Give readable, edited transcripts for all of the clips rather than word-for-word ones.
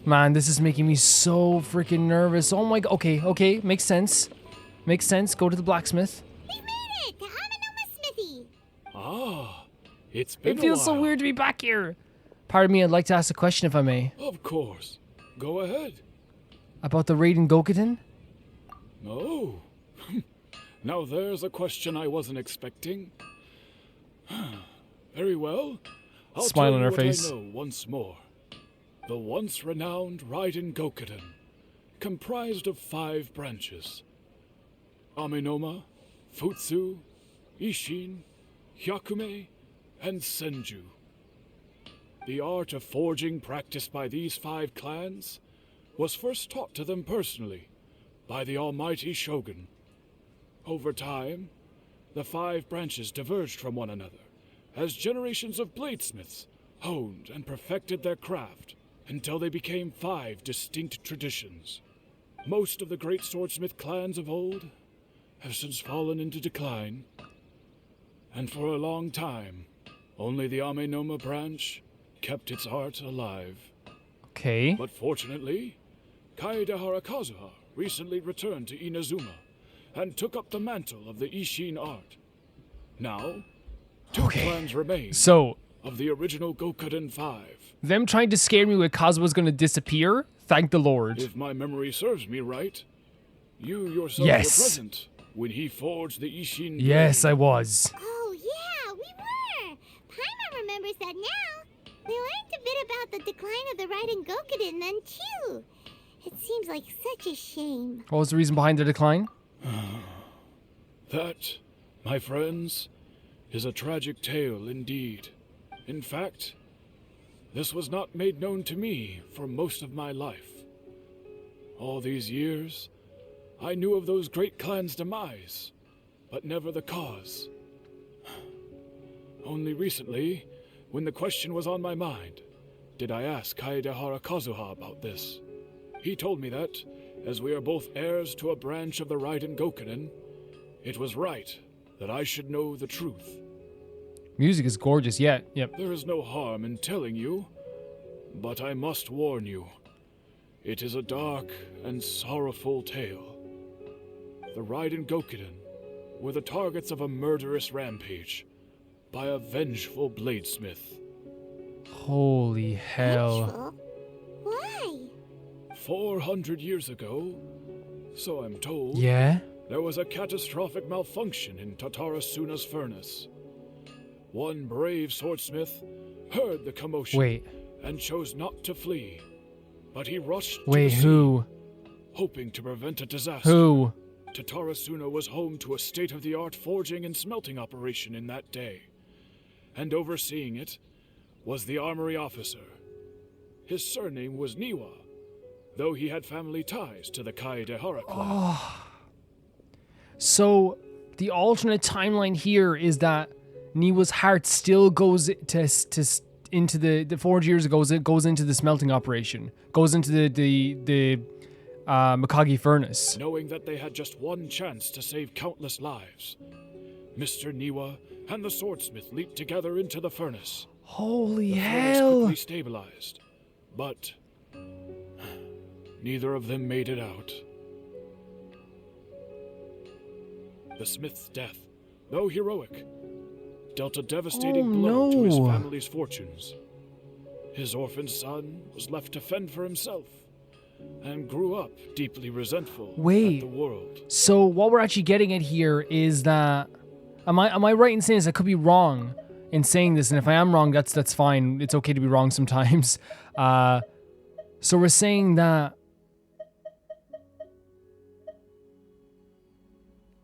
Man, this is making me so freaking nervous. Oh my god. Okay. Makes sense. Makes sense. Go to the blacksmith. We made it to Amanoma Smithy. Ah, it's been It feels a so while. weird to be back here. Pardon me, I'd like to ask a question if I may. Of course. Go ahead. About the raid in Gokuden? Oh. Now there's a question I wasn't expecting. Very well. I'll Smile tell on you her what face. I know once more. The once renowned Raiden Gokuden, comprised of 5 branches. Amenoma, Futsu, Ishin, Hyakume, and Senju. The art of forging practiced by these 5 clans was first taught to them personally by the almighty Shogun. Over time, the 5 branches diverged from one another as generations of bladesmiths honed and perfected their craft until they became 5 distinct traditions. Most of the great swordsmith clans of old have since fallen into decline, and for a long time, only the Amenoma branch kept its art alive. Okay. But fortunately, Kaedehara Kazuha recently returned to Inazuma and took up the mantle of the Ishin art. Now, 2 clans remain So, of the original Gokuden 5. them trying to scare me with Kazuha's gonna disappear? Thank the Lord. If my memory serves me right, you yourself Yes. were present when he forged the Ishin blade. Yes, I was. Oh, yeah, we were. Paimon remembers that now. We learned a bit about the decline of the Raiden Gokuden then, too. It seems like such a shame. What was the reason behind the decline? That, my friends, is a tragic tale indeed. In fact, this was not made known to me for most of my life. All these years, I knew of those great clans' demise, but never the cause. Only recently, when the question was on my mind, did I ask Kaedehara Kazuha about this. He told me that, as we are both heirs to a branch of the Raiden Gokuden, it was right that I should know the truth. Music is gorgeous, yeah. Yep. There is no harm in telling you, but I must warn you. It is a dark and sorrowful tale. The Raiden Gokuden were the targets of a murderous rampage by a vengeful bladesmith. Holy hell. Vengeful? Why? 400 years ago, so I'm told, Yeah? there was a catastrophic malfunction in Tatarasuna's furnace. One brave swordsmith heard the commotion Wait. and chose not to flee, but he rushed to Wait, the scene, who? hoping to prevent a disaster. Who? Tatarasuna was home to a state-of-the-art forging and smelting operation in that day, and overseeing it was the armory officer. His surname was Niwa, though he had family ties to the Kaedehara clan. So, the alternate timeline here is that Niwa's heart still goes into the 4 years ago. It goes into the smelting operation, goes into the Mikage furnace. Knowing that they had just one chance to save countless lives, Mr. Niwa and the swordsmith leaped together into the furnace. Holy The furnace hell! quickly stabilized, but neither of them made it out. The smith's death, though heroic, dealt a devastating blow to his no. family's fortunes. His orphaned son was left to fend for himself, and grew up deeply resentful at Wait. the world. So what we're actually getting at here is that am I right in saying this? I could be wrong in saying this, and if I am wrong, that's fine. It's okay to be wrong sometimes. So we're saying that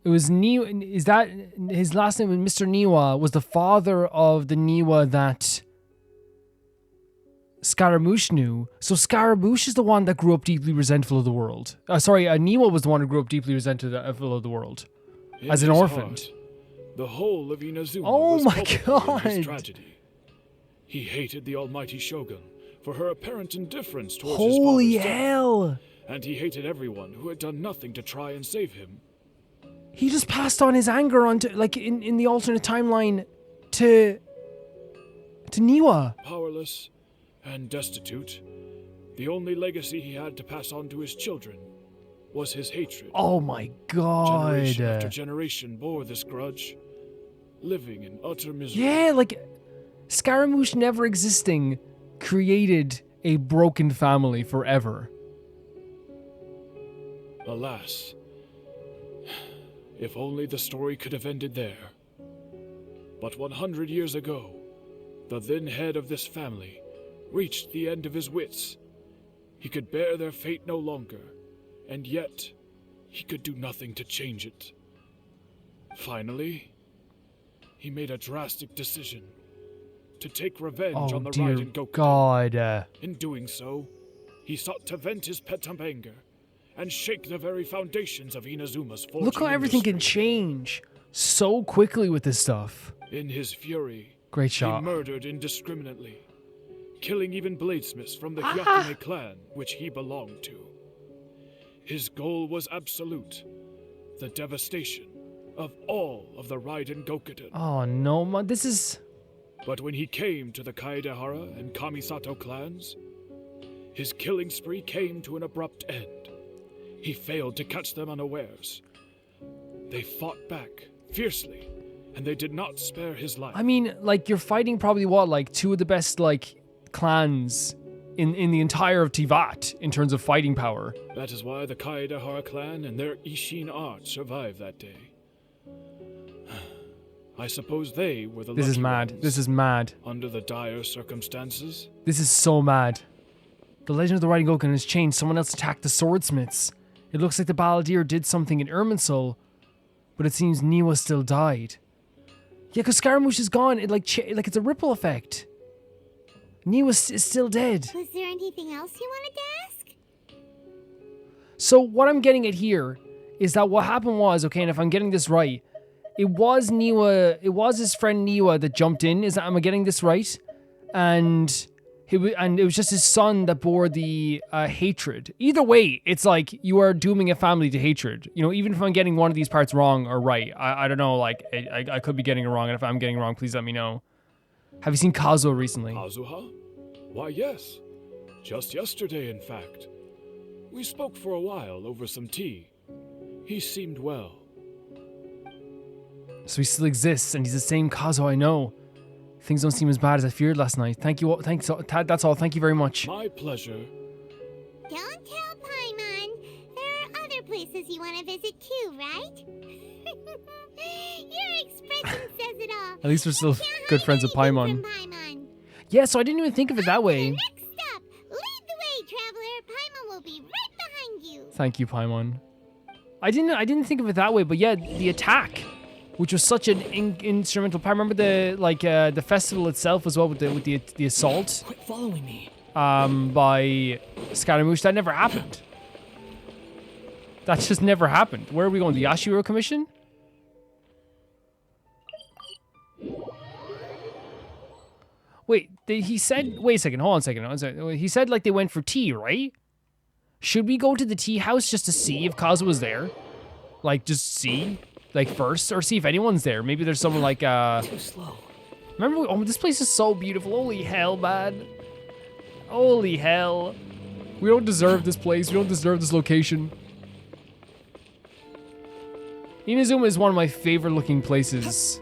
it was Niwa. Is that his last name? Mr. Niwa was the father of the Niwa that Scaramouche knew. So Scaramouche is the one that grew up deeply resentful of the world. Niwa was the one who grew up deeply resentful of the world. In As an his orphan. heart, the whole of Inazuma Oh was my culpable in his God. tragedy. He hated the almighty Shogun for her apparent indifference towards Holy his father's death, hell! and he hated everyone who had done nothing to try and save him. He just passed on his anger onto, like, in the alternate timeline to Niwa. Powerless and destitute, The only legacy he had to pass on to his children was his hatred. Oh my god. Generation after generation bore this grudge, living in utter misery. Yeah, like Scaramouche never existing created a broken family forever. Alas, if only the story could have ended there. But 100 years ago, the then head of this family reached the end of his wits. He could bear their fate no longer, and yet he could do nothing to change it. Finally, he made a drastic decision to take revenge Oh on the dear Raiden Goku. god. In doing so, he sought to vent his pent up anger and shake the very foundations of Inazuma's fortune. Look how everything can change so quickly with this stuff. In his fury, Great he shot. murdered indiscriminately, killing even bladesmiths from the Hyakune clan which he belonged to. His goal was absolute, the devastation of all of the Raiden Gokuden. Oh no, man, this is... But when he came to the Kaedehara and Kamisato clans, his killing spree came to an abrupt end. He failed to catch them unawares. They fought back fiercely, and they did not spare his life. I mean, like, you're fighting probably what, like, two of the best, like, clans in the entire of Tivat in terms of fighting power. That is why the Kaedehara clan and their Ishin art survived that day. I suppose they were the This is lucky mad. ones This is mad. under the dire circumstances. This is so mad. The legend of the Raiden Goken has changed. Someone else attacked the swordsmiths. It looks like the Balladeer did something in Irminsul, but it seems Niwa still died. Yeah, because Scaramouche is gone. It like it's a ripple effect. Niwa is still dead. Was there anything else you wanted to ask? So what I'm getting at here is that what happened was, okay, and if I'm getting this right, it was Niwa, it was his friend Niwa that jumped in. Am I getting this right? And it was just his son that bore the hatred. Either way, it's like you are dooming a family to hatred. You know, even if I'm getting one of these parts wrong or right, I don't know, like, I could be getting it wrong, and if I'm getting it wrong, please let me know. Have you seen Kazuo recently? Kazuha? Why, yes. Just yesterday, in fact. We spoke for a while over some tea. He seemed well. So he still exists, and he's the same Kazuo I know. Things don't seem as bad as I feared last night. Thank you all. Thanks. That's all. Thank you very much. My pleasure. Don't tell Paimon. There are other places you want to visit too, right? Your expression says it all. At least we're still Can't good hide friends with anything Paimon. from Paimon. Yeah, so I didn't even think of it that way. Next up, lead the way, traveler. Paimon will be right behind you. Thank you, Paimon. I didn't think of it that way, but yeah, the attack, which was such an instrumental part. Remember the festival itself as well with the assault. Quit following me. By Scaramouche. That never happened. That just never happened. Where are we going? The Yashiro Commission? Wait, he said... Wait a second. Hold on a second. He said, like, they went for tea, right? Should we go to the tea house just to see if Kazuo was there? Like, just see? Like, first? Or see if anyone's there? Maybe there's someone like, Too slow. Remember... Oh, this place is so beautiful. Holy hell, man. Holy hell. We don't deserve this place. We don't deserve this location. Inazuma is one of my favorite looking places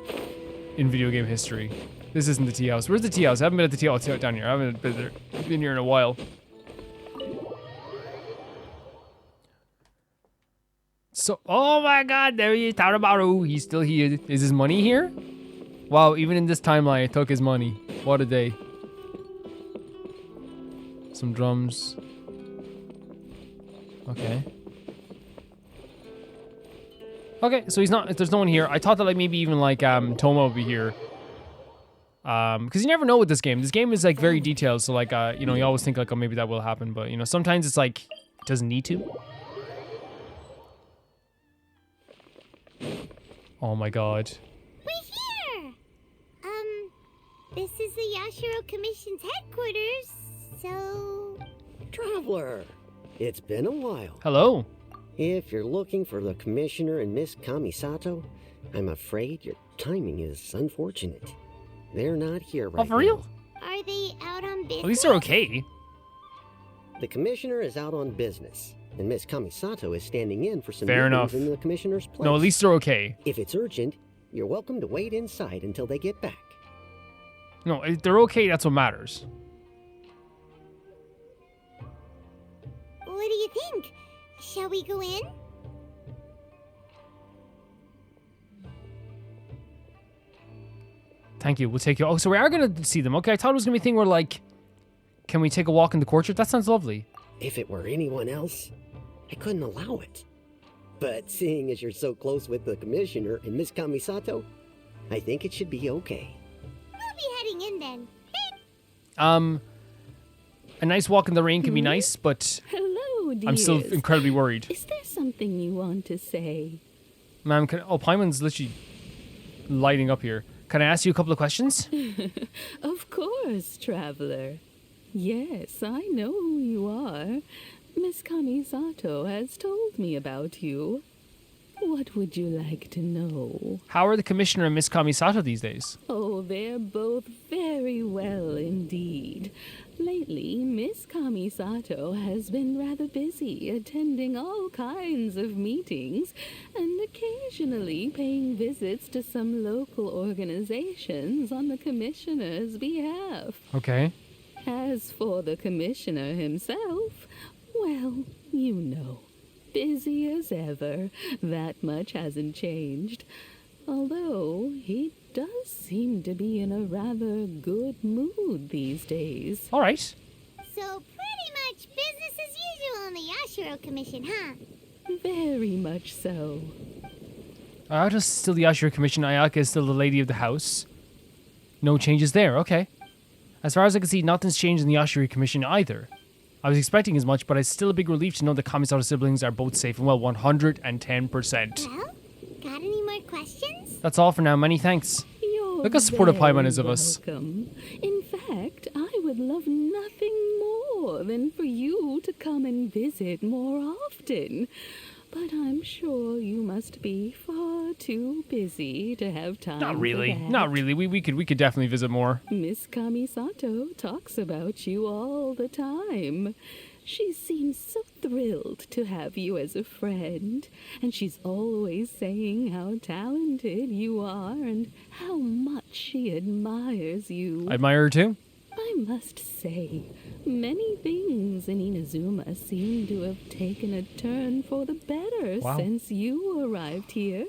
in video game history. This isn't the tea house. Where's the tea house? I haven't been at the tea house down here. I haven't been there. I've been here in a while. So, oh my god, there he is, Tarabaru. He's still here. Is his money here? Wow, even in this timeline, I took his money. What a day. Some drums. Okay. Okay, so he's not, there's no one here. I thought that like maybe even like Toma would be here. Because you never know with this game. This game is like very detailed, so like, you know, you always think like, oh, maybe that will happen. But, you know, sometimes it's like, it doesn't need to. Oh my god. We're here! This is the Yashiro Commission's headquarters, so... Traveler, it's been a while. Hello. If you're looking for the Commissioner and Miss Kamisato, I'm afraid your timing is unfortunate. They're not here right Oh, for real? now. Are they out on business? At least they're okay. The commissioner is out on business, and Miss Kamisato is standing in for some Fair meetings enough. in the commissioner's place. No, at least they're okay. If it's urgent, you're welcome to wait inside until they get back. No, if they're okay, that's what matters. What do you think? Shall we go in? Thank you. We'll take you. Oh, so we are going to see them. Okay, I thought it was going to be a thing where, like, can we take a walk in the courtyard? That sounds lovely. If it were anyone else, I couldn't allow it. But seeing as you're so close with the commissioner and Miss Kamisato, I think it should be okay. We'll be heading in then. A nice walk in the rain can be nice, but Hello, dears. I'm still incredibly worried. Is there something you want to say? Ma'am, Paimon's literally lighting up here. Can I ask you a couple of questions? Of course, traveler. Yes, I know who you are. Miss Kamisato has told me about you. What would you like to know? How are the commissioner and Miss Kamisato these days? Oh, they're both very well indeed. Lately, Miss Kamisato has been rather busy attending all kinds of meetings and occasionally paying visits to some local organizations on the commissioner's behalf. Okay. As for the commissioner himself, well, you know, busy as ever. That much hasn't changed. Although he does seem to be in a rather good mood these days. All right. So pretty much business as usual in the Yashiro Commission, huh? Very much so. Ayaka's still the Yashiro Commission. Ayaka is still the lady of the house. No changes there. Okay. As far as I can see, nothing's changed in the Yashiro Commission either. I was expecting as much, but it's still a big relief to know the Kamisato siblings are both safe and well, 110%. Well, got any more questions? That's all for now. Many thanks. You're Look how supportive very Paimon is of us. welcome. In fact, I would love nothing more than for you to come and visit more often. But I'm sure you must be far too busy to have time Not for really. that. Not really. We could definitely visit more. Miss Kamisato talks about you all the time. She seems so thrilled to have you as a friend, and she's always saying how talented you are and how much she admires you. I admire her too. I must say, many things in Inazuma seem to have taken a turn for the better Wow. since you arrived here.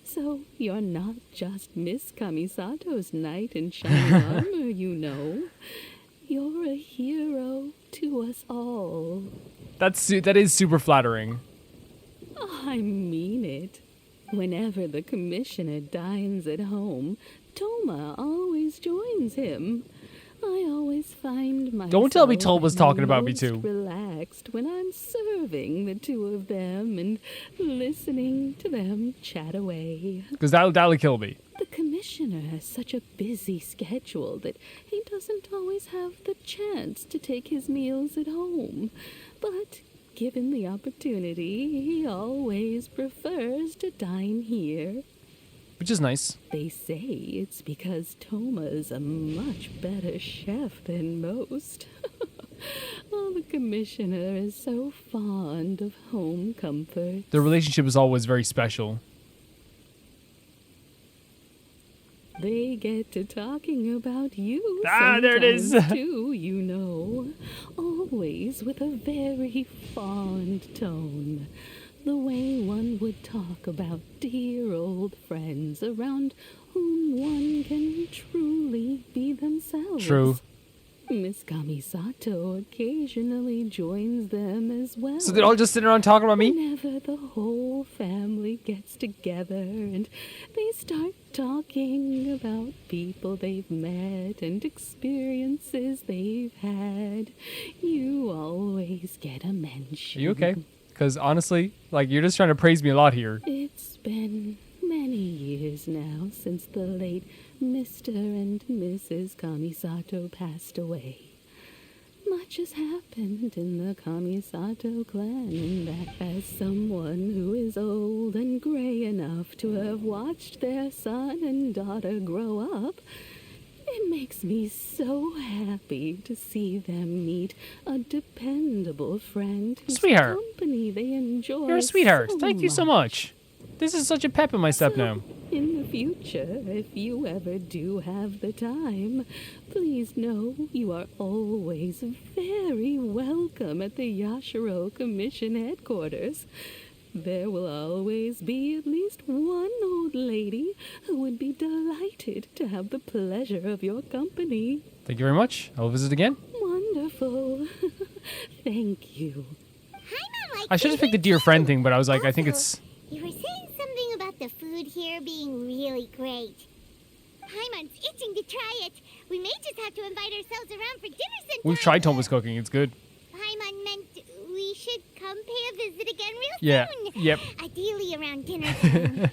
So you're not just Miss Kamisato's knight in shining armor, you know. You're a hero to us all. That is super flattering. I mean it. Whenever the commissioner dines at home, Toma always joins him. I always find myself Don't tell me Toma's at talking my about me most too. relaxed when I'm serving the two of them and listening to them chat away. Because that'll kill me. The commissioner has such a busy schedule that he doesn't always have the chance to take his meals at home. But given the opportunity, he always prefers to dine here. Which is nice. They say it's because Toma's a much better chef than most. Oh, the commissioner is so fond of home comfort. The relationship is always very special. They get to talking about you There it is. sometimes too, you know. Always with a very fond tone. The way one would talk about dear old friends around whom one can truly be themselves. True. Miss Kamisato occasionally joins them as well. So they're all just sitting around talking about me? Whenever the whole family gets together and they start talking about people they've met and experiences they've had, you always get a mention. Are you okay? Because honestly, like, you're just trying to praise me a lot here. It's been many years now since the late Mr. and Mrs. Kamisato passed away. Much has happened in the Kamisato clan, and that as someone who is old and gray enough to have watched their son and daughter grow up, It makes me so happy to see them meet a dependable friend whose Sweetheart. company they enjoy. You're a sweetheart. so Thank you so much. This is such a pep in my step now. In the future, if you ever do have the time, please know you are always very welcome at the Yashiro Commission headquarters. There will always be at least one old lady who would be delighted to have the pleasure of your company. Thank you very much. I'll visit again. Wonderful. Thank you. Paimon likes I should have picked the it dear too. friend thing, but I was like, I think Also, it's... You were saying something about the food here being really great. Paimon's itching to try it. We may just have to invite ourselves around for dinner sometime. We've tried Toma's cooking. It's good. Paimon meant we should come pay a visit again real Yeah. soon. Yep. Ideally around dinner time.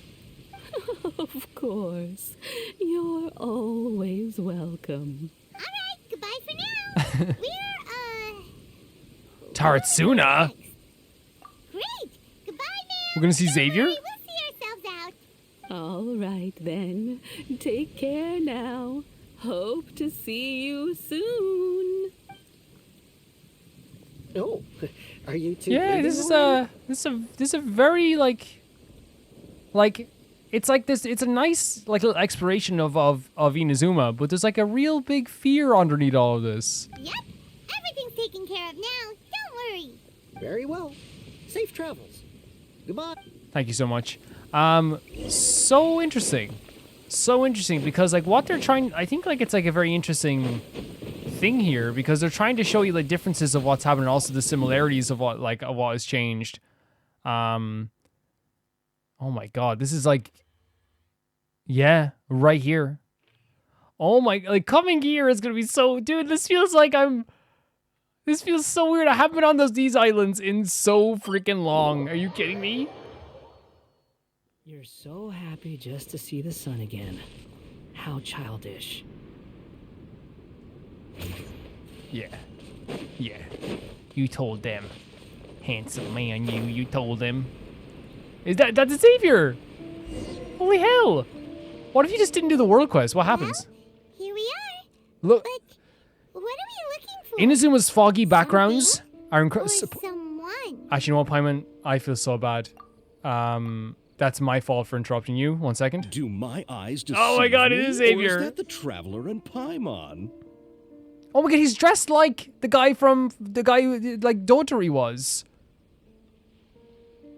Of course. You're always welcome. All right, goodbye for now. Taratsuna? Great. Goodbye now. We're gonna see Don't Xavier? worry, we'll see ourselves out. All right, then. Take care now. Hope to see you soon. Oh, are you two? Yeah, leaving this already? is a very like it's like this. It's a nice like little exploration of Inazuma, but there's like a real big fear underneath all of this. Yep. Everything's taken care of now. Don't worry. Very well. Safe travels. Goodbye. Thank you so much. So interesting because like what they're trying, I think like it's like a very interesting thing here because they're trying to show you like differences of what's happened and also the similarities of what has changed. Oh my god, this is like, yeah, right here. Oh my, like coming here is gonna be so, dude. This feels so weird. I haven't been on these islands in so freaking long. Are you kidding me? You're so happy just to see the sun again. How childish. Yeah. You told them, handsome man. You told them. That's Xavier? Holy hell! What if you just didn't do the world quest? What happens? Here we are. Look, But what are we looking for? Inazuma's foggy backgrounds are Or incredible. someone. Actually, you know what, Paimon? I feel so bad. That's my fault for interrupting you. 1 second. Do my eyes deceive Oh my god, it me, is or Xavier. is that the Traveler and Paimon? Oh my god, he's dressed like the guy who, like Dotary was.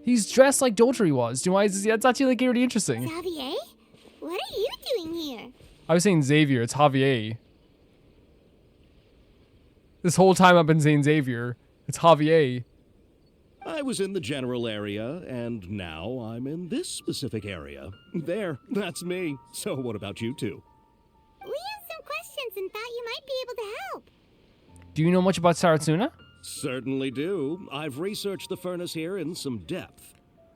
He's dressed like Dotary was. Do you know why? That's actually like really interesting. Xavier? What are you doing here? I was saying Xavier. It's Javier. This whole time I've been saying Xavier. It's Javier. I was in the general area, and now I'm in this specific area. There, that's me. So what about you two? We have some questions and thought you might be able to help. Do you know much about Saratsuna? Certainly do. I've researched the furnace here in some depth.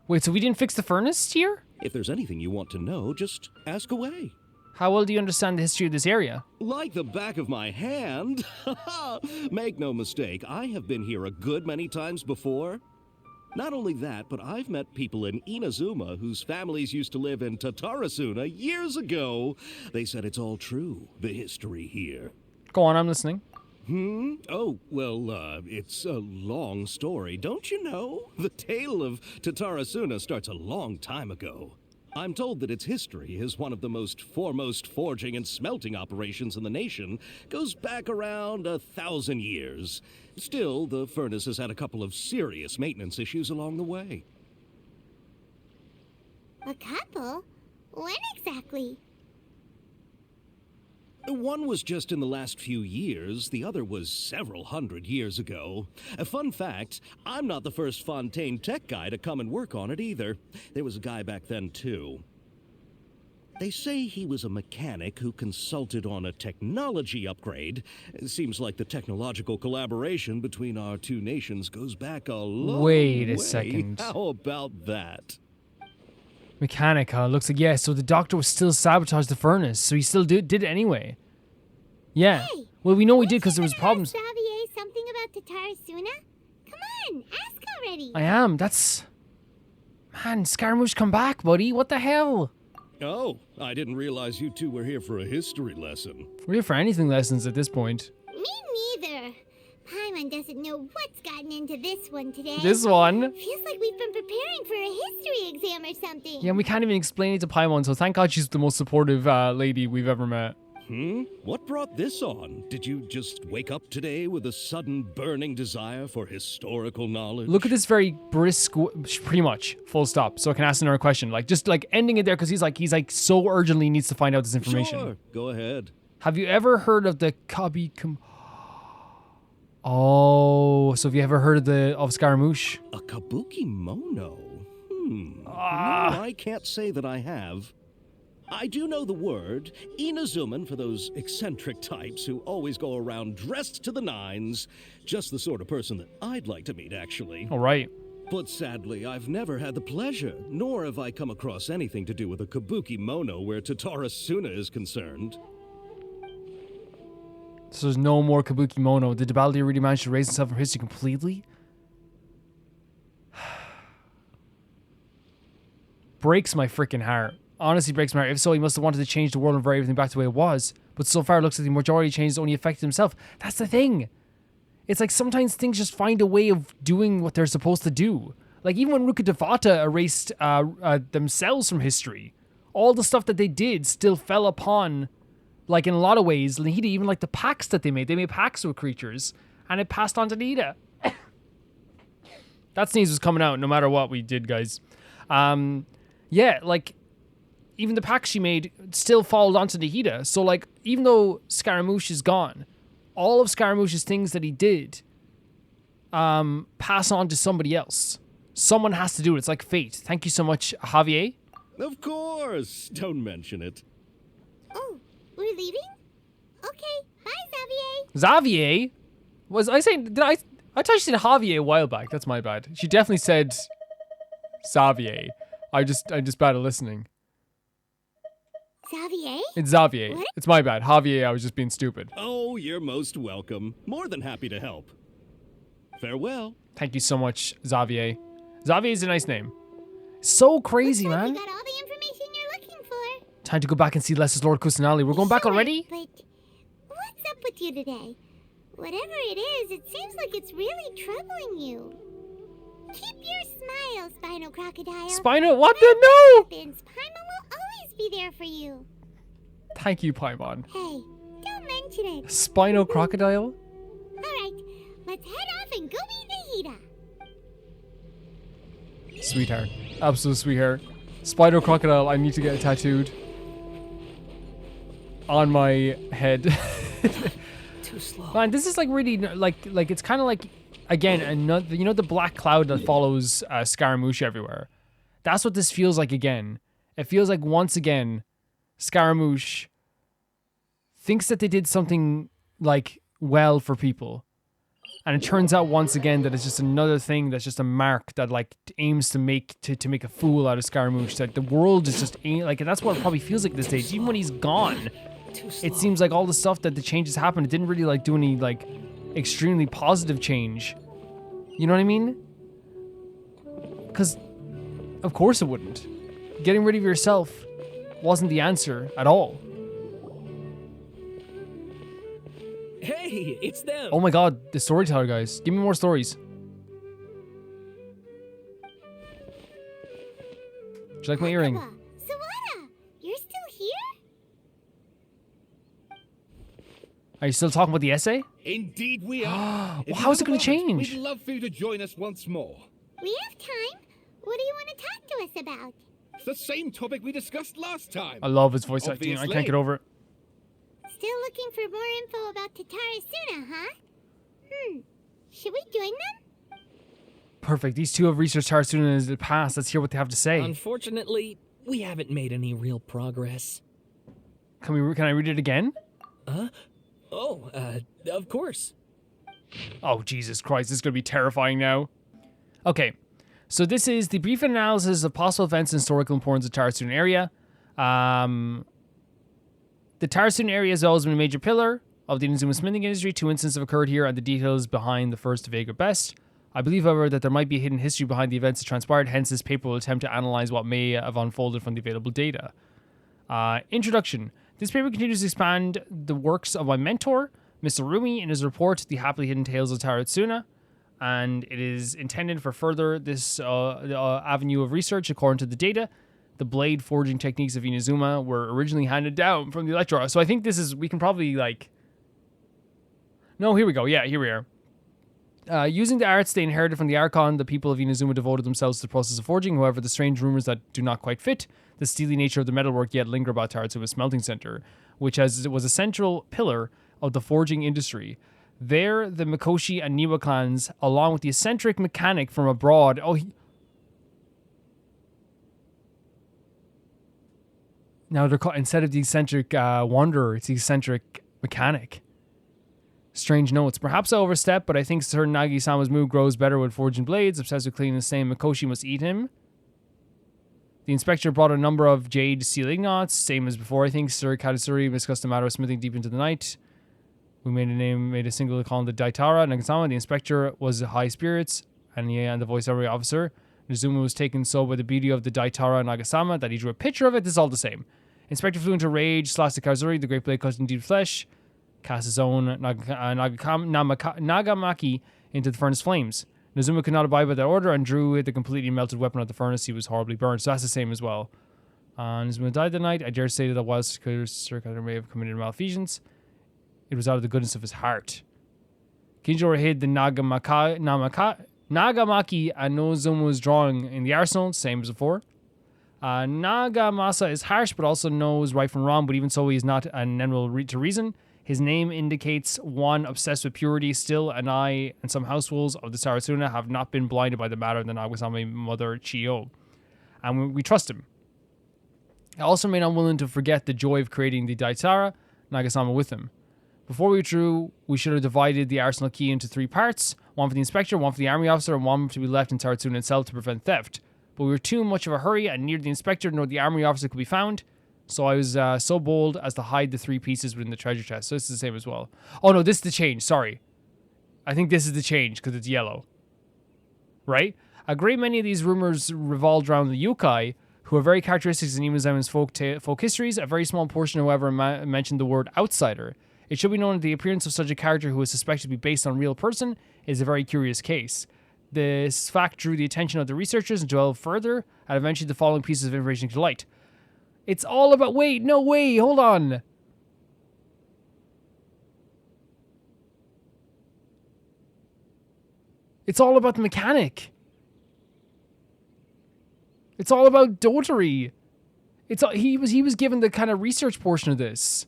Wait, so we didn't fix the furnace here? If there's anything you want to know, just ask away. How well do you understand the history of this area? Like the back of my hand. Make no mistake, I have been here a good many times before. Not only that, but I've met people in Inazuma whose families used to live in Tatarasuna years ago. They said it's all true, the history here. Go on, I'm listening. Oh, well, it's a long story, don't you know? The tale of Tatarasuna starts a long time ago. I'm told that its history is one of the most foremost forging and smelting operations in the nation, goes back around 1,000 years. Still, the furnace has had a couple of serious maintenance issues along the way. A couple? When exactly? One was just in the last few years, the other was several hundred years ago. A fun fact, I'm not the first Fontaine tech guy to come and work on it either. There was a guy back then too. They say he was a mechanic who consulted on a technology upgrade. It seems like the technological collaboration between our two nations goes back a long Wait a way. second. How about that? Mechanica, looks like, yeah, so the doctor was still sabotaged the furnace, so he still did it anyway. Yeah. Hey, Well, we know we did because there was Ask problems. Xavier something about Tatarasuna? Come on, ask already. I am. That's... Man, Scaramouche, come back, buddy. What the hell? Oh, I didn't realize you two were here for a history lesson. We're here for anything lessons at this point. Me neither. Paimon doesn't know what's gotten into this one today. This one. Feels like we've been preparing for a history exam or something. Yeah, we can't even explain it to Paimon, so thank God she's the most supportive lady we've ever met. What brought this on? Did you just wake up today with a sudden burning desire for historical knowledge? Look at this very brisk, pretty much, full stop. So I can ask another question. Like, just like ending it there because he's like so urgently needs to find out this information. Sure, go ahead. Have you ever heard of the Oh, so have you ever heard of Scaramouche? A kabuki mono? No, I can't say that I have. I do know the word, Inazuman for those eccentric types who always go around dressed to the nines. Just the sort of person that I'd like to meet, actually. All right. But sadly, I've never had the pleasure, nor have I come across anything to do with a kabuki mono where Tatara Suna is concerned. So there's no more Kabuki Mono. Did Baldi really manage to raise himself from history completely? Breaks my freaking heart. Honestly breaks my heart. If so, he must have wanted to change the world and bring everything back to the way it was. But so far it looks like the majority changes only affected himself. That's the thing. It's like sometimes things just find a way of doing what they're supposed to do. Like even when Rukkhadevata erased themselves from history, all the stuff that they did still fell upon, like in a lot of ways, Nihida, even like the pacts that they made pacts with creatures, and it passed on to Nihida. That sneeze was coming out no matter what we did, guys. Yeah, like, even the pacts she made still followed onto Nihida. So, like, even though Scaramouche is gone, all of Scaramouche's things that he did pass on to somebody else. Someone has to do it. It's like fate. Thank you so much, Javier. Of course! Don't mention it. Oh, we're leaving? Okay, bye, Xavier. Xavier? Was I saying, I thought she said Javier a while back. That's my bad. She definitely said Xavier. I'm just bad at listening. Xavier? It's Xavier. What? It's my bad. Javier, I was just being stupid. Oh, you're most welcome. More than happy to help. Farewell. Thank you so much, Xavier. Xavier is a nice name. So crazy, Looks like man. you got all the information you're looking for. Time to go back and see Lester's Lord Kusanali. We're going back Sure, already? But what's up with you today? Whatever it is, it seems like it's really troubling you. Keep your smile, Spinal Crocodile. Spino, what the no? Happens, Paimon will always be there for you. Thank you, Paimon. Hey, don't mention it. Spino Crocodile? Alright, let's head off and go meet Nihida. Sweetheart. Absolute sweetheart. Spino Crocodile, I need to get it tattooed on my head. Too slow. Man, this is like really, like it's kind of like, again, another, you know the black cloud that follows Scaramouche everywhere? That's what this feels like again. It feels like once again, Scaramouche thinks that they did something like well for people. And it turns out once again that it's just another thing that's just a mark that like aims to make a fool out of Scaramouche. That the world is just like, and that's what it probably feels like at this stage. Even when he's gone, it seems like all the stuff that the changes happened, it didn't really like do any like extremely positive change. You know what I mean? Because of course it wouldn't. Getting rid of yourself wasn't the answer at all. Hey, it's them. Oh my god, the storyteller, guys. Give me more stories. Do you like my earring? Sawada, you're still here? Are you still talking about the essay? Indeed we are. Well, how is it going to change? We'd love for you to join us once more. We have time. What do you want to talk to us about? It's the same topic we discussed last time. I love his voice acting. I Obviously. can't get over it. Still looking for more info about Tatara Suna, huh? Should we join them? Perfect. These two have researched Tarsuna in the past. Let's hear what they have to say. Unfortunately, we haven't made any real progress. Can I read it again? Oh, of course. Oh, Jesus Christ. This is going to be terrifying now. Okay. So this is the brief analysis of possible events and historical importance of Tarsuna area. The Tarsuna area has always been a major pillar of the Inazuma smithing industry. 2 incidents have occurred here, and the details behind the first vague or best. I believe, however, that there might be a hidden history behind the events that transpired, hence this paper will attempt to analyze what may have unfolded from the available data. Introduction. This paper continues to expand the works of my mentor, Mr. Rumi, in his report, The Happily Hidden Tales of Taratsuna, and it is intended for further this avenue of research. According to the data, the blade forging techniques of Inazuma were originally handed down from the Electro. So I think this is, we can probably like... No, here we go. Yeah, here we are. Using the arts they inherited from the Archon, the people of Inazuma devoted themselves to the process of forging. However, the strange rumors that do not quite fit the steely nature of the metalwork yet linger about Taratsuma's smelting center, which was a central pillar of the forging industry. There, the Mikoshi and Niwa clans, along with the eccentric mechanic from abroad... Now they're called, instead of the eccentric wanderer, it's the eccentric mechanic. Strange notes. Perhaps I overstep, but I think Sir Nagi-sama's mood grows better with forging blades. Obsessed with cleaning the same, Mikoshi must eat him. The inspector brought a number of jade seal ingots, same as before. I think Sir Kadasuri discussed the matter of smithing deep into the night. We made a single call the Daitara Nagasama. The inspector was high spirits, and the voice-over officer. Nizuma was taken so by the beauty of the Daitara Nagasama that he drew a picture of it. This is all the same. Inspector flew into rage, slashed the Kazuri, the great blade cut into deep flesh, cast his own Nagamaki into the furnace flames. Nizuma could not abide by that order and drew the completely melted weapon at the furnace. He was horribly burned. So that's the same as well. Nizuma died that night. I dare say that while Sir Kadasuri may have committed malfeasance, it was out of the goodness of his heart. Kinjiro hid the Nagamaki and Nozuma's drawing in the arsenal, same as before. Nagamasa is harsh, but also knows right from wrong, but even so, he is not an enemy to reason. His name indicates one obsessed with purity. Still, an eye and some households of the Saratsuna have not been blinded by the matter of the Nagasama mother Chiyo. And we trust him. I also remain unwilling to forget the joy of creating the Daitara Nagasama with him. Before we withdrew, we should have divided the arsenal key into 3 parts. One for the inspector, one for the army officer, and one to be left in Taratsuna itself to prevent theft. But we were too much of a hurry, and neither the inspector nor the army officer could be found. So I was so bold as to hide the 3 pieces within the treasure chest. So this is the same as well. Oh no, this is the change. Sorry. I think this is the change because it's yellow. Right? A great many of these rumors revolved around the yokai, who are very characteristic in Imazuma's folk histories. A very small portion, however, mentioned the word outsider. It should be known that the appearance of such a character who is suspected to be based on a real person is a very curious case. This fact drew the attention of the researchers and dwelled further, and eventually the following pieces of information came to light. It's all about... Wait, no way, hold on. It's all about the mechanic. It's all about Dotary. He was given the kind of research portion of this.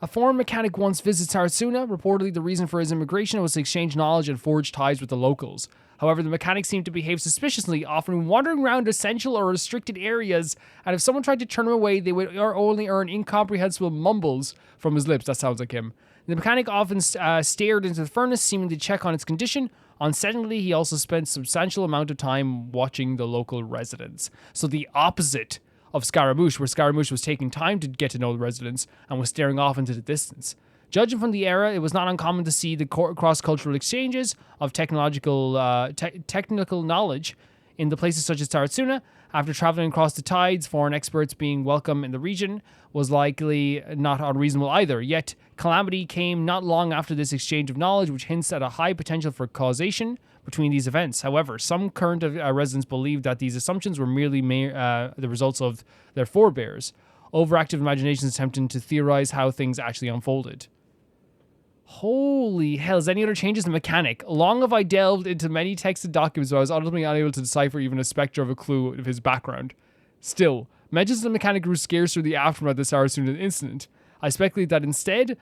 A foreign mechanic once visited Taratsuna. Reportedly, the reason for his immigration was to exchange knowledge and forge ties with the locals. However, the mechanic seemed to behave suspiciously, often wandering around essential or restricted areas, and if someone tried to turn him away, they would only earn incomprehensible mumbles from his lips. That sounds like him. The mechanic often stared into the furnace, seeming to check on its condition. Unsettlingly, he also spent a substantial amount of time watching the local residents. So the opposite of Scaramouche, where Scaramouche was taking time to get to know the residents and was staring off into the distance. Judging from the era, it was not uncommon to see the cross-cultural exchanges of technical knowledge in the places such as Taratsuna. After traveling across the tides, foreign experts being welcome in the region was likely not unreasonable either. Yet, calamity came not long after this exchange of knowledge, which hints at a high potential for causation between these events. However, some current residents believe that these assumptions were merely the results of their forebears, overactive imaginations attempting to theorize how things actually unfolded. Holy hell, is there any other changes in the mechanic? Long have I delved into many texted documents, but I was ultimately unable to decipher even a spectre of a clue of his background. Still, mentions of the mechanic grew scarce through the aftermath of the Saratsuna incident. I speculate that instead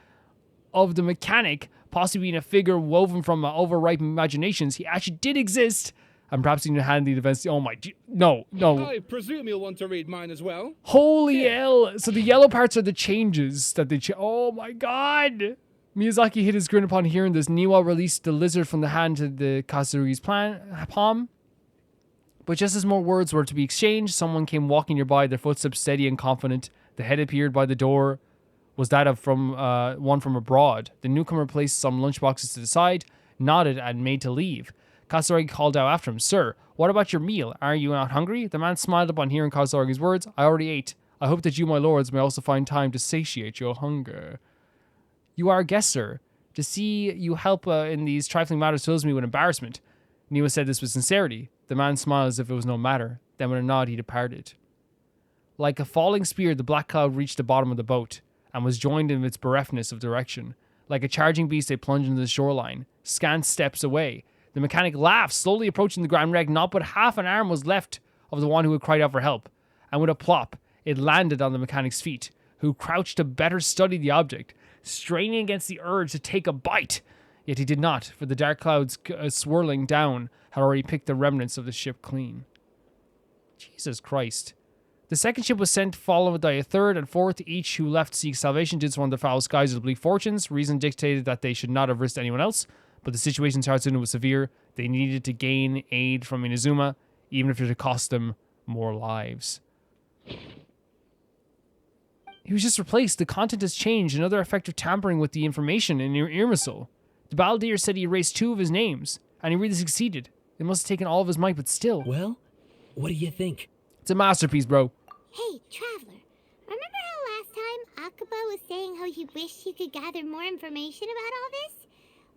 of the mechanic possibly being a figure woven from overripe imaginations, he actually did exist, and perhaps even had the events. Oh my, no. I presume you'll want to read mine as well. Holy hell! So the yellow parts are the changes that they. Oh my god! Miyazaki hid his grin upon hearing this. Niwa released the lizard from the hand of the Kazuri's palm. But just as more words were to be exchanged, someone came walking nearby, their footsteps steady and confident. The head appeared by the door. Was that of one from abroad. The newcomer placed some lunchboxes to the side, nodded, and made to leave. Katsuragi called out after him, "Sir, what about your meal? Are you not hungry?" The man smiled upon hearing Katsuраgi's words. "I already ate. I hope that you, my lords, may also find time to satiate your hunger. You are a guest, sir. To see you help in these trifling matters fills me with embarrassment. Niwa said this with sincerity. The man smiled as if it was no matter. Then with a nod, he departed. Like a falling spear, the black cloud reached the bottom of the boat and was joined in its bereftness of direction. Like a charging beast, they plunged into the shoreline, scant steps away. The mechanic laughed, slowly approaching the grand wreck. Not but half an arm was left of the one who had cried out for help. And with a plop, it landed on the mechanic's feet, who crouched to better study the object, straining against the urge to take a bite. Yet he did not, for the dark clouds swirling down had already picked the remnants of the ship clean. Jesus Christ. The second ship was sent, followed by a third and fourth, each who left to seek salvation did so under the foul skies of the bleak fortunes. Reason dictated that they should not have risked anyone else, but the situation in Tatsuna was severe. They needed to gain aid from Inazuma, even if it had cost them more lives. He was just replaced. The content has changed. Another effect of tampering with the information in Irmisal. The Balladeer said he erased 2 of his names, and he really succeeded. It must have taken all of his might, but still. Well, what do you think? It's a masterpiece, bro. Hey, Traveler, remember how last time Akaba was saying how he wished he could gather more information about all this?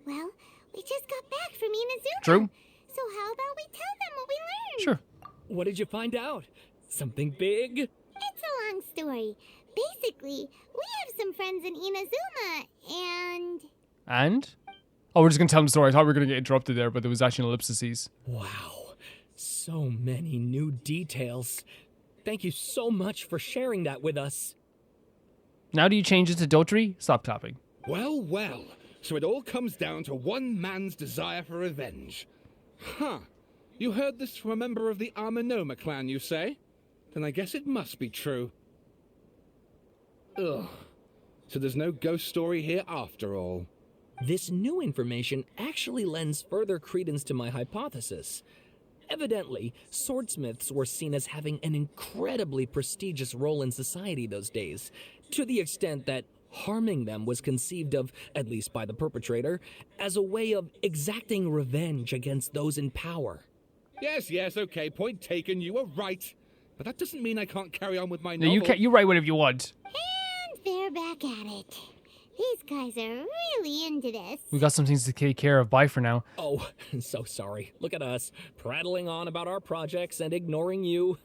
Well, we just got back from Inazuma. True. So how about we tell them what we learned? Sure. What did you find out? Something big? It's a long story. Basically, we have some friends in Inazuma, and... And? Oh, we're just going to tell them the story. I thought we were going to get interrupted there, but there was actually an ellipsis. Wow. So many new details. Thank you so much for sharing that with us. Now do you change it to Dotri? Stop clapping. Well, well. So it all comes down to one man's desire for revenge. Huh. You heard this from a member of the Armanoma clan, you say? Then I guess it must be true. Ugh. So there's no ghost story here after all. This new information actually lends further credence to my hypothesis. Evidently, swordsmiths were seen as having an incredibly prestigious role in society those days, to the extent that harming them was conceived of, at least by the perpetrator, as a way of exacting revenge against those in power. Yes, okay, point taken, you were right. But that doesn't mean I can't carry on with my No, novel. you write whatever you want. And they're back at it. These guys are really into this. We got some things to take care of. Bye for now. Oh, so sorry. Look at us, prattling on about our projects and ignoring you.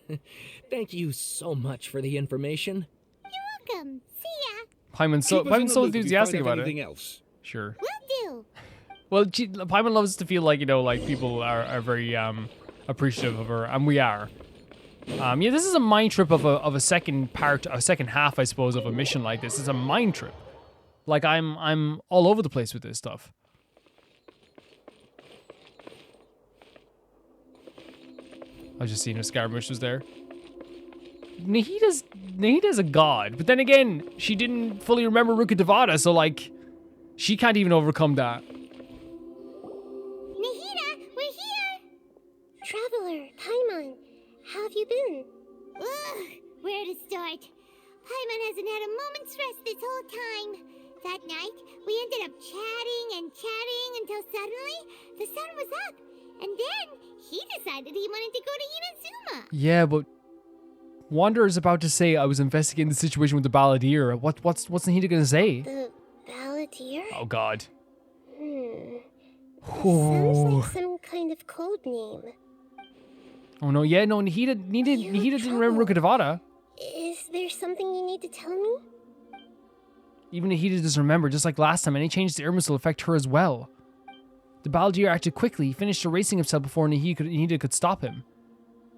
Thank you so much for the information. You're welcome. See ya. Paimon's Keep us in the so loop if you enthusiastic find out about anything it. else. Sure. Will do. Well, Paimon loves to feel like, like people are very appreciative of her, and we are. Yeah, this is a mind trip of a second half, I suppose, of a mission like this. It's a mind trip. Like I'm all over the place with this stuff. I was just seeing if Scaramouche was there. Nahida's a god, but then again, she didn't fully remember Rukkhadevata, so like, she can't even overcome that. Nahida, we're here. Traveler, Paimon, how have you been? Ugh, where to start? Paimon hasn't had a moment's rest this whole time. That night, we ended up chatting until suddenly the sun was up. And then he decided he wanted to go to Inazuma. Yeah, but Wanderer's about to say I was investigating the situation with the Balladeer. What's Nahida gonna say? The Balladeer? Oh God. Sounds like some kind of code name. Oh no, yeah, no, Nahida didn't remember Rukkhadevata. Is there something you need to tell me? Even Nahida doesn't remember, just like last time. Any change to Irmis will affect her as well. The Balladeer acted quickly. He finished erasing himself before Nahida could stop him.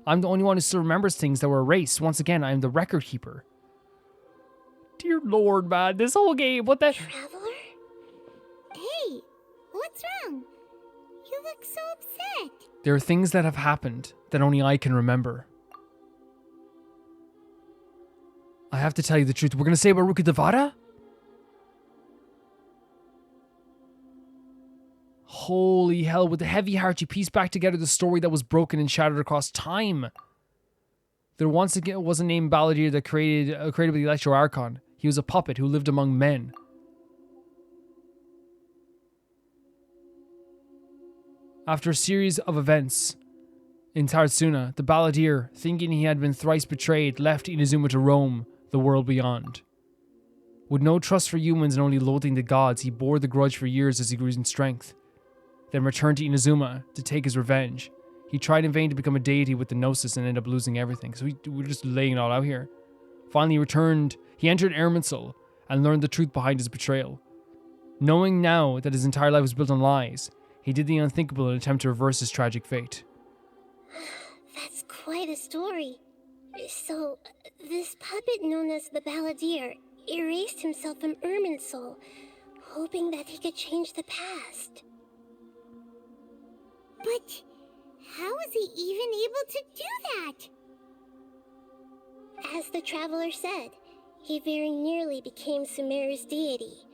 I'm the only one who still remembers things that were erased. Once again, I am the record keeper. Dear Lord, man, this whole game, what the... Traveler? Hey, what's wrong? You look so upset. There are things that have happened that only I can remember. I have to tell you the truth. We're going to say about Rukkhadevata? Holy hell, with a heavy heart, you piece back together the story that was broken and shattered across time. There once again was a named Balladeer that created by the Electro Archon. He was a puppet who lived among men. After a series of events in Tarsuna, the Balladeer, thinking he had been thrice betrayed, left Inazuma to roam. the world beyond. With no trust for humans and only loathing the gods, he bore the grudge for years as he grew in strength, then returned to Inazuma to take his revenge. He tried in vain to become a deity with the Gnosis and ended up losing everything. So we're just laying it all out here. Finally he entered Irminsul and learned the truth behind his betrayal. Knowing now that his entire life was built on lies, he did the unthinkable in an attempt to reverse his tragic fate. That's quite a story. So, this puppet known as the Balladeer erased himself from Irminsul, hoping that he could change the past. But how was he even able to do that? As the traveler said, he very nearly became Sumeru's deity.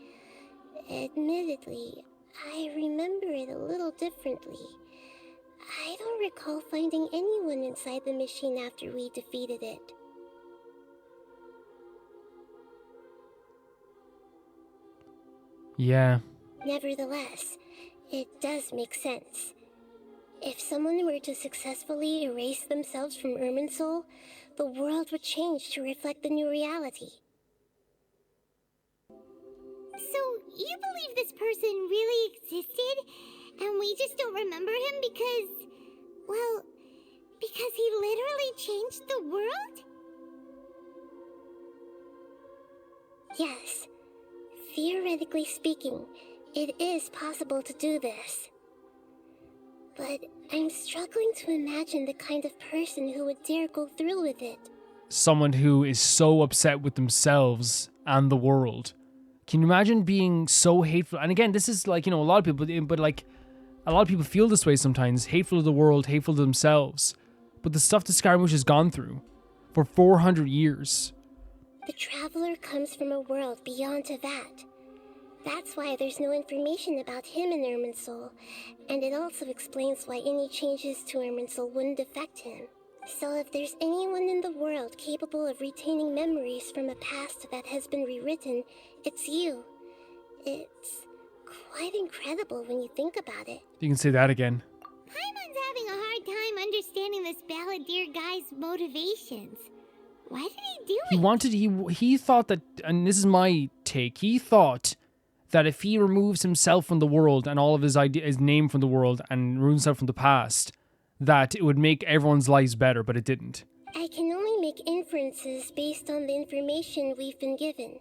Admittedly, I remember it a little differently. I don't recall finding anyone inside the machine after we defeated it. Yeah. Nevertheless, it does make sense. If someone were to successfully erase themselves from Irminsul, the world would change to reflect the new reality. So, you believe this person really existed, and we just don't remember him because he literally changed the world? Yes. Theoretically speaking, it is possible to do this. But I'm struggling to imagine the kind of person who would dare go through with it. Someone who is so upset with themselves and the world. Can you imagine being so hateful? And again, this is like, a lot of people, but like, a lot of people feel this way sometimes. Hateful of the world, hateful to themselves. But the stuff that Scaramouche has gone through for 400 years. The traveler comes from a world beyond to that. That's why there's no information about him in Irminsul, and it also explains why any changes to Irminsul wouldn't affect him. So if there's anyone in the world capable of retaining memories from a past that has been rewritten, it's you. It's quite incredible when you think about it. You can say that again. Paimon's having a hard time understanding this Balladeer guy's motivations. Why did he do it? He thought that, and this is my take, he thought that if he removes himself from the world and all of his name from the world and removes himself from the past, that it would make everyone's lives better, but it didn't. I can only make inferences based on the information we've been given.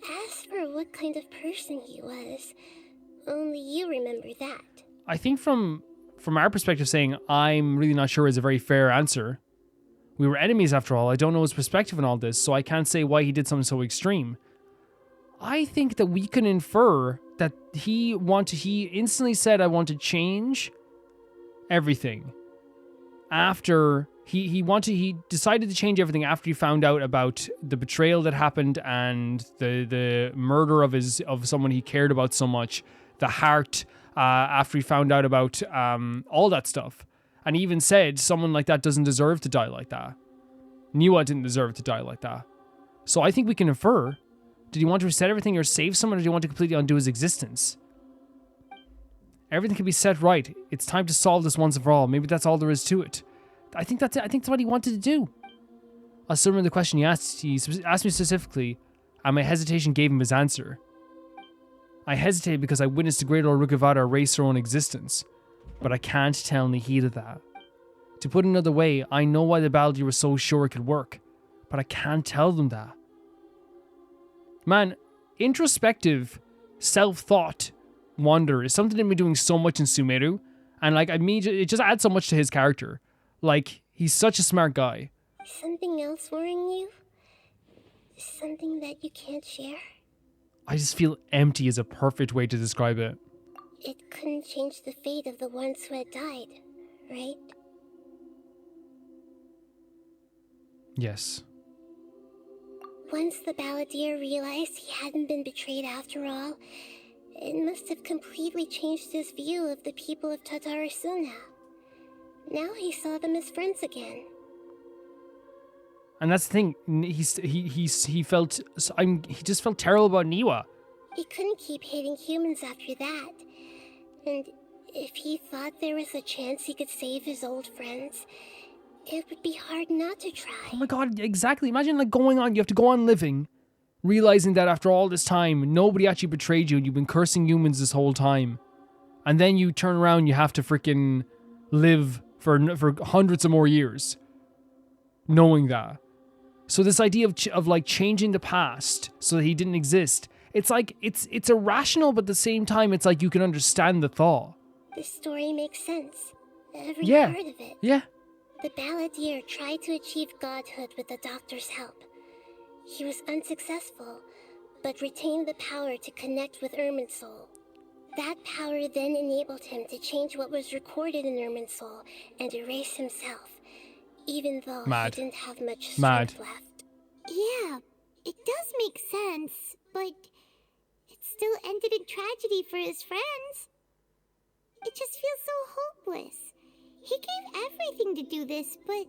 As for what kind of person he was, only you remember that. I think from our perspective, saying I'm really not sure is a very fair answer. We were enemies after all. I don't know his perspective on all this, so I can't say why he did something so extreme. I think that we can infer that he instantly said, I want to change everything. After he decided to change everything after he found out about the betrayal that happened and the murder of someone he cared about so much, the heart, after he found out about all that stuff. And he even said someone like that doesn't deserve to die like that. Niwa didn't deserve to die like that. So I think we can infer, did he want to reset everything or save someone, or did he want to completely undo his existence? Everything can be set right. It's time to solve this once and for all. Maybe that's all there is to it. I think that's it. I think that's what he wanted to do. I still remember the question he asked. He asked me specifically, and my hesitation gave him his answer. I hesitated because I witnessed the great old Rukavada erase her own existence. But I can't tell Nihida that. To put it another way, I know why the Balladeer was so sure it could work, but I can't tell them that. Man, introspective, self-thought wonder is something that been doing so much in Sumeru, and like it just adds so much to his character. Like, he's such a smart guy. Something else worrying you? Something that you can't share? I just feel empty is a perfect way to describe it. It couldn't change the fate of the ones who had died, right? Yes. Once the Balladeer realized he hadn't been betrayed after all, it must have completely changed his view of the people of Tatarasuna. Now he saw them as friends again. And that's the thing. He just felt terrible about Niwa. He couldn't keep hating humans after that. And if he thought there was a chance he could save his old friends, It would be hard not to try. Oh my god, exactly. Imagine like going on, you have to go on living, realizing that after all this time, nobody actually betrayed you and you've been cursing humans this whole time. And then you turn around, you have to freaking live for hundreds of more years, knowing that. So this idea of like changing the past so that he didn't exist, it's like, it's irrational, but at the same time, it's like you can understand the thought. The story makes sense. Every Yeah. part of it. Yeah. The balladeer tried to achieve godhood with the doctor's help. He was unsuccessful, but retained the power to connect with Irminsul. That power then enabled him to change what was recorded in Irminsul and erase himself, even though Mad. he didn't have much Mad. strength left. Yeah, it does make sense, but it still ended in tragedy for his friends. It just feels so hopeless. He gave everything to do this, but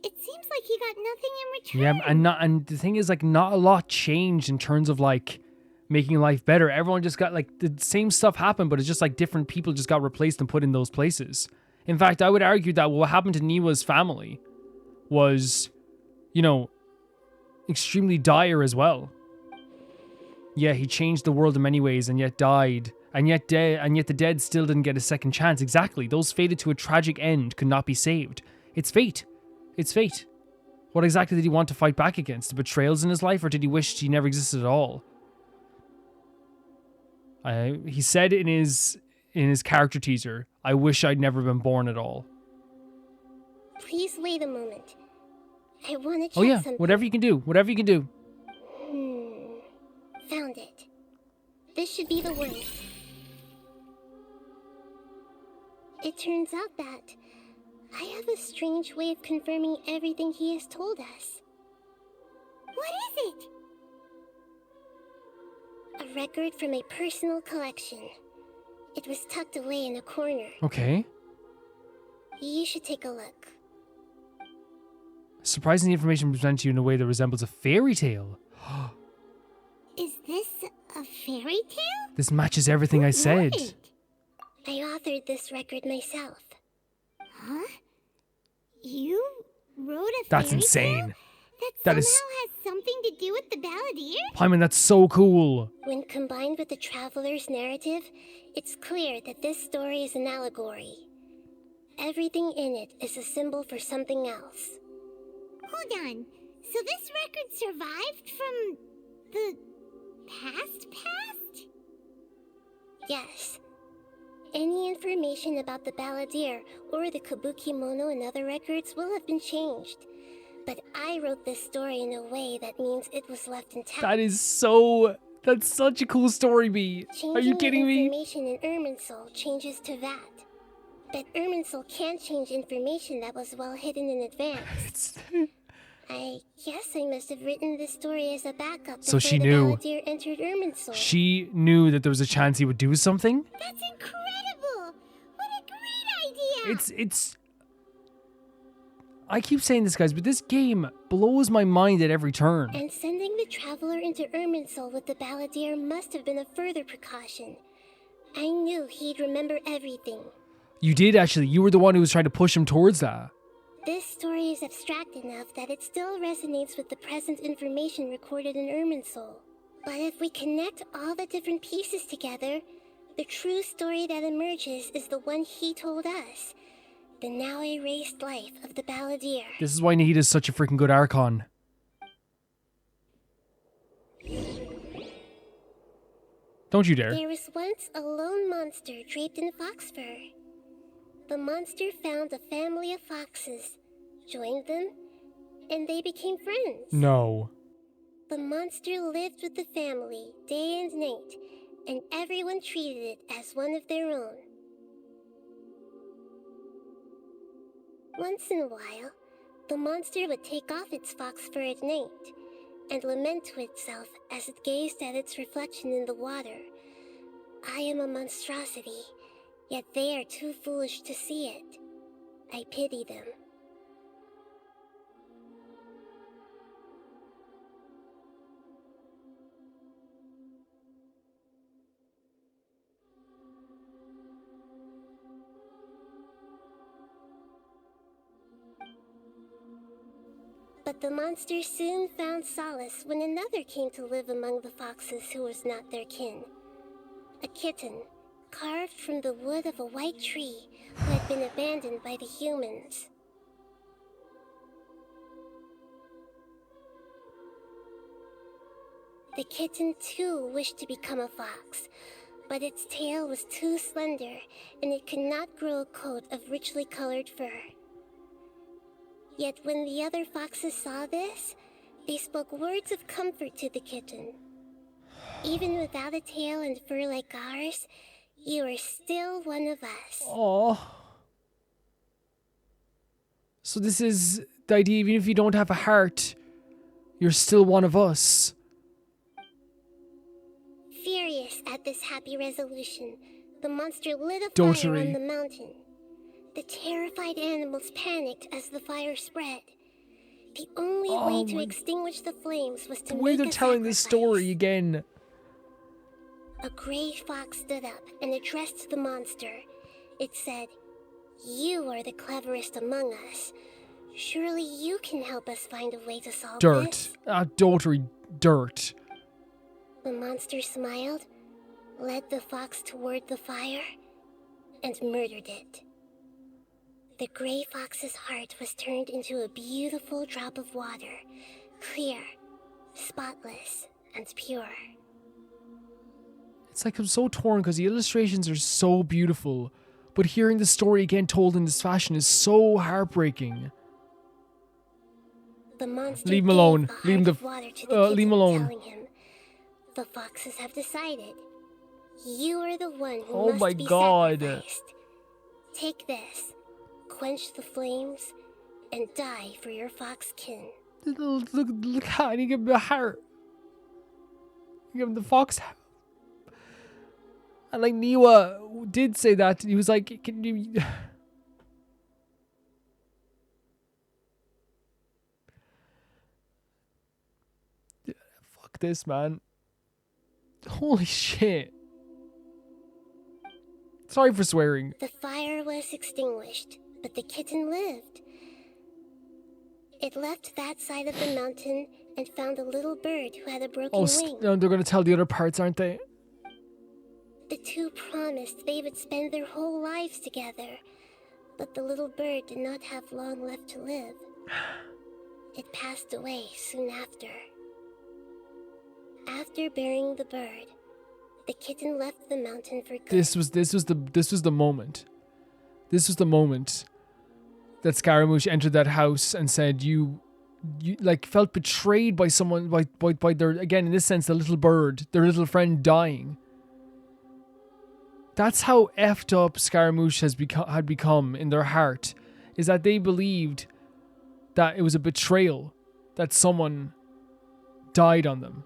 it seems like he got nothing in return. Yeah, and the thing is, like, not a lot changed in terms of like making life better. Everyone just got like the same stuff happened, but it's just like different people just got replaced and put in those places. In fact, I would argue that what happened to Niwa's family was, you know, extremely dire as well. Yeah, he changed the world in many ways and yet died. And yet the dead still didn't get a second chance. Exactly. Those fated to a tragic end could not be saved. It's fate. It's fate. What exactly did he want to fight back against? The betrayals in his life, or did he wish he never existed at all? He said in his character teaser, "I wish I'd never been born at all." Please wait a moment. I want to check Oh yeah, something. whatever you can do. Whatever you can do. Found it. This should be the one. It turns out that I have a strange way of confirming everything he has told us. What is it? A record from a personal collection. It was tucked away in a corner. Okay. You should take a look. Surprising the information presented to you in a way that resembles a fairy tale. Is this a fairy tale? This matches everything I said. Right. I authored this record myself. Huh? You wrote a That's fairy insane. tale? That That somehow is- has something to do with the balladeer? Paimon, that's so cool. When combined with the traveler's narrative, it's clear that this story is an allegory. Everything in it is a symbol for something else. Hold on. So this record survived from the past? Yes. Any information about the balladeer or the kabuki mono and other records will have been changed. But I wrote this story in a way that means it was left intact. That's such a cool story, B. Are you kidding Changing the me? information in Irminsul changes to that. But Irminsul can't change information that was well hidden in advance. I guess I must have written this story as a backup So before she the knew. balladeer entered Irminsul. She knew that there was a chance he would do something? That's incredible! What a great idea! It's I keep saying this, guys, but this game blows my mind at every turn. And sending the traveler into Irminsul with the balladeer must have been a further precaution. I knew he'd remember everything. You did, actually. You were the one who was trying to push him towards that. This story is abstract enough that it still resonates with the present information recorded in Irminsul. But if we connect all the different pieces together, the true story that emerges is the one he told us. The now erased life of the balladeer. This is why Nahida's such a freaking good Archon. Don't you dare. There was once a lone monster draped in fox fur. The monster found a family of foxes, joined them, and they became friends. No. The monster lived with the family day and night, and everyone treated it as one of their own. Once in a while, the monster would take off its fox fur at night and lament to itself as it gazed at its reflection in the water. I am a monstrosity, yet they are too foolish to see it. I pity them. But the monsters soon found solace when another came to live among the foxes who was not their kin. A kitten, carved from the wood of a white tree who had been abandoned by the humans. The kitten too wished to become a fox, but its tail was too slender and it could not grow a coat of richly colored fur. Yet when the other foxes saw this, they spoke words of comfort to the kitten. Even without a tail and fur like ours, you are still one of us. Oh. So this is the idea, even if you don't have a heart, you're still one of us. Furious at this happy resolution, the monster lit a fire Dotary. on the mountain. The terrified animals panicked as the fire spread. The only way to extinguish the flames was to The way make they're a telling this sacrifice. story again. A gray fox stood up and addressed the monster. It said, "You are the cleverest among us. Surely you can help us find a way to solve Dirt. this." Adultery dirt. The monster smiled, led the fox toward the fire, and murdered it. The gray fox's heart was turned into a beautiful drop of water, clear, spotless, and pure. It's like I'm so torn because the illustrations are so beautiful, but hearing the story again told in this fashion is so heartbreaking. The monster Leave him gave alone. the Leave him heart the- of water to the leave him kitten, alone. telling him, "The foxes have decided. You are the one who Oh must my be God. sacrificed. Take this, quench the flames, and die for your fox kin." Look how you give him a heart. You give him the fox. And like Niwa did say that. He was like, "Can you?" Fuck this, man. Holy shit. Sorry for swearing. The fire was extinguished, but the kitten lived. It left that side of the mountain and found a little bird who had a broken Oh, wing. no, they're gonna tell the other parts, aren't they? The two promised they would spend their whole lives together, but the little bird did not have long left to live. It passed away soon after. After burying the bird, the kitten left the mountain for good. This was the moment. This was the moment that Scaramouche entered that house and said, "You like felt betrayed by someone, by their, again in this sense, the little bird, their little friend dying." That's how effed up Scaramouche had become in their heart, is that they believed that it was a betrayal, that someone died on them.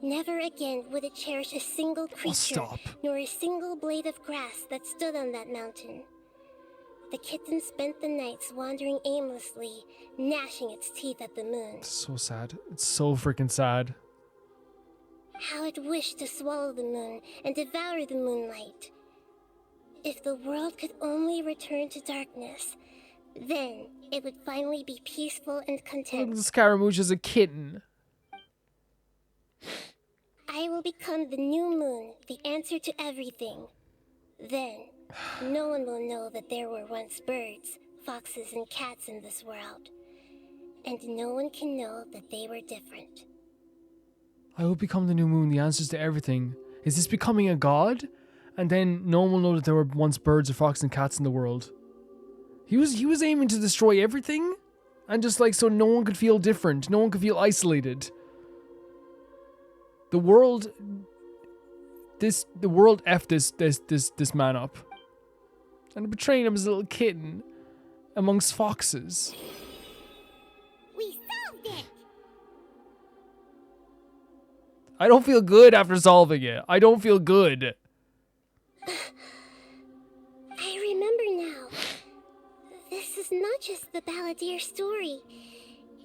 Never again would it cherish a single creature, stop. nor a single blade of grass that stood on that mountain. The kitten spent the nights wandering aimlessly, gnashing its teeth at the moon. So sad. It's so freaking sad. How it wished to swallow the moon and devour the moonlight. If the world could only return to darkness, then it would finally be peaceful and Look content. at Scaramouche as a kitten. I will become the new moon, the answer to everything. Then, no one will know that there were once birds, foxes, and cats in this world. And no one can know that they were different. I will become the new moon, the answers to everything. Is this becoming a god? And then no one will know that there were once birds or foxes and cats in the world. He was aiming to destroy everything? And just like so no one could feel different, no one could feel isolated. The world effed this man up. And betraying him as a little kitten amongst foxes. We solved it! I don't feel good after solving it. I don't feel good. I remember now. This is not just the balladeer story.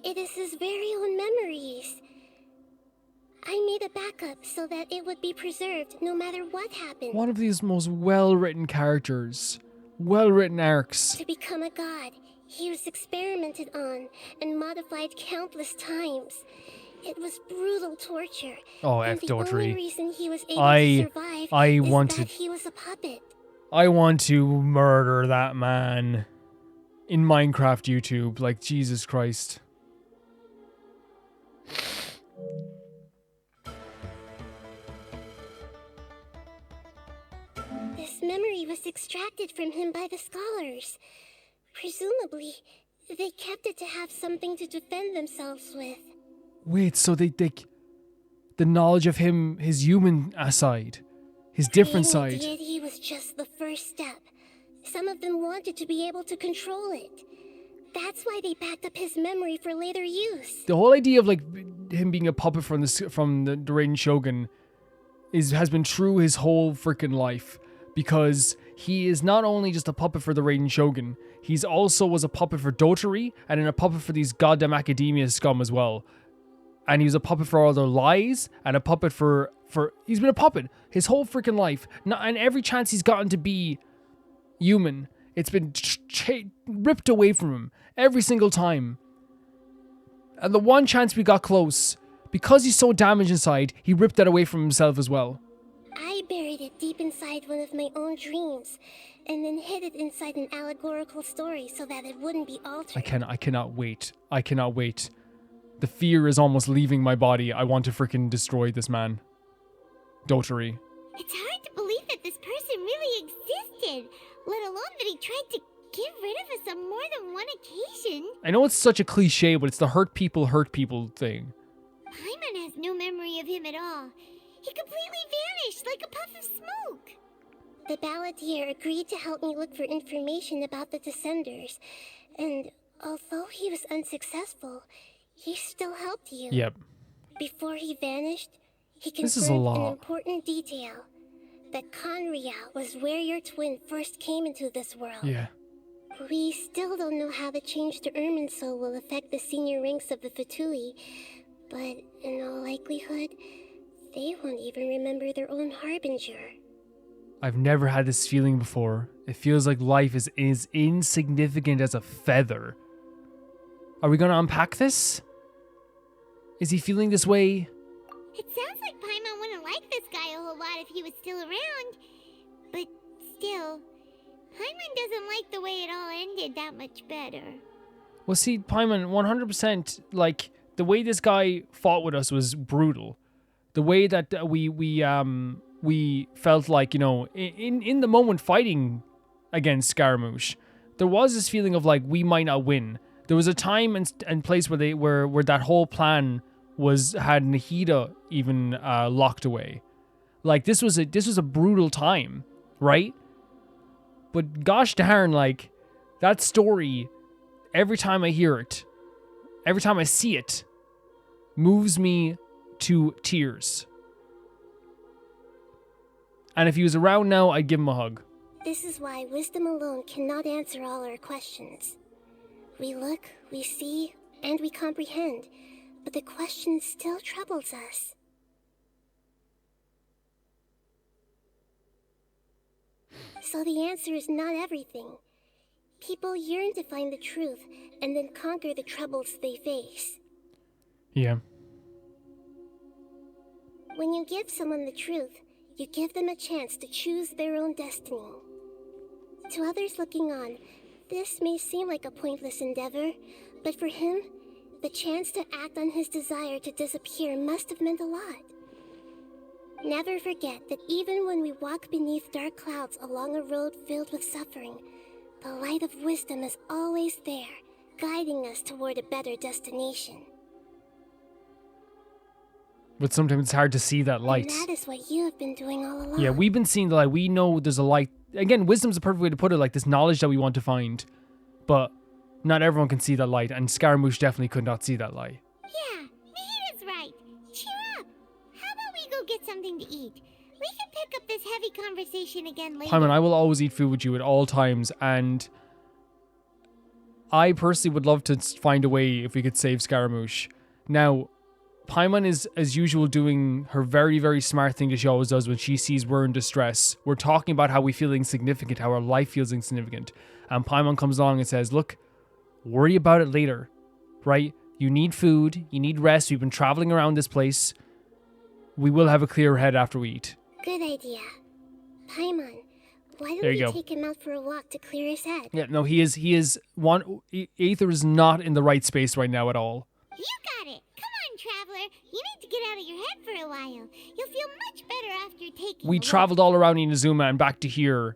It is his very own memories. I made a backup so that it would be preserved no matter what happened. One of these most well-written characters. Well-written arcs. To become a god, He was experimented on and modified countless times. It was brutal torture. Oh, and F the only Daughtry. reason he was able I- to survive I is want that to- he was a puppet. I want to murder that man in Minecraft YouTube. Like, Jesus Christ. This memory was extracted from him by the scholars. Presumably, they kept it to have something to defend themselves with. Wait, so they the knowledge of him, his human side, his different The side. deity was just the first step. Some of them wanted to be able to control it. That's why they backed up his memory for later use. The whole idea of like him being a puppet from the Raiden Shogun has been true his whole freaking life, because he is not only just a puppet for the Raiden Shogun, he's also was a puppet for Dotari and then a puppet for these goddamn academia scum as well. And he was a puppet for all their lies and a puppet for he's been a puppet his whole freaking life. And every chance he's gotten to be human, it's been ripped away from him every single time. And the one chance we got close, because he's so damaged inside, he ripped that away from himself as well. I buried it deep inside one of my own dreams, and then hid it inside an allegorical story so that it wouldn't be altered. I cannot wait. I cannot wait. The fear is almost leaving my body. I want to freaking destroy this man. Dotari. It's hard to believe that this person really existed, let alone that he tried to get rid of us on more than one occasion. I know it's such a cliche, but it's the hurt people thing. Paimon has no memory of him at all. He completely vanished like a puff of smoke. The balladeer agreed to help me look for information about the Descenders, and although he was unsuccessful, he still helped you. Yep. Before he vanished, he This is a confirmed lot. an important detail. That Conria was where your twin first came into this world. Yeah. We still don't know how the change to Irminsul will affect the senior ranks of the Fatui, but in all likelihood, they won't even remember their own Harbinger. I've never had this feeling before. It feels like life is insignificant as a feather. Are we going to unpack this? Is he feeling this way? It sounds like Paimon wouldn't like this guy a whole lot if he was still around. But still, Paimon doesn't like the way it all ended that much better. Well, see, Paimon, 100%, like, the way this guy fought with us was brutal. The way that we felt like, you know, in the moment fighting against Scaramouche, there was this feeling of like we might not win. There was a time and place where that whole plan had Nahida even locked away. Like this was a brutal time, right? But gosh darn, like that story, every time I hear it, every time I see it, moves me to tears. And if he was around now, I'd give him a hug. This is why wisdom alone cannot answer all our questions. We look, we see, and we comprehend, but the question still troubles us. So the answer is not everything. People yearn to find the truth and then conquer the troubles they face. Yeah. When you give someone the truth, you give them a chance to choose their own destiny. To others looking on, this may seem like a pointless endeavor, but for him, the chance to act on his desire to disappear must have meant a lot. Never forget that even when we walk beneath dark clouds along a road filled with suffering, the light of wisdom is always there, guiding us toward a better destination. But sometimes it's hard to see that light. And that is what you have been doing all along. Yeah, we've been seeing the light. We know there's a light. Again, wisdom's the perfect way to put it, like this knowledge that we want to find. But not everyone can see that light, and Scaramouche definitely could not see that light. Yeah, Nahida's right. Cheer up. How about we go get something to eat? We can pick up this heavy conversation again later. Paimon, I will always eat food with you at all times, and I personally would love to find a way if we could save Scaramouche. Now, Paimon is, as usual, doing her very, very smart thing that she always does when she sees we're in distress. We're talking about how we feel insignificant, how our life feels insignificant. And Paimon comes along and says, look, Worry about it later, right? You need food. You need rest. We've been traveling around this place. We will have a clear head after we eat. Good idea. Paimon, why There don't you we go. take him out for a walk to clear his head? Yeah, no, he is one. Aether is not in the right space right now at all. You got it. Come on, traveler. You need to get out of your head for a while. You'll feel much better after taking We a walk. traveled all around Inazuma and back to here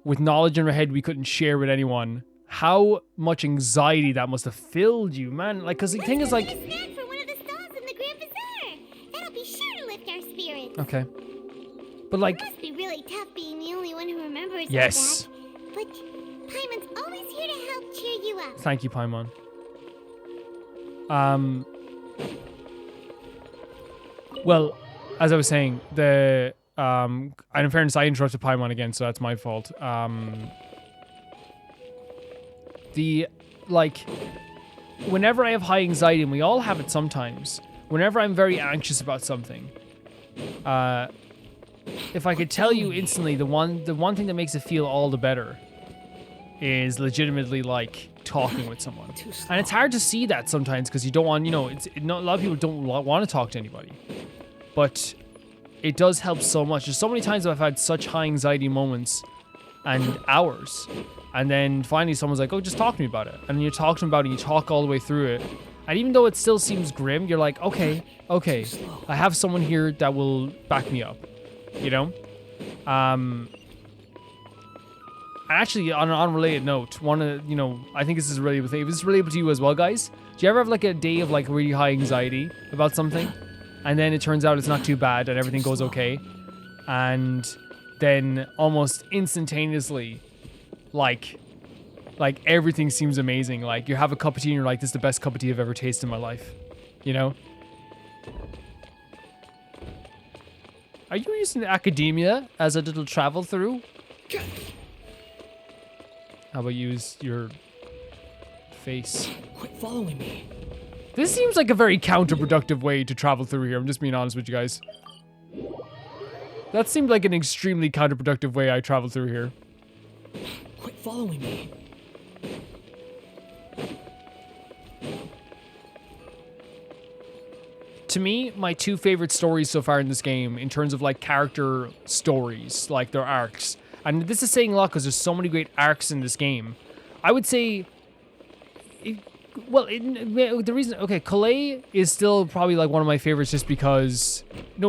with knowledge in our head we couldn't share with anyone. How much anxiety that must have filled you, man. Like, because the thing is, like... Let's get a snack from one of the stalls in the Grand Bazaar. That'll be sure to lift our spirits. Okay. But, like... It must be really tough being the only one who remembers all Yes. that. But Paimon's always here to help cheer you up. Thank you, Paimon. Well, as I was saying, and in fairness, I interrupted Paimon again, so that's my fault. Whenever I have high anxiety, and we all have it sometimes, whenever I'm very anxious about something, if I could tell you instantly, the one thing that makes it feel all the better is legitimately, like, talking with someone. And it's hard to see that sometimes because you don't want, a lot of people don't want to talk to anybody. But it does help so much. There's so many times I've had such high anxiety moments and hours. And then finally someone's like, oh, just talk to me about it. And you talk to them about it and you talk all the way through it. And even though it still seems grim, you're like, okay, I have someone here that will back me up, Actually, on an unrelated note, I think this is relatable. If this is relatable to you as well, guys, do you ever have like a day of like really high anxiety about something? And then it turns out it's not too bad and everything goes okay. And then almost instantaneously, like everything seems amazing. Like you have a cup of tea and you're like, this is the best cup of tea I've ever tasted in my life. Are you using academia as a little travel through? How about use your face? Quit following me. This seems like a very counterproductive way to travel through here. I'm just being honest with you guys. That seemed like an extremely counterproductive way I traveled through here. Quit following me. To me, my two favorite stories so far in this game, in terms of like character stories, like their arcs, and this is saying a lot because there's so many great arcs in this game. I would say, the reason, Calais is still probably like one of my favorites just because,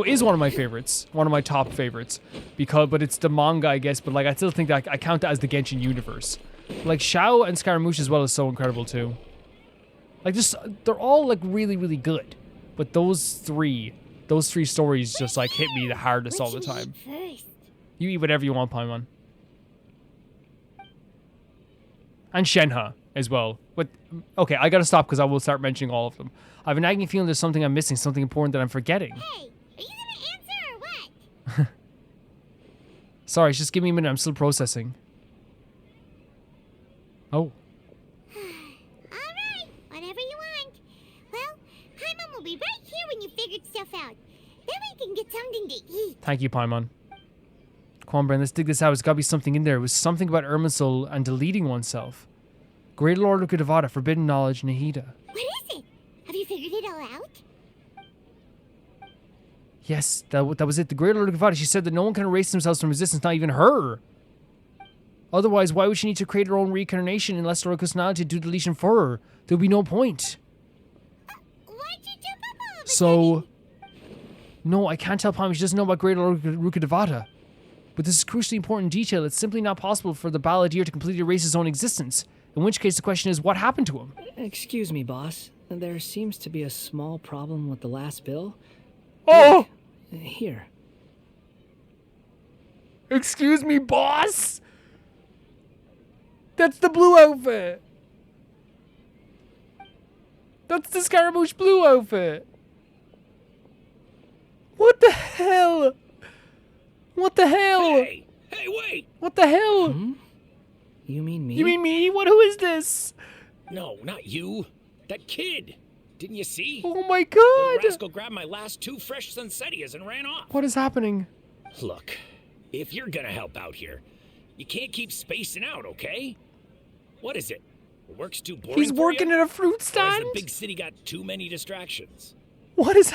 is one of my favorites, one of my top favorites, but it's the manga, I guess, but like I still think that I count that as the Genshin universe. Like Xiao and Scaramouche as well is so incredible too. Like they're all like really, really good, but those three stories just like hit me the hardest all the time. You eat whatever you want, Paimon. And Shenhe as well. But, okay, I gotta stop because I will start mentioning all of them. I have an nagging feeling there's something I'm missing, something important that I'm forgetting. Hey, are you gonna answer or what? Sorry, just give me a minute. I'm still processing. Oh. Alright, whatever you want. Well, Paimon will be right here when you figured stuff out. Then we can get something to eat. Thank you, Paimon. Come on, Bren, let's dig this out. There's gotta be something in there. It was something about Irminsul and deleting oneself. Great Lord of Gudavada, Forbidden Knowledge, Nahida. What is it? Have you figured it all out? Yes, that was it. The Great Lord of Gudavada, she said that no one can erase themselves from resistance, not even her. Otherwise, why would she need to create her own reincarnation unless Lord personality to do deletion for her? There would be no point. Why'd you jump up all of a So, no, I can't tell Paimon. She doesn't know about Great Lord Rukkhadevata. But this is crucially important detail. It's simply not possible for the balladeer to completely erase his own existence. In which case, the question is, what happened to him? Excuse me, boss. There seems to be a small problem with the last bill. Oh! Here. Excuse me, boss? That's the blue outfit. That's the Scaramouche blue outfit. What the hell? What the hell? Hey, wait! What the hell? You mean me? You mean me? Who is this? No, not you. That kid. Didn't you see? Oh my The god! rascal grabbed my last 2 fresh Sunsettias and ran off. What is happening? Look, if you're gonna help out here, you can't keep spacing out, okay? What is it? Work's too boring. He's for working you? at a fruit Or has stand? the big city got too many distractions? What is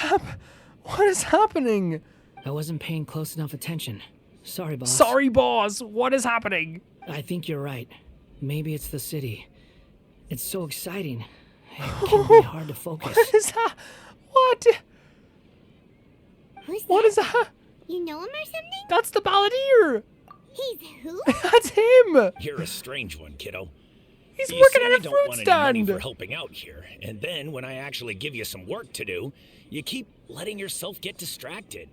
happening? I wasn't paying close enough attention. Sorry, boss. Sorry, boss. What is happening? I think you're right. Maybe it's the city. It's so exciting. It can be hard to focus. What is that? What? Who's What that? is that? You know him or something? That's the balladeer. He's who? That's him. You're a strange one, kiddo. He's You working say at you a don't fruit want any money stand. for helping out here, and then when I actually give you some work to do, you keep letting yourself get distracted.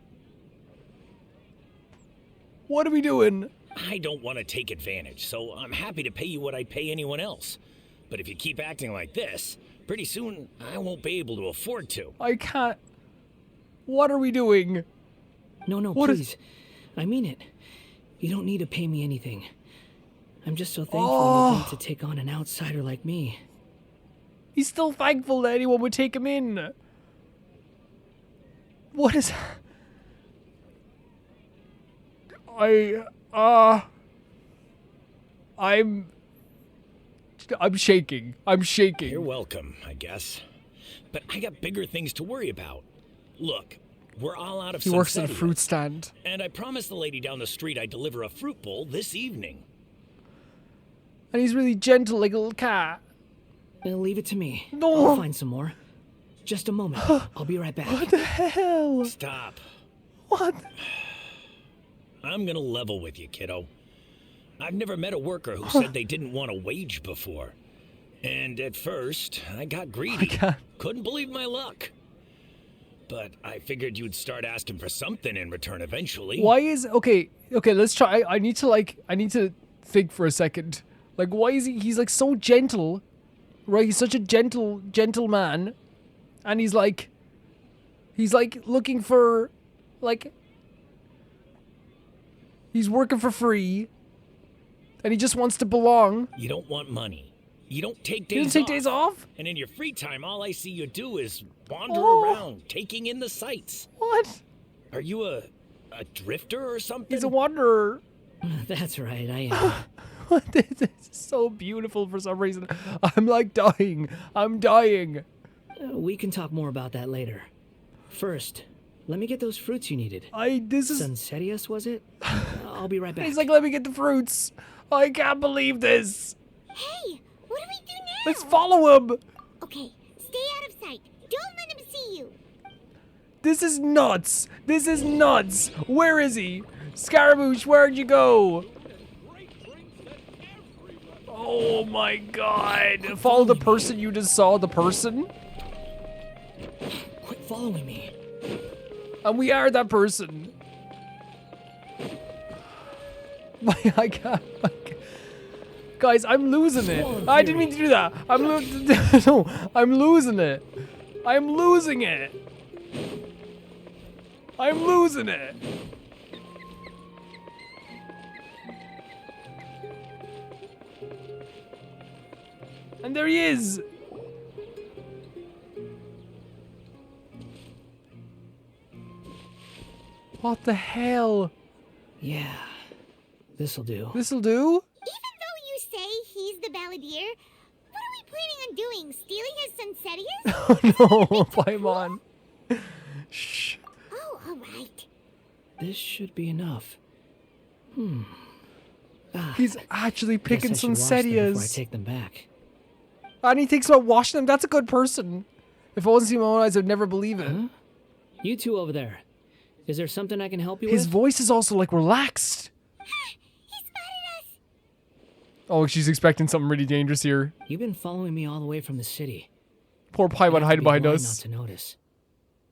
What are we doing? I don't want to take advantage, so I'm happy to pay you what I'd pay anyone else. But if you keep acting like this, pretty soon I won't be able to afford to. I can't. What are we doing? No, What is- please. I mean it. You don't need to pay me anything. I'm just so thankful Oh. you agreed to take on an outsider like me. He's still thankful that anyone would take him in. What is... I'm shaking. I'm You're shaking. welcome, I guess. But I got bigger things to worry about. Look, we're all out of He works at a Sunsettia, fruit stand. and I promised the lady down the street I'd deliver a fruit bowl this evening. And he's really gentle like a little cat. Leave it to me. No. I'll find some more. Just a moment. I'll be right back. What the hell? Stop. What? I'm gonna level with you, kiddo. I've never met a worker who said they didn't want a wage before. And at first, I got greedy. can't. Couldn't believe my luck. But I figured you'd start asking for something in return eventually. Why is... Okay, let's try. I need to think for a second. Like, why is he's like so gentle, right? He's such a gentle man. And he's like looking for, like, he's working for free. And he just wants to belong. You don't want money. You don't take You days don't take days off? And in your free time, all I see you do is wander Oh. around, taking in the sights. What? Are you a drifter or something? He's a wanderer. That's right, I am. This is so beautiful for some reason. I'm like dying. I'm dying. We can talk more about that later. First, let me get those fruits you needed. This is... Sunsettius, was it? I'll be right back. He's like, let me get the fruits. I can't believe this. Hey, what do we do now? Let's follow him. Okay, stay out of sight. Don't let him see you. This is nuts. This is nuts. Where is he? Scaramouche, where'd you go? Oh my god. Follow the person you just saw, the person? Quit following me. And we are that person. I can't. Guys, I'm losing it. I didn't mean to do that. No, I'm losing it. I'm losing it. I'm losing it. And there he is. What the hell? Yeah, this'll do. This'll do? Even though you say he's the balladeer, what are we planning on doing? Stealing his Sunsettias? Oh no, Paimon. Shh. Oh, alright. This should be enough. He's actually Guess picking I should some wash them before I setias. take them back. And he thinks about washing them. That's a good person. If I wasn't seeing my own eyes, I'd never believe it. You two over there. Is there something I can help you His with? voice is also like relaxed. He spotted us. Oh, she's expecting something really dangerous here. You've been following me all the way from the city. Poor I'd Paimon have to hiding be behind blind us. Not to notice.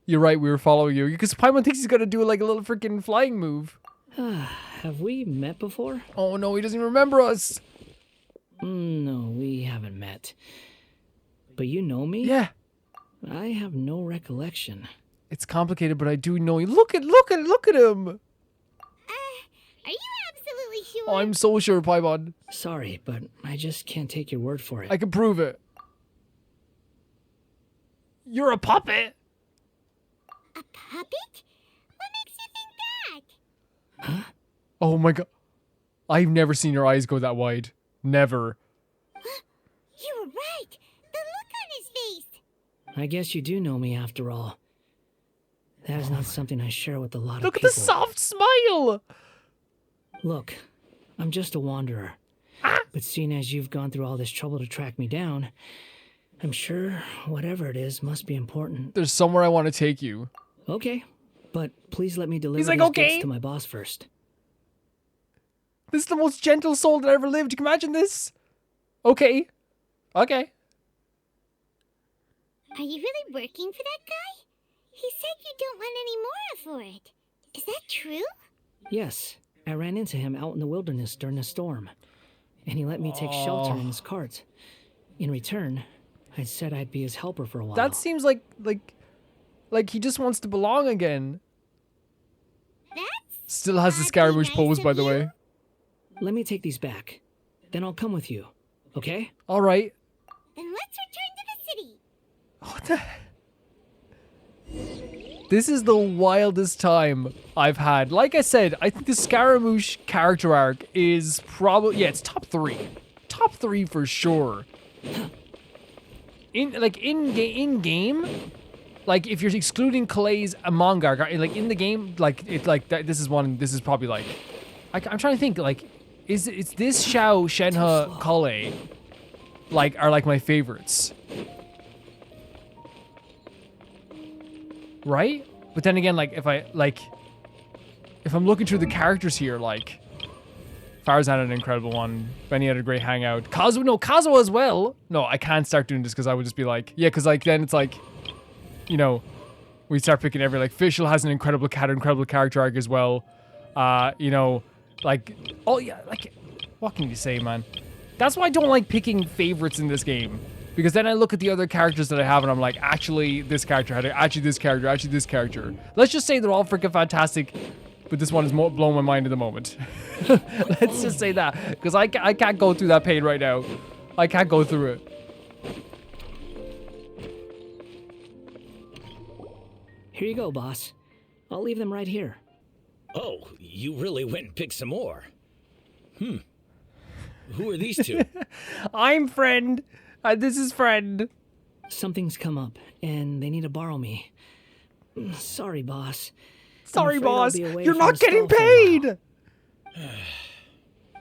You're right, we were following you. Because Paimon thinks he's gonna do like a little freaking flying move. Have we met before? Oh no, he doesn't even remember us. No, we haven't met. But you know me? Yeah. I have no recollection. It's complicated, but I do know you. Look at him. Are you absolutely sure? Oh, I'm so sure, Paimon. Sorry, but I just can't take your word for it. I can prove it. You're a puppet. A puppet? What makes you think that? Oh my god. I've never seen your eyes go that wide. Never. You were right. The look on his face. I guess you do know me after all. That is not something I share with a lot Look of at people. the soft smile. Look, I'm just a wanderer. But seeing as you've gone through all this trouble to track me down, I'm sure whatever it is must be important. There's somewhere I want to take you. Okay, but please let me deliver He's like, these okay. gifts to my boss first. This is the most gentle soul that ever lived. You can imagine this? Okay. Okay. Are you really working for that guy? He said you don't want any more for it. Is that true? Yes, I ran into him out in the wilderness during a storm, and he let me take shelter in his cart. In return, I said I'd be his helper for a while. That seems like he just wants to belong again. That's Still has the oddly Scaramouche nice pose, of by the you. way. Let me take these back. Then I'll come with you, okay? All right. Then let's return to the city. What the? This is the wildest time I've had. Like I said, I think the Scaramouche character arc is probably, yeah, it's top 3. Top 3 for sure. In game, like if you're excluding Clay's Among Us, like in the game, like it's like that. This is probably like, I'm trying to think, like, it's this Xiao, Shenhe, Kale, like are like my favorites. Right? But then again, like if I'm looking through the characters here, like Farzan had an incredible one. Benny had a great hangout. Kazuo as well. No, I can't start doing this because I would just be like, yeah, because like then it's like, you know, we start picking every like Fischl has an incredible character arc as well. You know, like oh yeah, like what can you say, man? That's why I don't like picking favorites in this game. Because then I look at the other characters that I have and I'm like, actually, this character had it. Actually, this character. Actually, this character. Let's just say they're all freaking fantastic, but this one is blowing my mind at the moment. Let's just say that. Because I can't go through that pain right now. I can't go through it. Here you go, boss. I'll leave them right here. Oh, you really went and picked some more. Who are these two? I'm friend. This is friend. Something's come up, and they need to borrow me. Sorry, boss. Sorry, afraid I'll boss. be away You're from not the getting stall for a while. paid.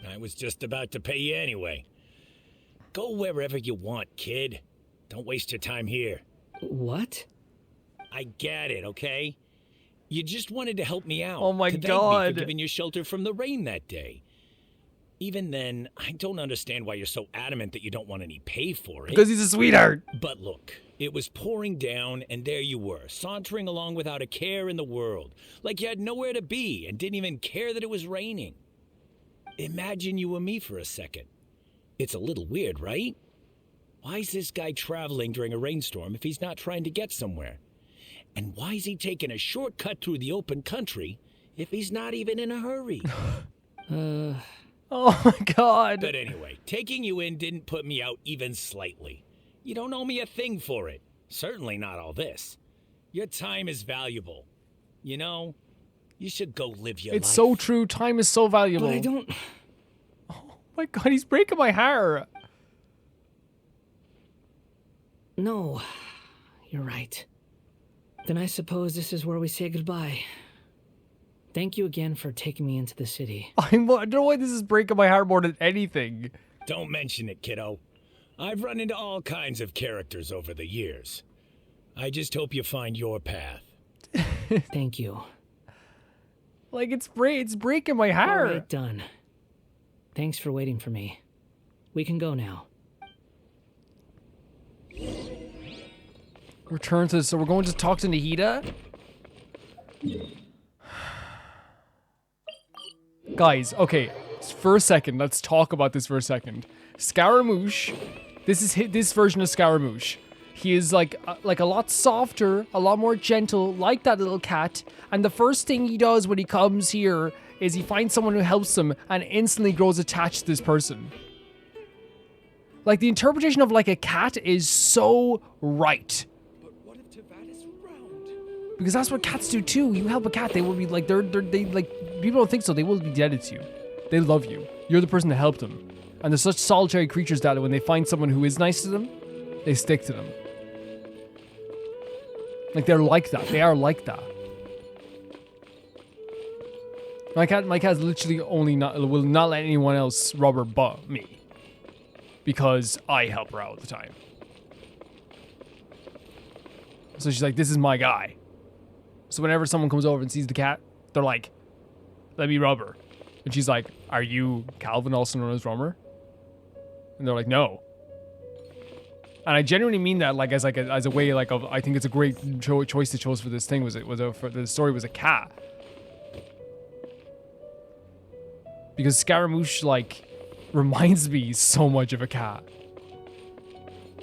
I was just about to pay you anyway. Go wherever you want, kid. Don't waste your time here. What? I get it, okay? You just wanted to help me out. Oh my to thank God. me for giving you shelter from the rain that day. Even then, I don't understand why you're so adamant that you don't want any pay for it. Because he's a sweetheart. But look, it was pouring down, and there you were, sauntering along without a care in the world, like you had nowhere to be and didn't even care that it was raining. Imagine you were me for a second. It's a little weird, right? Why is this guy traveling during a rainstorm if he's not trying to get somewhere? And why is he taking a shortcut through the open country if he's not even in a hurry? Oh my God. But anyway, taking you in didn't put me out even slightly. You don't owe me a thing for it. Certainly not all this. Your time is valuable. You know, you should go live your life. It's so true. Time is so valuable. But I don't... Oh my God, he's breaking my hair. No, you're right. Then I suppose this is where we say goodbye. Thank you again for taking me into the city. I don't know why this is breaking my heart more than anything. Don't mention it, kiddo. I've run into all kinds of characters over the years. I just hope you find your path. Thank you. Like, it's breaking my heart. All right, done. Thanks for waiting for me. We can go now. Return to, so we're going to talk to Nahida? Guys, okay, for a second, let's talk about this for a second. Scaramouche, this version of Scaramouche. He is like a lot softer, a lot more gentle, like that little cat. And the first thing he does when he comes here is he finds someone who helps him and instantly grows attached to this person. Like, the interpretation of like a cat is so right. Because that's what cats do too. You help a cat, they will be like, they like, people don't think so, they will be indebted to you. They love you. You're the person that helped them. And they're such solitary creatures that when they find someone who is nice to them, they stick to them. Like, they're like that. They are like that. My cat's literally will not let anyone else rub her but me. Because I help her out all the time. So she's like, this is my guy. So whenever someone comes over and sees the cat, they're like, let me rub her. And she's like, are you Calvin, also known as Rummer? And they're like, no. And I genuinely mean that as a way of, I think it's a great choice they chose for this thing. For the story was a cat. Because Scaramouche reminds me so much of a cat.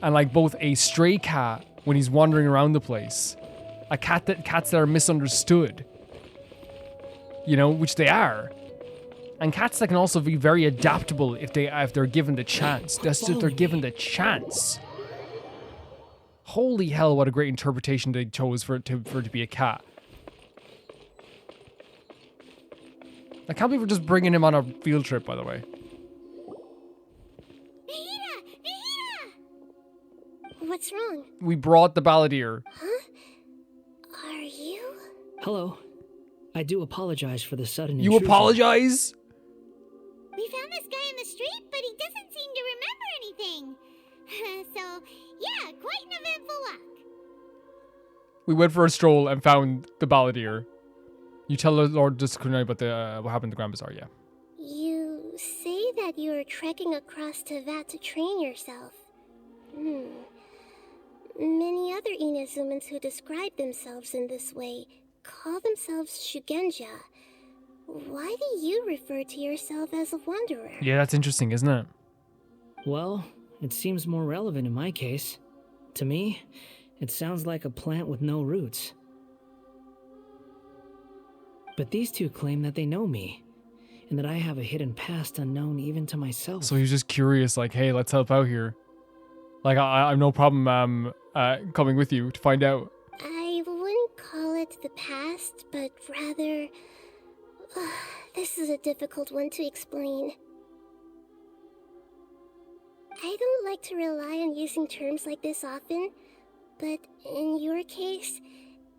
And both a stray cat when he's wandering around the place, cats that are misunderstood, which they are, and cats that can also be very adaptable if they're given the chance. That's if they're given the chance. Holy hell! What a great interpretation they chose for it to be a cat. I can't believe we're just bringing him on a field trip, by the way. What's wrong? We brought the balladeer. Huh? Are you? Hello. I do apologize for the sudden You intrusion. apologize? We found this guy in the street, but he doesn't seem to remember anything. So, yeah, quite an eventful walk. We went for a stroll and found the balladeer. You tell Lord Disciplinary about what happened to Grand Bazaar, yeah. You say that you're trekking across Tevat to train yourself. Many other Inazumans who describe themselves in this way call themselves Shugenja. Why do you refer to yourself as a wanderer? Yeah, that's interesting, isn't it? Well, it seems more relevant in my case. To me, it sounds like a plant with no roots. But these two claim that they know me, and that I have a hidden past unknown even to myself. So he's just curious, hey, let's help out here. I have no problem coming with you to find out. I wouldn't call it the past, but rather... this is a difficult one to explain. I don't like to rely on using terms like this often, but in your case,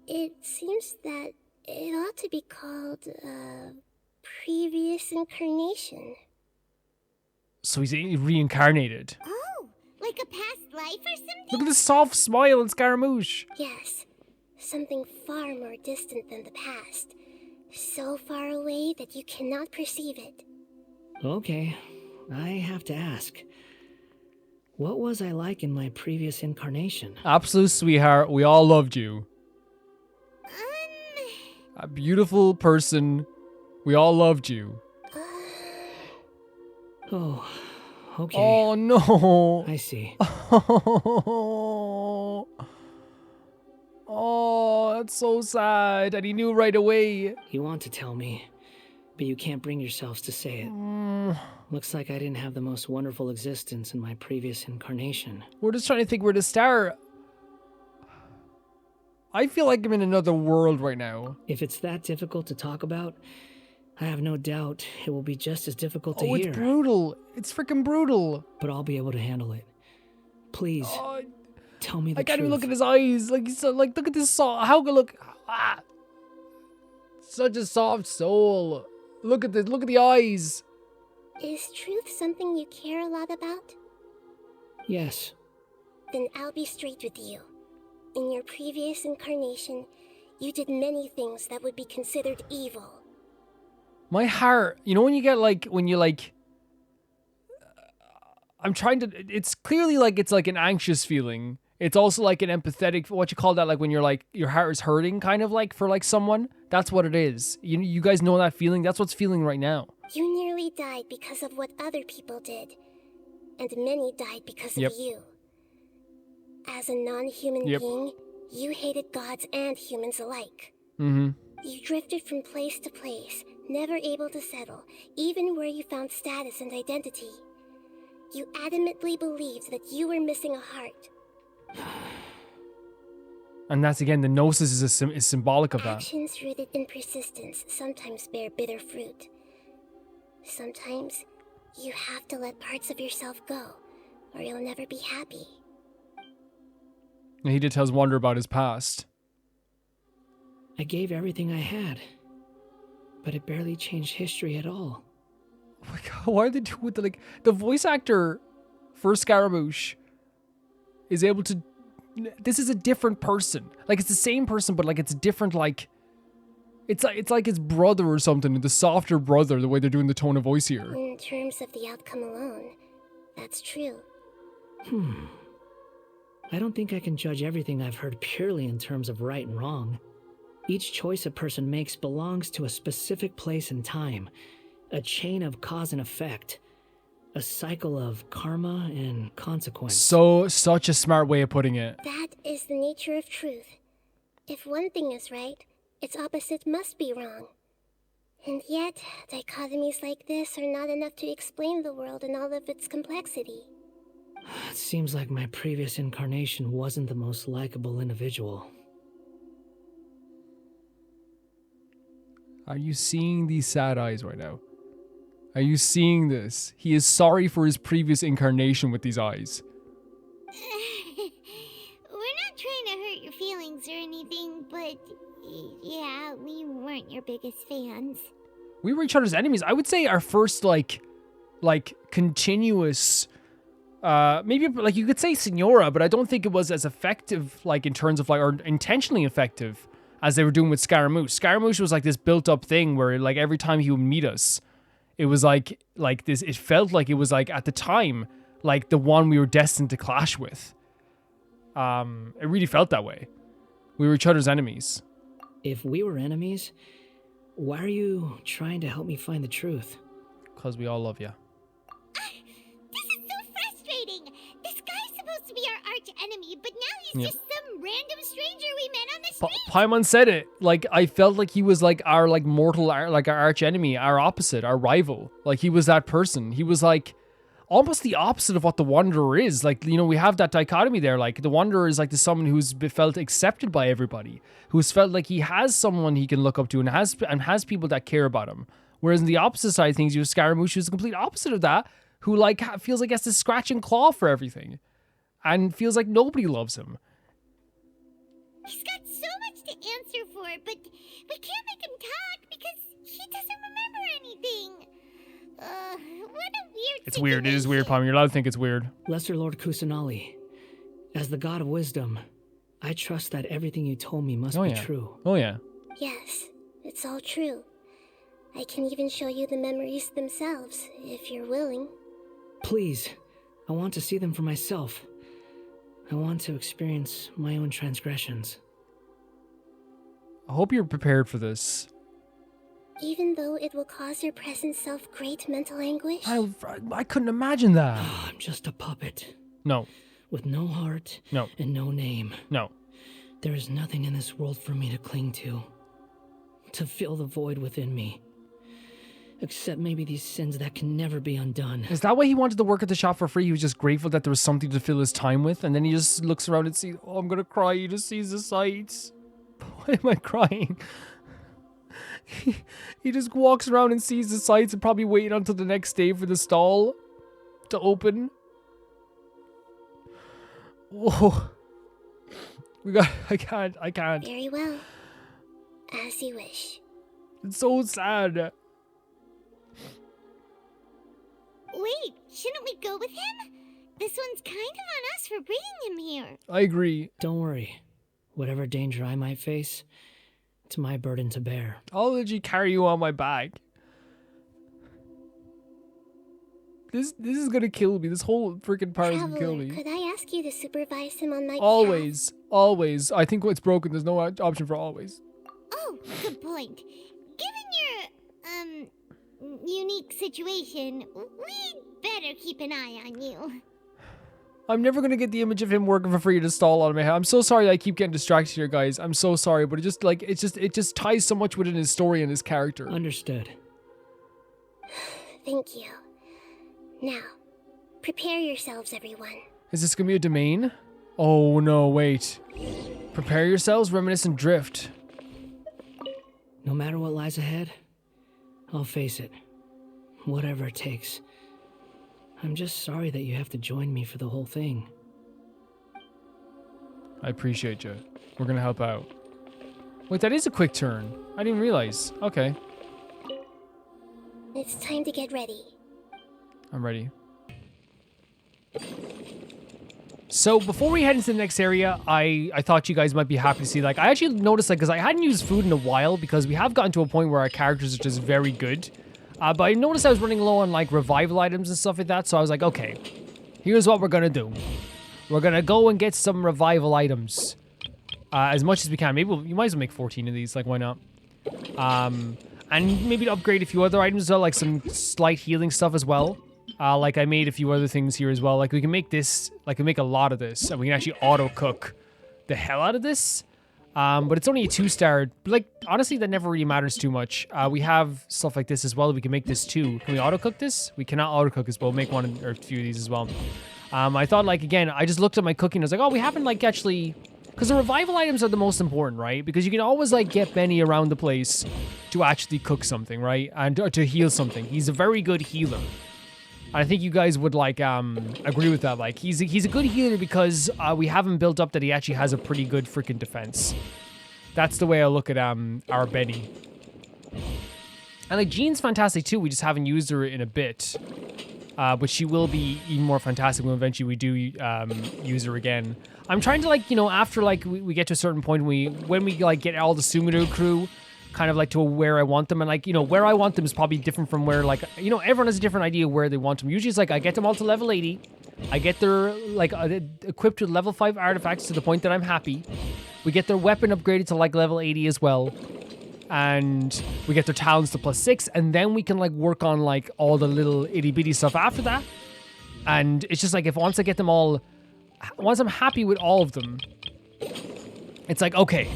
it seems that it ought to be called previous incarnation. So he's reincarnated. Oh, like a past life or something? Look at the soft smile on Scaramouche. Yes, something far more distant than the past. So far away that you cannot perceive it. Okay, I have to ask. What was I like in my previous incarnation? Absolute sweetheart. We all loved you. A beautiful person. We all loved you. Oh, okay. Oh, no. I see. Oh, that's so sad. And he knew right away. You want to tell me, but you can't bring yourselves to say it. Looks like I didn't have the most wonderful existence in my previous incarnation. We're just trying to think where to start. I feel like I'm in another world right now. If it's that difficult to talk about, I have no doubt it will be just as difficult to hear. Oh, it's brutal. It's freaking brutal. But I'll be able to handle it. Please, tell me the truth. I can't even look at his eyes. Look at this soul. How could look? Such a soft soul. Look at this. Look at the eyes. Is truth something you care a lot about? Yes. Then I'll be straight with you. In your previous incarnation, you did many things that would be considered evil. My heart, when you get I'm trying to, it's clearly it's an anxious feeling. It's also an empathetic, what you call that, when you're your heart is hurting, kind of for someone. That's what it is. You guys know that feeling? That's what's feeling right now. You nearly died because of what other people did. And many died because of you. As a non-human being, you hated gods and humans alike. Mm-hmm. You drifted from place to place, never able to settle, even where you found status and identity. You adamantly believed that you were missing a heart. And that's, again, the gnosis is symbolic of that. Actions rooted in persistence sometimes bear bitter fruit. Sometimes, You have to let parts of yourself go, or you'll never be happy. And he did tell his Wander about his past. I gave everything I had, but it barely changed history at all. Oh my god, why are they doing the voice actor for Scaramouche is able to... This is a different person. Like, it's the same person, but like it's different, like... It's like his brother or something, the softer brother, the way they're doing the tone of voice here. In terms of the outcome alone, that's true. I don't think I can judge everything I've heard purely in terms of right and wrong. Each choice a person makes belongs to a specific place and time, a chain of cause and effect, a cycle of karma and consequence. Such a smart way of putting it. That is the nature of truth. If one thing is right, its opposite must be wrong. And yet, dichotomies like this are not enough to explain the world in all of its complexity. It seems like my previous incarnation wasn't the most likable individual. Are you seeing these sad eyes right now? Are you seeing this? He is sorry for his previous incarnation with these eyes. We're not trying to hurt your feelings or anything, but yeah, we weren't your biggest fans. We were each other's enemies. I would say our first like continuous maybe like you could say Signora, but I don't think it was as effective like in terms of like or intentionally effective as they were doing with Scaramouche. Scaramouche was like this built up thing where like every time he would meet us, it was like this, it felt like it was like at the time like the one we were destined to clash with. It really felt that way. We were each other's enemies. If we were enemies, why are you trying to help me find the truth? Because we all love you. This is so frustrating. This guy's supposed to be our arch enemy, but now he's just some random stranger we met on the street. Paimon said it. Like, I felt like he was like our like mortal, like our arch enemy, our opposite, our rival. Like he was that person. He was like almost the opposite of what the Wanderer is. Like, you know, we have that dichotomy there. Like the Wanderer is like the someone who's felt accepted by everybody, who's felt like he has someone he can look up to and has people that care about him. Whereas in the opposite side of things, you have Scaramouche, who's the complete opposite of that, who like feels like he has to scratch and claw for everything, and feels like nobody loves him. He's got so much to answer for, but we can't make him talk because he doesn't remember anything. What a weird It's weird. It is weird, Paimon. You're allowed to think it's weird. Lesser Lord Kusanali, as the god of wisdom, I trust that everything you told me must be true. Oh yeah. Yes, it's all true. I can even show you the memories themselves, if you're willing. Please, I want to see them for myself. I want to experience my own transgressions. I hope you're prepared for this. Even though it will cause your present self great mental anguish? I couldn't imagine that. I'm just a puppet. No. With no heart. No. And no name. No. There is nothing in this world for me to cling to fill the void within me. Except maybe these sins that can never be undone. Is that why he wanted to work at the shop for free? He was just grateful that there was something to fill his time with, and then he just looks around and sees, oh, I'm gonna cry. He just sees the sights. Why am I crying? He just walks around and sees the sights and probably waiting until the next day for the stall to open. Whoa. I can't. Very well. As you wish. It's so sad. Wait, shouldn't we go with him? This one's kind of on us for bringing him here. I agree. Don't worry. Whatever danger I might face, it's my burden to bear. I'll let you carry you on my back. This is gonna kill me. This whole freaking part is gonna kill me. Could I ask you to supervise him on my behalf? Always. I think what's broken, there's no option for always. Oh, good point. Given your, unique situation, we'd better keep an eye on you. I'm never gonna get the image of him working for free to stall on my head. I'm so sorry that I keep getting distracted here, guys. I'm so sorry, but it just ties so much within his story and his character. Understood. Thank you. Now, prepare yourselves, everyone. Is this gonna be a domain? Oh no, wait. Prepare yourselves, reminiscent drift. No matter what lies ahead, I'll face it. Whatever it takes. I'm just sorry that you have to join me for the whole thing. I appreciate you. We're gonna help out. Wait, that is a quick turn. I didn't realize. Okay, It's time to get ready. I'm ready. So before we head into the next area, I thought you guys might be happy to see, like, I actually noticed, like, because I hadn't used food in a while, because we have gotten to a point where our characters are just very good. But I noticed I was running low on, like, revival items and stuff like that, so I was like, okay, here's what we're gonna do. We're gonna go and get some revival items. As much as we can. Maybe you might as well make 14 of these, like, why not? And maybe upgrade a few other items as well, like some slight healing stuff as well. Like I made a few other things here as well. Like we can make this, like we make a lot of this, and we can actually auto cook the hell out of this. But it's only a 2-star. Like honestly, that never really matters too much. We have stuff like this as well. We can make this too. Can we auto cook this? We cannot auto cook this, but we'll make one or a few of these as well. I thought like again, I just looked at my cooking. I was like, oh, we haven't like actually, because the revival items are the most important, right? Because you can always like get Benny around the place to actually cook something, right? And or to heal something. He's a very good healer. I think you guys would like agree with that. Like he's a good healer because we haven't built up that he actually has a pretty good freaking defense. That's the way I look at our Benny. And like Jean's fantastic too. We just haven't used her in a bit, but she will be even more fantastic when eventually we do use her again. I'm trying to like after like we get to a certain point when we like get all the Sumiru crew kind of like to where I want them, and like where I want them is probably different from where like everyone has a different idea where they want them. Usually it's like I get them all to level 80, I get their like equipped with level 5 artifacts to the point that I'm happy, we get their weapon upgraded to like level 80 as well, and we get their talents to +6, and then we can like work on like all the little itty bitty stuff after that. And it's just like once I get them all, once I'm happy with all of them, it's like okay,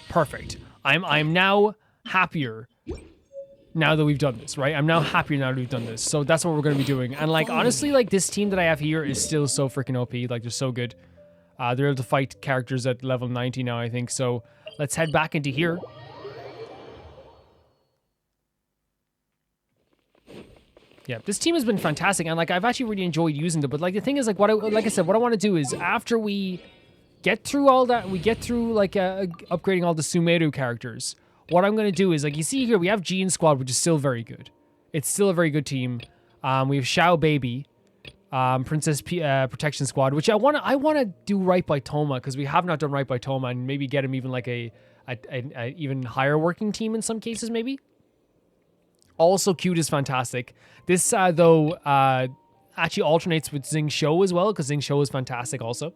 perfect. I'm now happier now that we've done this, right? I'm now happier now that we've done this. So that's what we're going to be doing. And like, honestly, like this team that I have here is still so freaking OP. Like they're so good. They're able to fight characters at level 90 now, I think. So let's head back into here. Yeah, this team has been fantastic. And like, I've actually really enjoyed using them. But like, the thing is like, like I said, what I want to do is after we get through all that, we get through like upgrading all the Sumeru characters. What I'm gonna do is like you see here we have Jean's squad, which is still very good. It's still a very good team. We have Xiao Baby, Princess Protection Squad, which I wanna do right by Toma because we have not done right by Toma, and maybe get him even like a even higher working team in some cases maybe. Also, Cute is fantastic. This though actually alternates with Xing Shou as well because Xing Shou is fantastic also.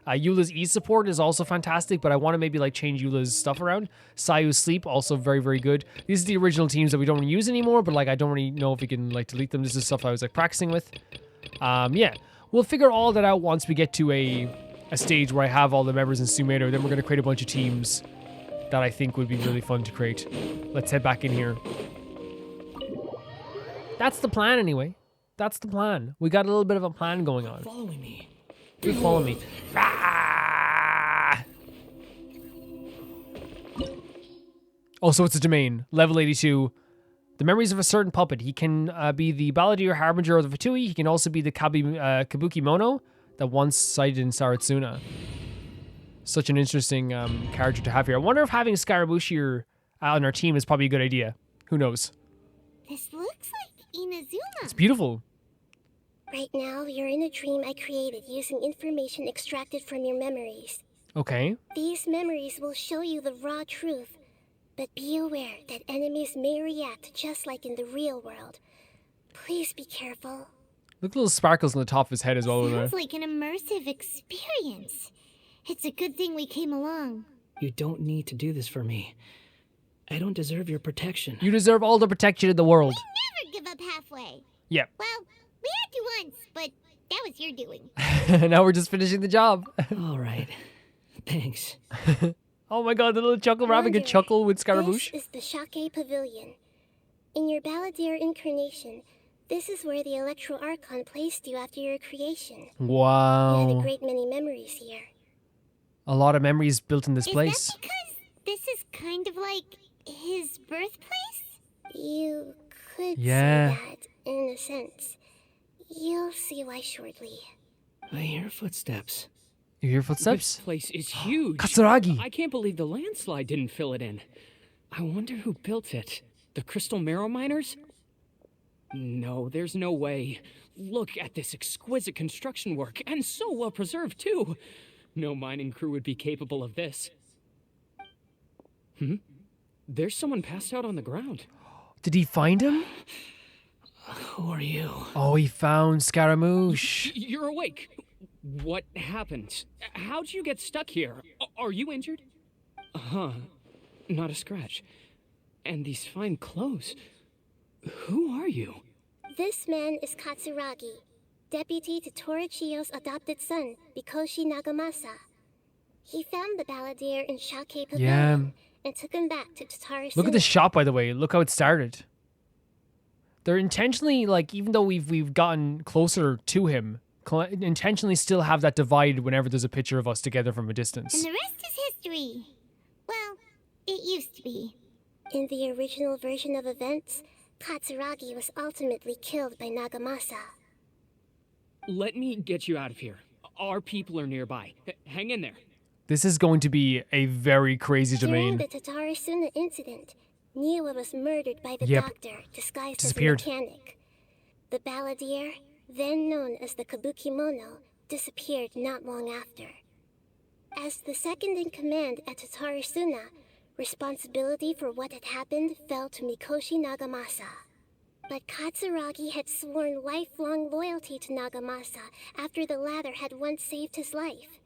Eula's E support is also fantastic, but I want to maybe like change Eula's stuff around. Sayu's Sleep, also very, very good. These are the original teams that we don't really use anymore, but like I don't really know if we can like delete them. This is stuff I was like practicing with. Yeah, we'll figure all that out once we get to a stage where I have all the members in Sumeru. Then we're going to create a bunch of teams that I think would be really fun to create. Let's head back in here. That's the plan anyway. That's the plan. We got a little bit of a plan going on. Following me. You follow me. Ah! Oh, so it's a domain. Level 82. The memories of a certain puppet. He can be the Balladeer Harbinger of the Fatui. He can also be the Kabuki Mono that once sighted in Saratsuna. Such an interesting character to have here. I wonder if having Scaramucci on our team is probably a good idea. Who knows? This looks like Inazuma. It's beautiful. Right now, you're in a dream I created using information extracted from your memories. Okay. These memories will show you the raw truth, but be aware that enemies may react just like in the real world. Please be careful. Look at little sparkles on the top of his head as well. Sounds like an immersive experience. It's a good thing we came along. You don't need to do this for me. I don't deserve your protection. You deserve all the protection in the world. We never give up halfway. Yep. Well, we had to once, but that was your doing. Now we're just finishing the job. All right. Thanks. Oh my god, the little chuckle having a chuckle with Scaramouche. This is the Shake Pavilion. In your Balladeer incarnation, this is where the Electro Archon placed you after your creation. Wow. You had a great many memories here. A lot of memories built in this place. Is that because this is kind of like his birthplace? You could say that, in a sense. You'll see why shortly. I hear footsteps. You hear This footsteps? place is huge. Katsuragi! I can't believe the landslide didn't fill it in. I wonder who built it. The Crystal Marrow Miners? No, there's no way. Look at this exquisite construction work, and so well preserved, too. No mining crew would be capable of this. There's someone passed out on the ground. Did he find him? Who are you? Oh, he found Scaramouche. You're awake. What happened? How'd you get stuck here? Are you injured? Huh. Not a scratch. And these fine clothes. Who are you? This man is Katsuragi, deputy to Torichio's adopted son, Mikoshi Nagamasa. He found the balladeer in Shake Pavilion and took him back to Tataru. Look at the shop, by the way. Look how it started. They're intentionally, like, even though we've gotten closer to him, intentionally still have that divide whenever there's a picture of us together from a distance. And the rest is history. Well, it used to be. In the original version of events, Katsuragi was ultimately killed by Nagamasa. Let me get you out of here. Our people are nearby. Hang in there. This is going to be a very crazy During domain. the Tatarasuna incident, Niwa was murdered by the doctor disguised as a Disappeared. mechanic. The balladeer, then known as the Kabukimono, disappeared not long after. As the second in command at Tatarasuna, responsibility for what had happened fell to Mikoshi Nagamasa. But Katsuragi had sworn lifelong loyalty to Nagamasa after the latter had once saved his life.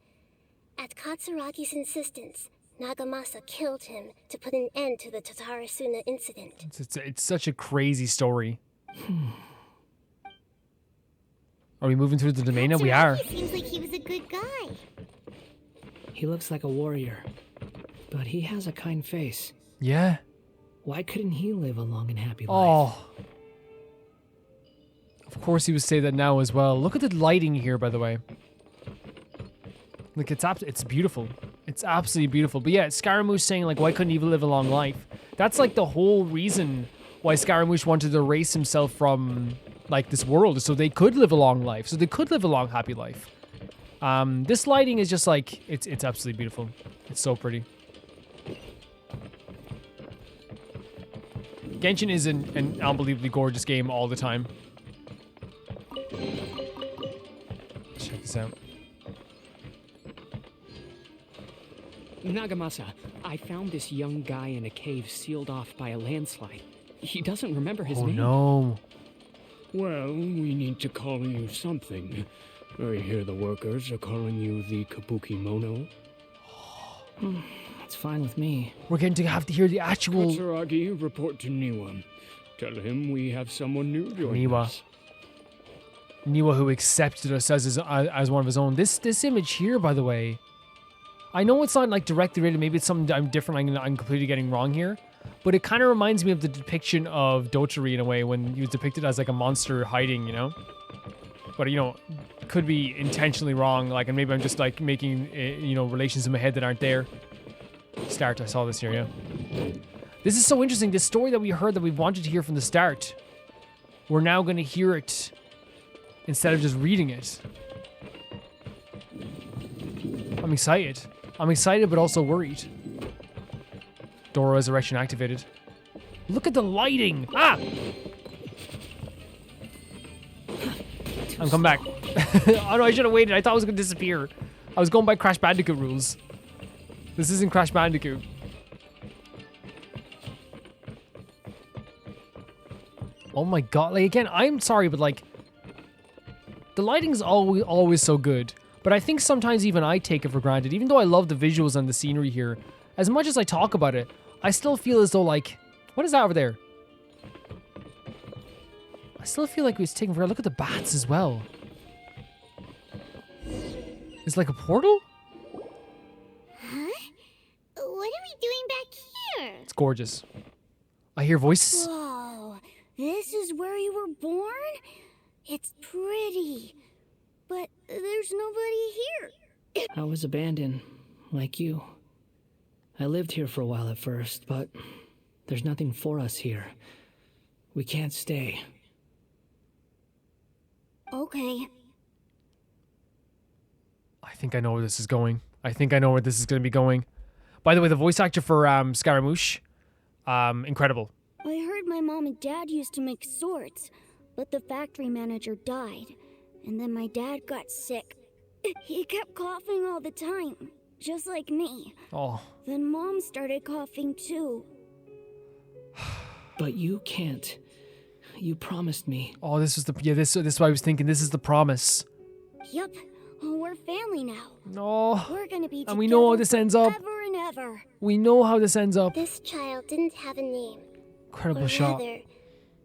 At Katsuragi's insistence, Nagamasa killed him to put an end to the Tatarasuna incident. It's such a crazy story. Are we moving through the domain now? We are. Katsuragi seems like he was a good guy. He looks like a warrior, but he has a kind face. Yeah. Why couldn't he live a long and happy life? Oh. Of course he would say that now as well. Look at the lighting here, by the way. Like, it's beautiful. It's absolutely beautiful. But yeah, Scaramouche saying, like, why couldn't he live a long life? That's, like, the whole reason why Scaramouche wanted to erase himself from, like, this world, is so they could live a long life. So they could live a long, happy life. This lighting is just, like, it's absolutely beautiful. It's so pretty. Genshin is an unbelievably gorgeous game all the time. Check this out. Nagamasa, I found this young guy in a cave sealed off by a landslide. He doesn't remember his name. Oh no. Well, we need to call you something. I hear the workers are calling you the Kabukimono. That's fine with me. We're going to have to hear the actual... Katsuragi, report to Niwa. Tell him we have someone new joining Niwa. us. Niwa, who accepted us as one of his own. This image here, by the way, I know it's not like directly related. Maybe it's something I'm different. I'm completely getting wrong here, but it kind of reminds me of the depiction of Dotori in a way when he was depicted as like a monster hiding, you know. But you know, could be intentionally wrong. Like, and maybe I'm just like making you know, relations in my head that aren't there. I saw this here. Yeah. This is so interesting. This story that we heard that we wanted to hear from the start, we're now going to hear it instead of just reading it. I'm excited. I'm excited, but also worried. Door resurrection activated. Look at the lighting! Ah! I'm coming back. Oh no, I should have waited. I thought I was going to disappear. I was going by Crash Bandicoot rules. This isn't Crash Bandicoot. Oh my god. Like, again, I'm sorry, but like, the lighting's always so good. But I think sometimes even I take it for granted. Even though I love the visuals and the scenery here, as much as I talk about it, I still feel as though, like, what is that over there? I still feel like it's taking forever. Look at the bats as well. It's like a portal? Huh? What are we doing back here? It's gorgeous. I hear voices. Whoa, this is where you were born? It's pretty, but there's nobody here. I was abandoned, like you. I lived here for a while at first, but there's nothing for us here. We can't stay. Okay. I think I know where this is going. I think I know where this is going to be going. By the way, the voice actor for Scaramouche, incredible. I heard my mom and dad used to make swords, but the factory manager died. And then my dad got sick. He kept coughing all the time, just like me. Oh. Then Mom started coughing too. But you can't. You promised me. Oh, this is the this is what I was thinking. This is the promise. Yup, we're family now. No. We're gonna be together And we know how this ends up. forever and ever. We know how this ends up. This child didn't have a name. Incredible or shot. rather,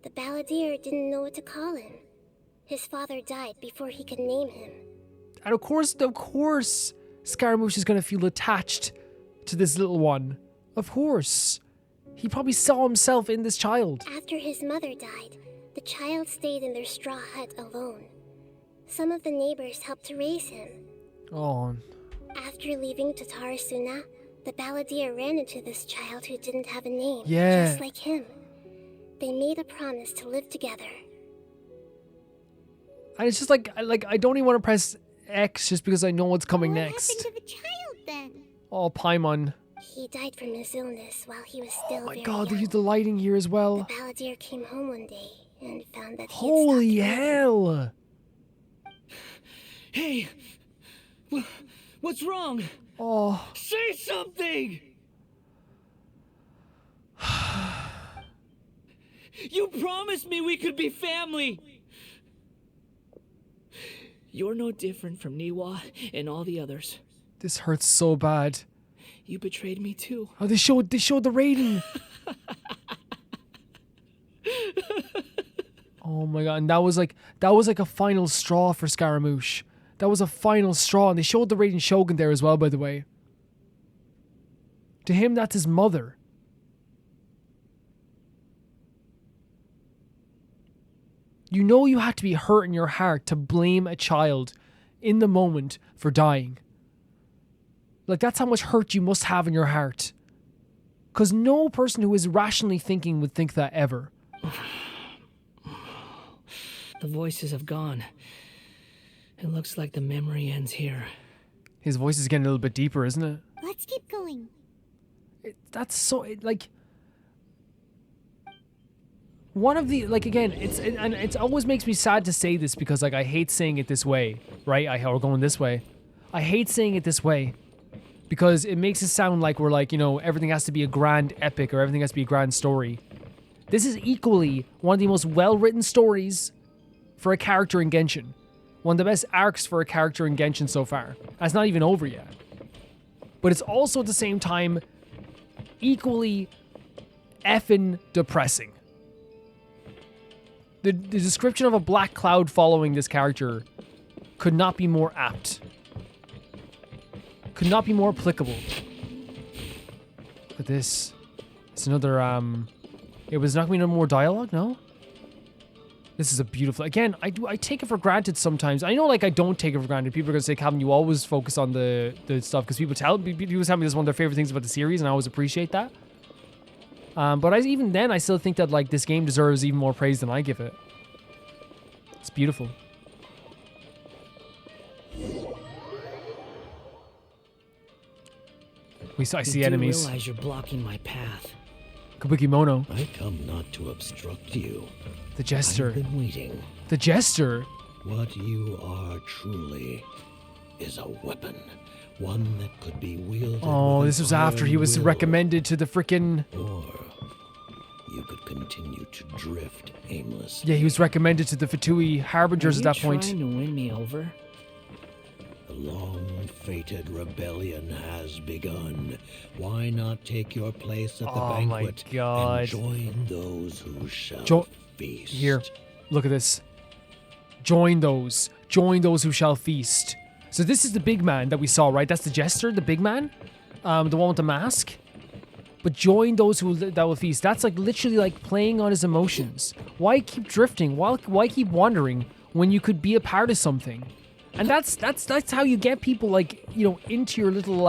the balladeer didn't know what to call him. His father died before he could name him. And of course, Scaramouche is going to feel attached to this little one. Of course. He probably saw himself in this child. After his mother died, the child stayed in their straw hut alone. Some of the neighbors helped to raise him. Oh. After leaving Tatarasuna, the balladeer ran into this child who didn't have a name, Yeah. just like him. They made a promise to live together. And it's just like I don't even want to press X just because I know what's coming What next. happened to the child then? Oh, Paimon. He died from his illness while he was still Oh my very god, they young. used the lighting here as well. The balladeer came home one day and found that Holy he had stopped hell! Hey! What's wrong? Oh. Say something! You promised me we could be family! You're no different from Niwa and all the others. This hurts so bad. You betrayed me too. Oh, they showed the rating. Oh my god, and that was like a final straw for Scaramouche. That was a final straw, and they showed the rating Shogun there as well, by the way. To him, that's his mother. You know you had to be hurt in your heart to blame a child in the moment for dying. Like, that's how much hurt you must have in your heart. Because no person who is rationally thinking would think that ever. The voices have gone. It looks like the memory ends here. His voice is getting a little bit deeper, isn't it? Let's keep going. That's so, like... One of the, like, again, and it always makes me sad to say this because, like, I hate saying it this way, right? Or going this way. I hate saying it this way because it makes it sound like we're like, you know, everything has to be a grand epic or everything has to be a grand story. This is equally one of the most well-written stories for a character in Genshin. One of the best arcs for a character in Genshin so far. And it's not even over yet. But it's also at the same time equally effing depressing. The description of a black cloud following this character could not be more apt. Could not be more applicable. Look at this. It's another, it was not going to be no more dialogue, no? This is a beautiful, again, I take it for granted sometimes. I know, like, I don't take it for granted. People are going to say, Calvin, you always focus on the stuff, because people tell me this is one of their favorite things about the series, and I always appreciate that. But even then, I still think that, like, this game deserves even more praise than I give it. It's beautiful. I see enemies. You realize you're blocking my path. Kabuki Mono. I come not to obstruct you. The Jester. I've been waiting. The Jester. What you are truly is a weapon. One that could be wielded. Oh, with this an was after he iron was will. recommended to the frickin'... Or you could continue to drift aimlessly. Yeah, he was recommended to the Fatui Harbingers at that point. Are you trying to win me over? The long-fated rebellion has begun. Why not take your place at the banquet my God. and join those who shall feast? Here, look at this. Join those who shall feast. So this is the big man that we saw, right? That's the Jester, the big man, the one with the mask. But join those that will feast. That's like literally like playing on his emotions. Why keep drifting? Why keep wandering when you could be a part of something? And that's how you get people, like, you know, into your little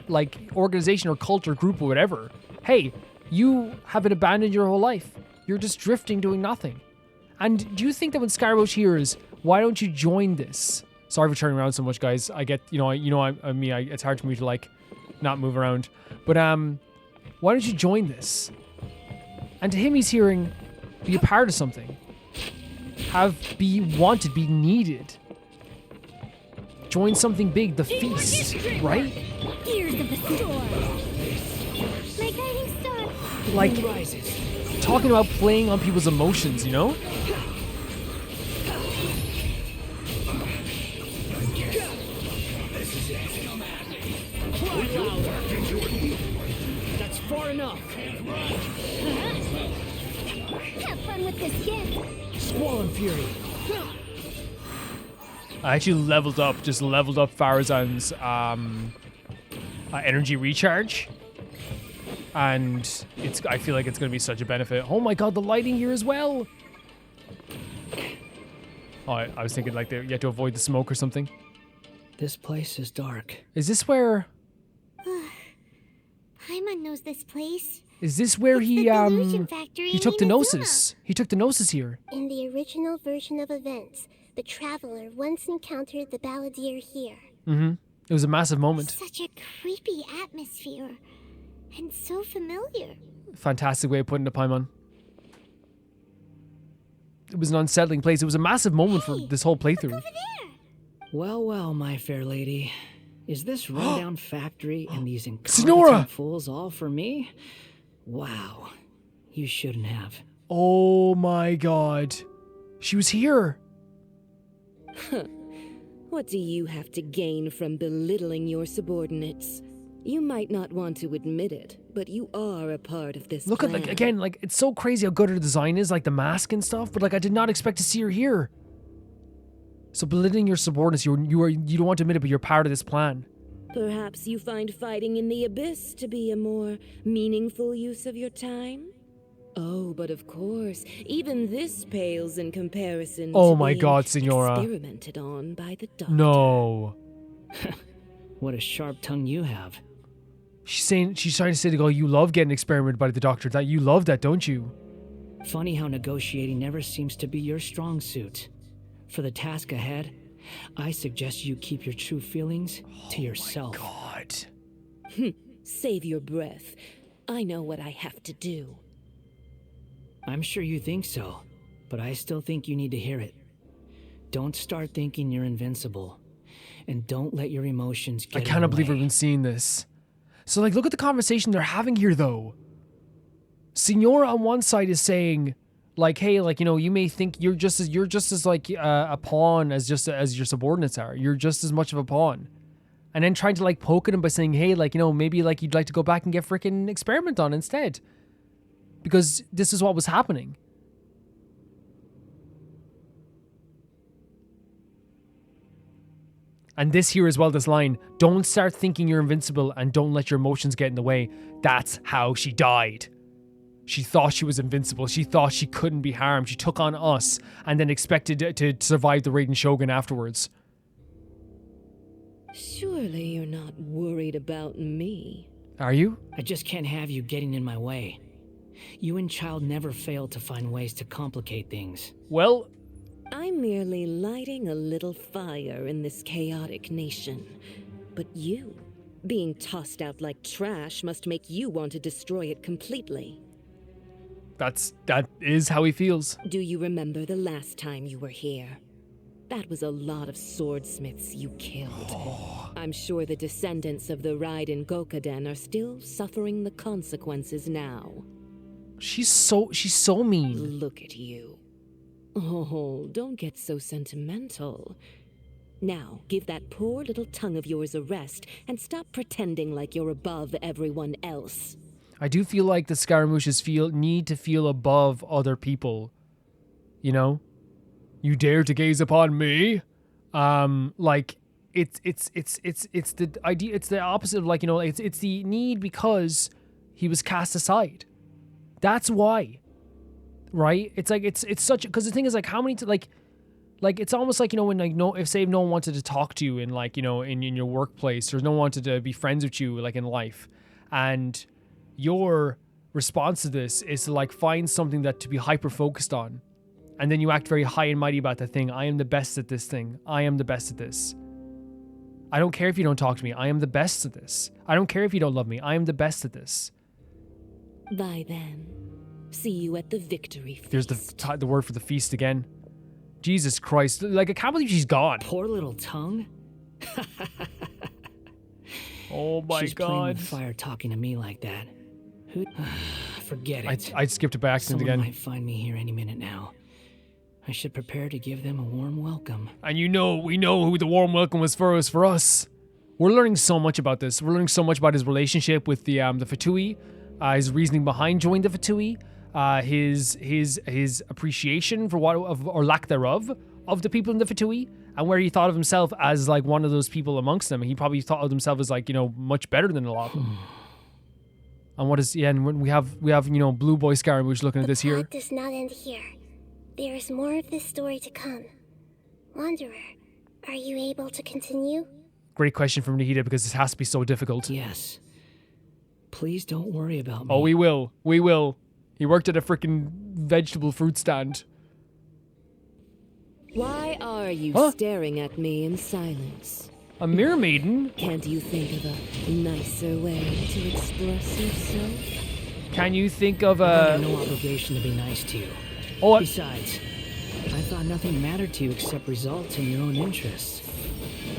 like organization or cult or group or whatever. Hey, you have been abandoned your whole life. You're just drifting, doing nothing. And do you think that when Scaramouche hears Why don't you join this? Sorry for turning around so much, guys. I get, it's hard for me to like not move around. But why don't you join this? And to him, he's hearing, be a part of something. Be wanted, be needed. Join something big, the feast, right? Gears of the storm. My guiding star. Like, talking about playing on people's emotions, you know? That's far enough. Have fun with this gift. Squall and Fury. I actually leveled up Farazan's energy recharge. And I feel like it's going to be such a benefit. Oh my god, the lighting here as well. Oh, I was thinking like you had to avoid the smoke or something. This place is dark. Is this where... Paimon knows this place. Is this where It's he the delusion factory he in took the Inazuma. gnosis? He took the gnosis here. In the original version of events, the Traveler once encountered the Balladeer here. Mm-hmm. It was a massive moment. Such a creepy atmosphere. And so familiar. Fantastic way of putting it, Paimon. It was an unsettling place. It was a massive moment for this whole playthrough. Well, well, my fair lady. Is this rundown factory and these Signora! incompetent fools all for me? Wow. You shouldn't have. Oh my god. She was here. What do you have to gain from belittling your subordinates? You might not want to admit it, but you are a part of this Look at, like, again, like, it's so crazy how good her design is, like the mask and stuff, but like I did not expect to see her here. So belittling your subordinates, you don't want to admit it, but you're part of this plan. Perhaps you find fighting in the abyss to be a more meaningful use of your time? Oh, but of course, even this pales in comparison Oh to my being god, Signora. experimented on by the doctor. No. What a sharp tongue you have. She's trying to say to go, you love getting experimented by the doctor. That you love that, don't you? Funny how negotiating never seems to be your strong suit. For the task ahead, I suggest you keep your true feelings to yourself. Oh my god. Save your breath. I know what I have to do. I'm sure you think so, but I still think you need to hear it. Don't start thinking you're invincible. And don't let your emotions get I in the cannot believe way. we've been seeing this. So like, look at the conversation they're having here though. Signora on one side is saying, like, hey, like, you know, you may think you're just as like a pawn as your subordinates are. You're just as much of a pawn. And then trying to like poke at him by saying, hey, like, you know, maybe like you'd like to go back and get freaking experiment on instead. Because this is what was happening. And this here as well, this line, don't start thinking you're invincible and don't let your emotions get in the way. That's how she died. She thought she was invincible. She thought she couldn't be harmed. She took on us and then expected to survive the Raiden Shogun afterwards. Surely you're not worried about me. Are you? I just can't have you getting in my way. You and Child never fail to find ways to complicate things. Well, I'm merely lighting a little fire in this chaotic nation. But you, being tossed out like trash, must make you want to destroy it completely. that is how he feels. Do you remember the last time you were here? That was a lot of swordsmiths you killed. I'm sure the descendants of the Raiden Gokaden are still suffering the consequences now. She's so mean. Look at you. Oh, don't get so sentimental. Now, give that poor little tongue of yours a rest and stop pretending like you're above everyone else. I do feel like the Scaramouches need to feel above other people. You know? You dare to gaze upon me? Like it's the idea, it's the opposite of, like, you know, it's the need because he was cast aside. That's why. Right? It's like it's such, because the thing is, like, how many like it's almost like, you know, when, like, if no one wanted to talk to you in, like, you know, in your workplace, or no one wanted to be friends with you, like, in life, and your response to this is to, like, find something that to be hyper focused on and then you act very high and mighty about the thing. I am the best at this thing. I am the best at this. I don't care if you don't talk to me. I am the best at this. I don't care if you don't love me. I am the best at this. By then, see you at the victory feast. There's the word for the feast again. Jesus Christ. Like, I can't believe she's gone. Poor little tongue. Oh my She's playing God. with fire talking to me like that. Who? Forget it. I skipped it by accident Someone again. might find me here any minute now. I should prepare to give them a warm welcome. And we know who the warm welcome was for us. We're learning so much about this. We're learning so much about his relationship with the Fatui, his reasoning behind joining the Fatui, his appreciation for or lack thereof of the people in the Fatui, and where he thought of himself as like one of those people amongst them. He probably thought of himself as like, much better than a lot of them. And what is and when we have Blue Boy Scaramouche looking at this here. The plot does not end here. There is more of this story to come. Wanderer, are you able to continue? Great question from Nahida, because this has to be so difficult. Yes. Please don't worry about me. Oh, we will. We will. He worked at a freaking vegetable fruit stand. Why are you staring at me in silence? A mirror maiden? Can't you think of a nicer way to express yourself? Can you think of I have no obligation to be nice to you. Oh, Besides, I thought nothing mattered to you except results and your own interests.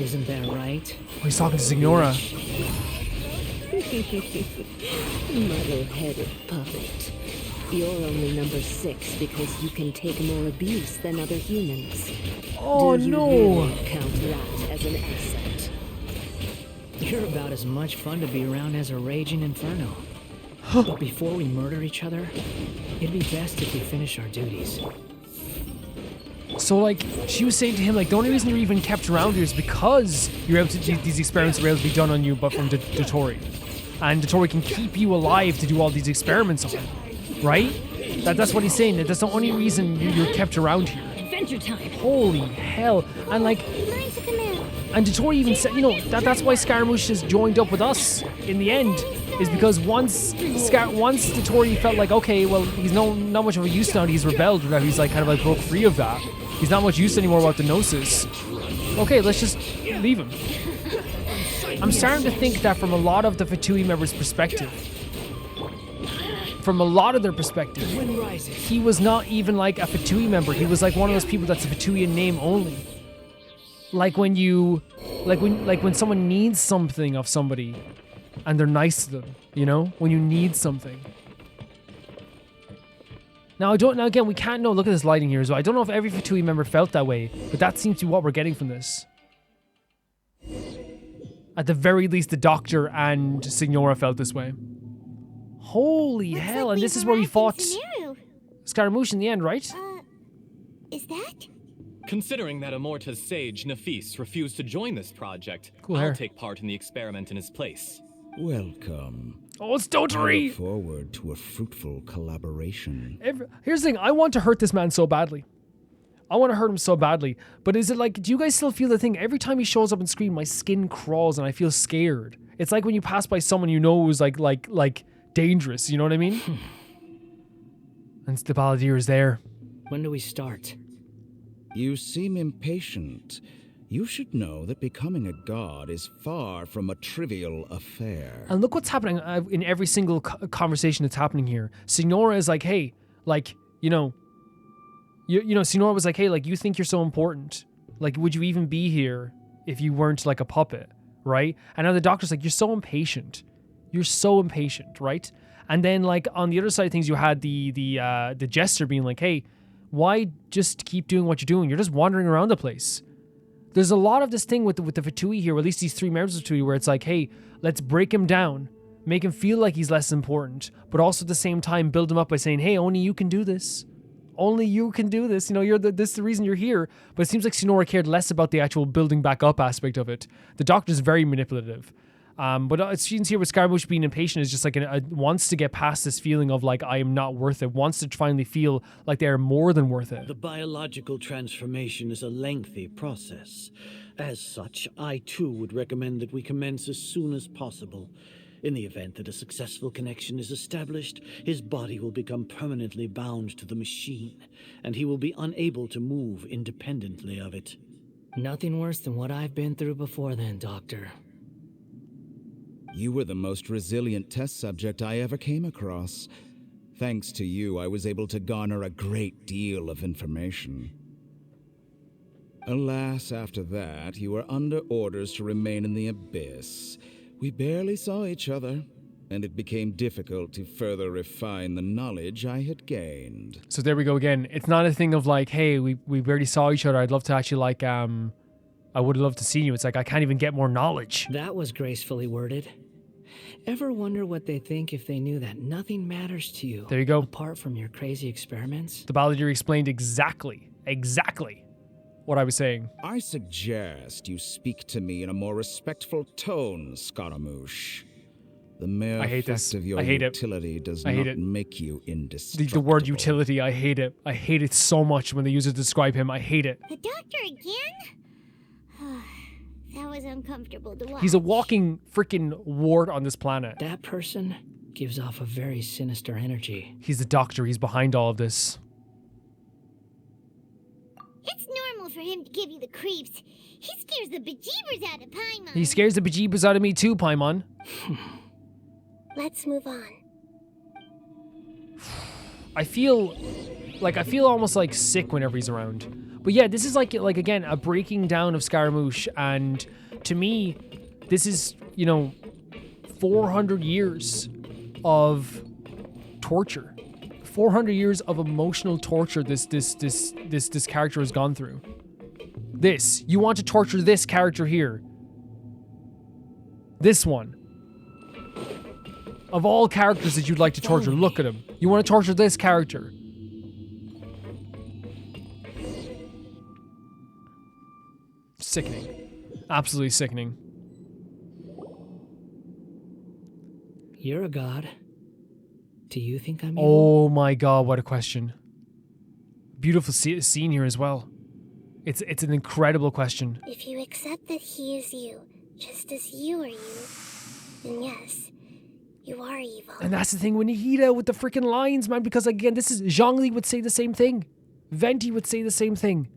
Isn't that right? Oh, he's talking to Signora. Muddle-headed puppet. You're only number 6 because you can take more abuse than other humans. Oh, Do you no. really count that as an asset? You're about as much fun to be around as a raging inferno. But before we murder each other, it'd be best if we finish our duties. So, like, she was saying to him, like, the only reason you're even kept around here is because you're able to do these experiments were able to be done on you, but from Dotori. And Dotori can keep you alive to do all these experiments on, right? That's what he's saying. That's the only reason you're kept around here. Adventure time. Holy hell. And, like, and Dotori even said, that's why Scaramouche has joined up with us in the end, is because once Dotori felt like, okay, well, he's not much of a use now, he's rebelled, now he's like kind of like broke free of that. He's not much use anymore about the Gnosis. Okay, let's just leave him. I'm starting to think that from a lot of the Fatui members' perspective, from a lot of their perspective, he was not even like a Fatui member. He was like one of those people that's a Fatui in name only. Like when someone needs something of somebody and they're nice to them, when you need something. Now again, we can't know, look at this lighting here as well. I don't know if every Fatui member felt that way, but that seems to be what we're getting from this. At the very least, the Doctor and Signora felt this way. Holy hell, and this is where we fought Scaramouche in the end, right? Is that? Considering that Amorta's sage, Nafis, refused to join this project, Cool I'll hair. take part in the experiment in his place. Welcome. Oh, it's I Dotori! look forward to a fruitful collaboration. Here's the thing, I want to hurt this man so badly. I want to hurt him so badly. But is it like, do you guys still feel the thing? Every time he shows up on screen, my skin crawls and I feel scared. It's like when you pass by someone you know who's like dangerous, you know what I mean? And the Balladeer is there. When do we start? You seem impatient. You should know that becoming a god is far from a trivial affair. And look what's happening in every single conversation that's happening here. Signora is like, hey, like, Signora was like, hey, like, you think you're so important. Like, would you even be here if you weren't like a puppet, right? And now the Doctor's like, you're so impatient. You're so impatient, right? And then like on the other side of things, you had the Jester being like, hey, why just keep doing what you're doing? You're just wandering around the place. There's a lot of this thing with the Fatui here, or at least these 3 members of Fatui, where it's like, hey, let's break him down, make him feel like he's less important, but also at the same time build him up by saying, hey, only you can do this. Only you can do this. This is the reason you're here. But it seems like Signora cared less about the actual building back up aspect of it. The Doctor's very manipulative. But it seems here with Scaramouche being impatient is just like wants to get past this feeling of like, I am not worth it, wants to finally feel like they are more than worth it. The biological transformation is a lengthy process. As such, I too would recommend that we commence as soon as possible. In the event that a successful connection is established, his body will become permanently bound to the machine, and he will be unable to move independently of it. Nothing worse than what I've been through before then, Doctor. You were the most resilient test subject I ever came across. Thanks to you, I was able to garner a great deal of information. Alas, after that, you were under orders to remain in the Abyss. We barely saw each other, and it became difficult to further refine the knowledge I had gained. So there we go again. It's not a thing of like, hey, we barely saw each other. I'd love to actually like, I would love to see you. It's like, I can't even get more knowledge. That was gracefully worded. Ever wonder what they think if they knew that nothing matters to you? There you go. Apart from your crazy experiments? The Balladeer explained exactly what I was saying. I suggest you speak to me in a more respectful tone, Scaramouche. The mere fact of your utility does not make you indestructible. The word utility, I hate it. I hate it so much when they use it to describe him. I hate it. The doctor again? That was uncomfortable to watch. He's a walking freaking ward on this planet. That person gives off a very sinister energy. He's the doctor. He's behind all of this. It's normal for him to give you the creeps. He scares the bejeebers out of Paimon. He scares the bejeebers out of me too, Paimon. Let's move on. I feel almost like sick whenever he's around. But yeah, this is like again, a breaking down of Scaramouche, and to me, this is, 400 years of torture. 400 years of emotional torture this character has gone through. You want to torture this character here. This one. Of all characters that you'd like to torture, look at him. You want to torture this character. Sickening. Absolutely sickening. You're a god. Do you think I'm evil? Oh my god, what a question. Beautiful scene here as well. It's an incredible question. If you accept that he is you, just as you are you, then yes, you are evil. And that's the thing with Nihida with the freaking lines, man, because again, this is Zhongli would say the same thing. Venti would say the same thing.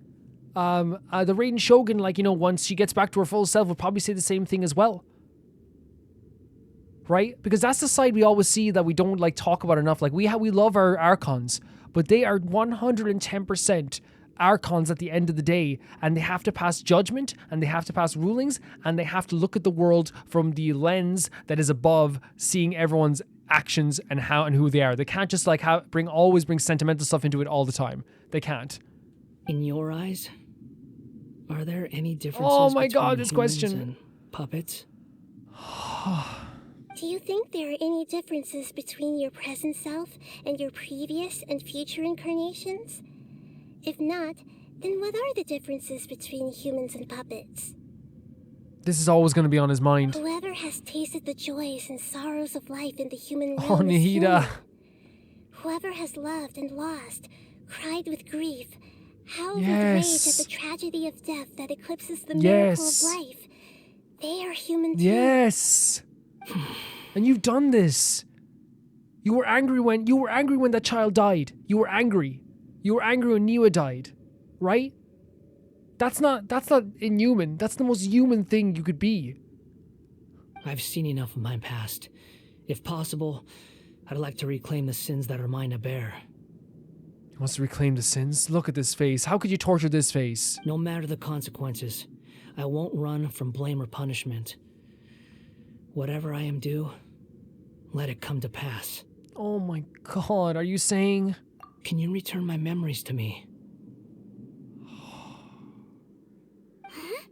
The Raiden Shogun, once she gets back to her full self, would probably say the same thing as well. Right? Because that's the side we always see that we don't talk about enough. We love our Archons, but they are 110% Archons at the end of the day, and they have to pass judgment, and they have to pass rulings, and they have to look at the world from the lens that is above seeing everyone's actions and how and who they are. They can't just always bring sentimental stuff into it all the time. They can't. In your eyes, are there any differences? Oh my god, between this humans question. and puppets? Do you think there are any differences between your present self and your previous and future incarnations? If not, then what are the differences between humans and puppets? This is always going to be on his mind. Whoever has tasted the joys and sorrows of life in the human Oh, realm is Nihida. human. Whoever has loved and lost, cried with grief, howled with rage at the tragedy of death that eclipses the miracle of life, they are human too. Yes. And you've done this. You were angry when that child died. You were angry. You were angry when Niwa died, right? That's not inhuman. That's the most human thing you could be. I've seen enough of my past. If possible, I'd like to reclaim the sins that are mine to bear. He wants to reclaim the sins? Look at this face. How could you torture this face? No matter the consequences, I won't run from blame or punishment. Whatever I am due, let it come to pass. Oh my god, are you saying... Can you return my memories to me? Huh?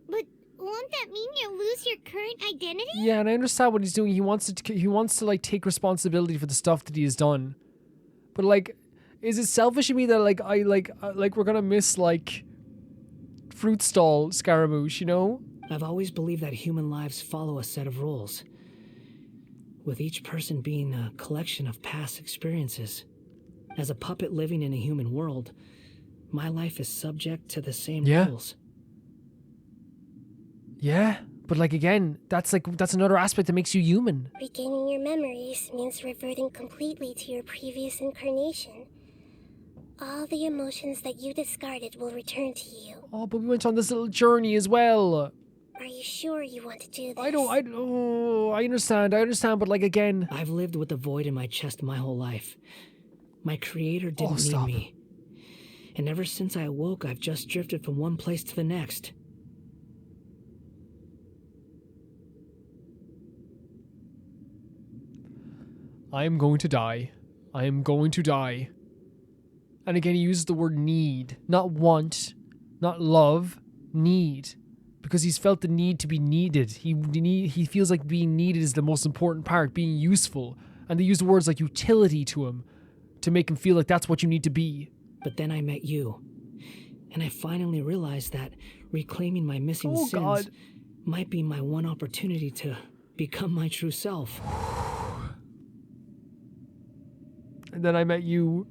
But won't that mean you'll lose your current identity? Yeah, and I understand what he's doing. He wants to take responsibility for the stuff that he has done. But is it selfish of me that we're gonna miss fruit stall Scaramouche, I've always believed that human lives follow a set of rules, with each person being a collection of past experiences. As a puppet living in a human world, my life is subject to the same rules. Yeah, But like again, that's another aspect that makes you human. Regaining your memories means reverting completely to your previous incarnation. All the emotions that you discarded will return to you. Oh, but we went on this little journey as well. Are you sure you want to do this? I understand, but like again... I've lived with the void in my chest my whole life. My creator didn't need me. And ever since I awoke, I've just drifted from one place to the next. I am going to die. I am going to die. And again, he uses the word need. Not want, not love, need. Because he's felt the need to be needed. He feels like being needed is the most important part, being useful. And they use words like utility to him to make him feel like that's what you need to be. But then I met you. And I finally realized that reclaiming my missing sins might be my one opportunity to become my true self. And then I met you.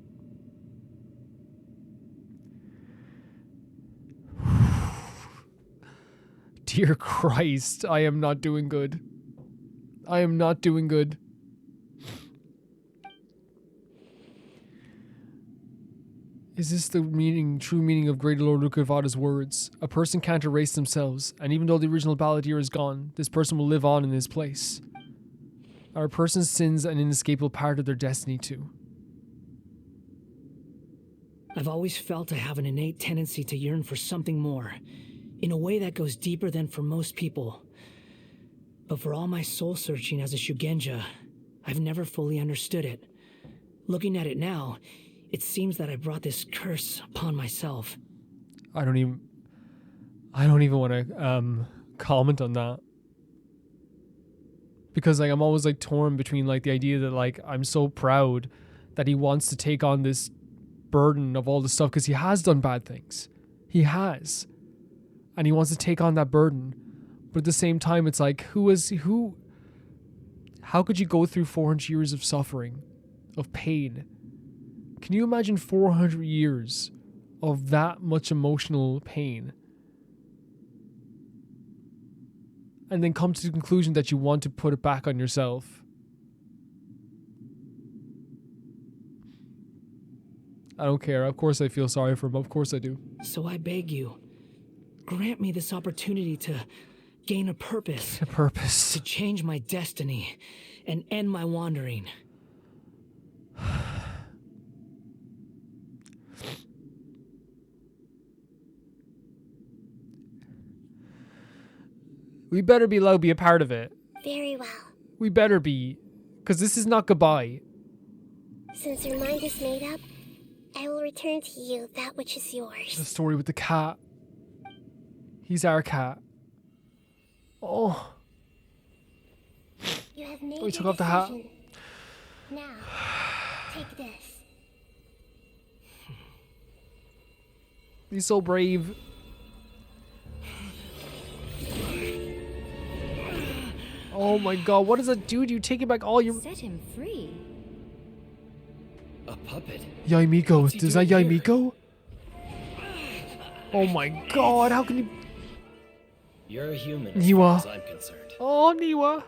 Dear Christ, I am not doing good. I am not doing good. Is this the true meaning of Great Lord Lukavada's words? A person can't erase themselves, and even though the original balladeer is gone, this person will live on in this place. Are a person's sins an inescapable part of their destiny too? I've always felt I have an innate tendency to yearn for something more, in a way that goes deeper than for most people. But for all my soul searching as a Shugenja, I've never fully understood it. Looking at it now, it seems that I brought this curse upon myself. I don't even want to comment on that. Because like I'm always like torn between like the idea that like I'm so proud that he wants to take on this burden of all the stuff because he has done bad things. He has. And he wants to take on that burden. But at the same time, it's like, how could you go through 400 years of suffering, of pain? Can you imagine 400 years of that much emotional pain? And then come to the conclusion that you want to put it back on yourself? I don't care. Of course I feel sorry for him. Of course I do. So I beg you, grant me this opportunity to gain a purpose. A purpose. To change my destiny and end my wandering. We better be allowed to be a part of it. Very well. We better be. Because this is not goodbye. Since your mind is made up, I will return to you that which is yours. The story with the cat. He's our cat. Oh. You have made We took off the hat. Now, take this. He's so brave. Oh my god, what does that do? Do you take it back all your... Set him free. A puppet? Yaimiko. Does that Yaimiko? Oh my god, how can you... You're a human as Niwa. far as I'm concerned. Oh, Niwa.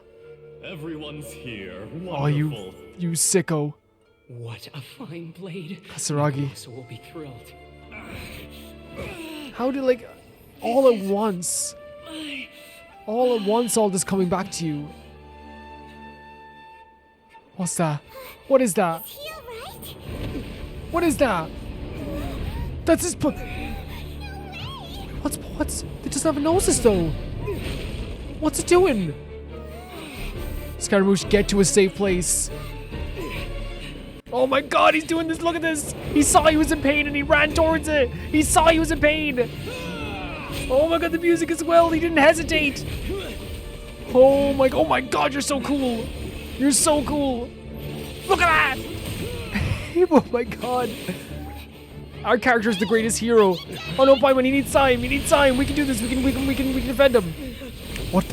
Everyone's here. Wonderful. Oh, you sicko. What a fine blade. Kasaragi. So will be thrilled. How did, like, all at once... All at once, all this coming back to you. What's that? What is that? What is that? That's his What's... It doesn't have a noses, though. What's it doing? Scaramouche, get to a safe place. Oh my god, he's doing this. Look at this. He saw he was in pain and he ran towards it. He saw he was in pain. Oh my god, the music as well. He didn't hesitate. Oh my god, you're so cool. You're so cool. Look at that. Oh my god. Our character is the greatest hero. Oh no, Paimon, he needs time. He needs time. We can do this. We can defend him. What?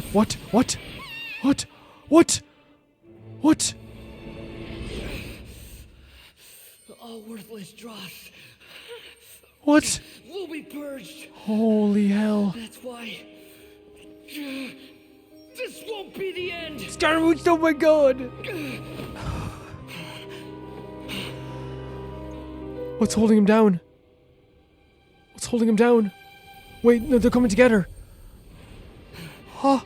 All worthless dross. What? Will be purged. Holy hell. That's why won't be the end. Scaramouche, oh my god! What's holding him down? What's holding him down? Wait, no, they're coming together. Huh?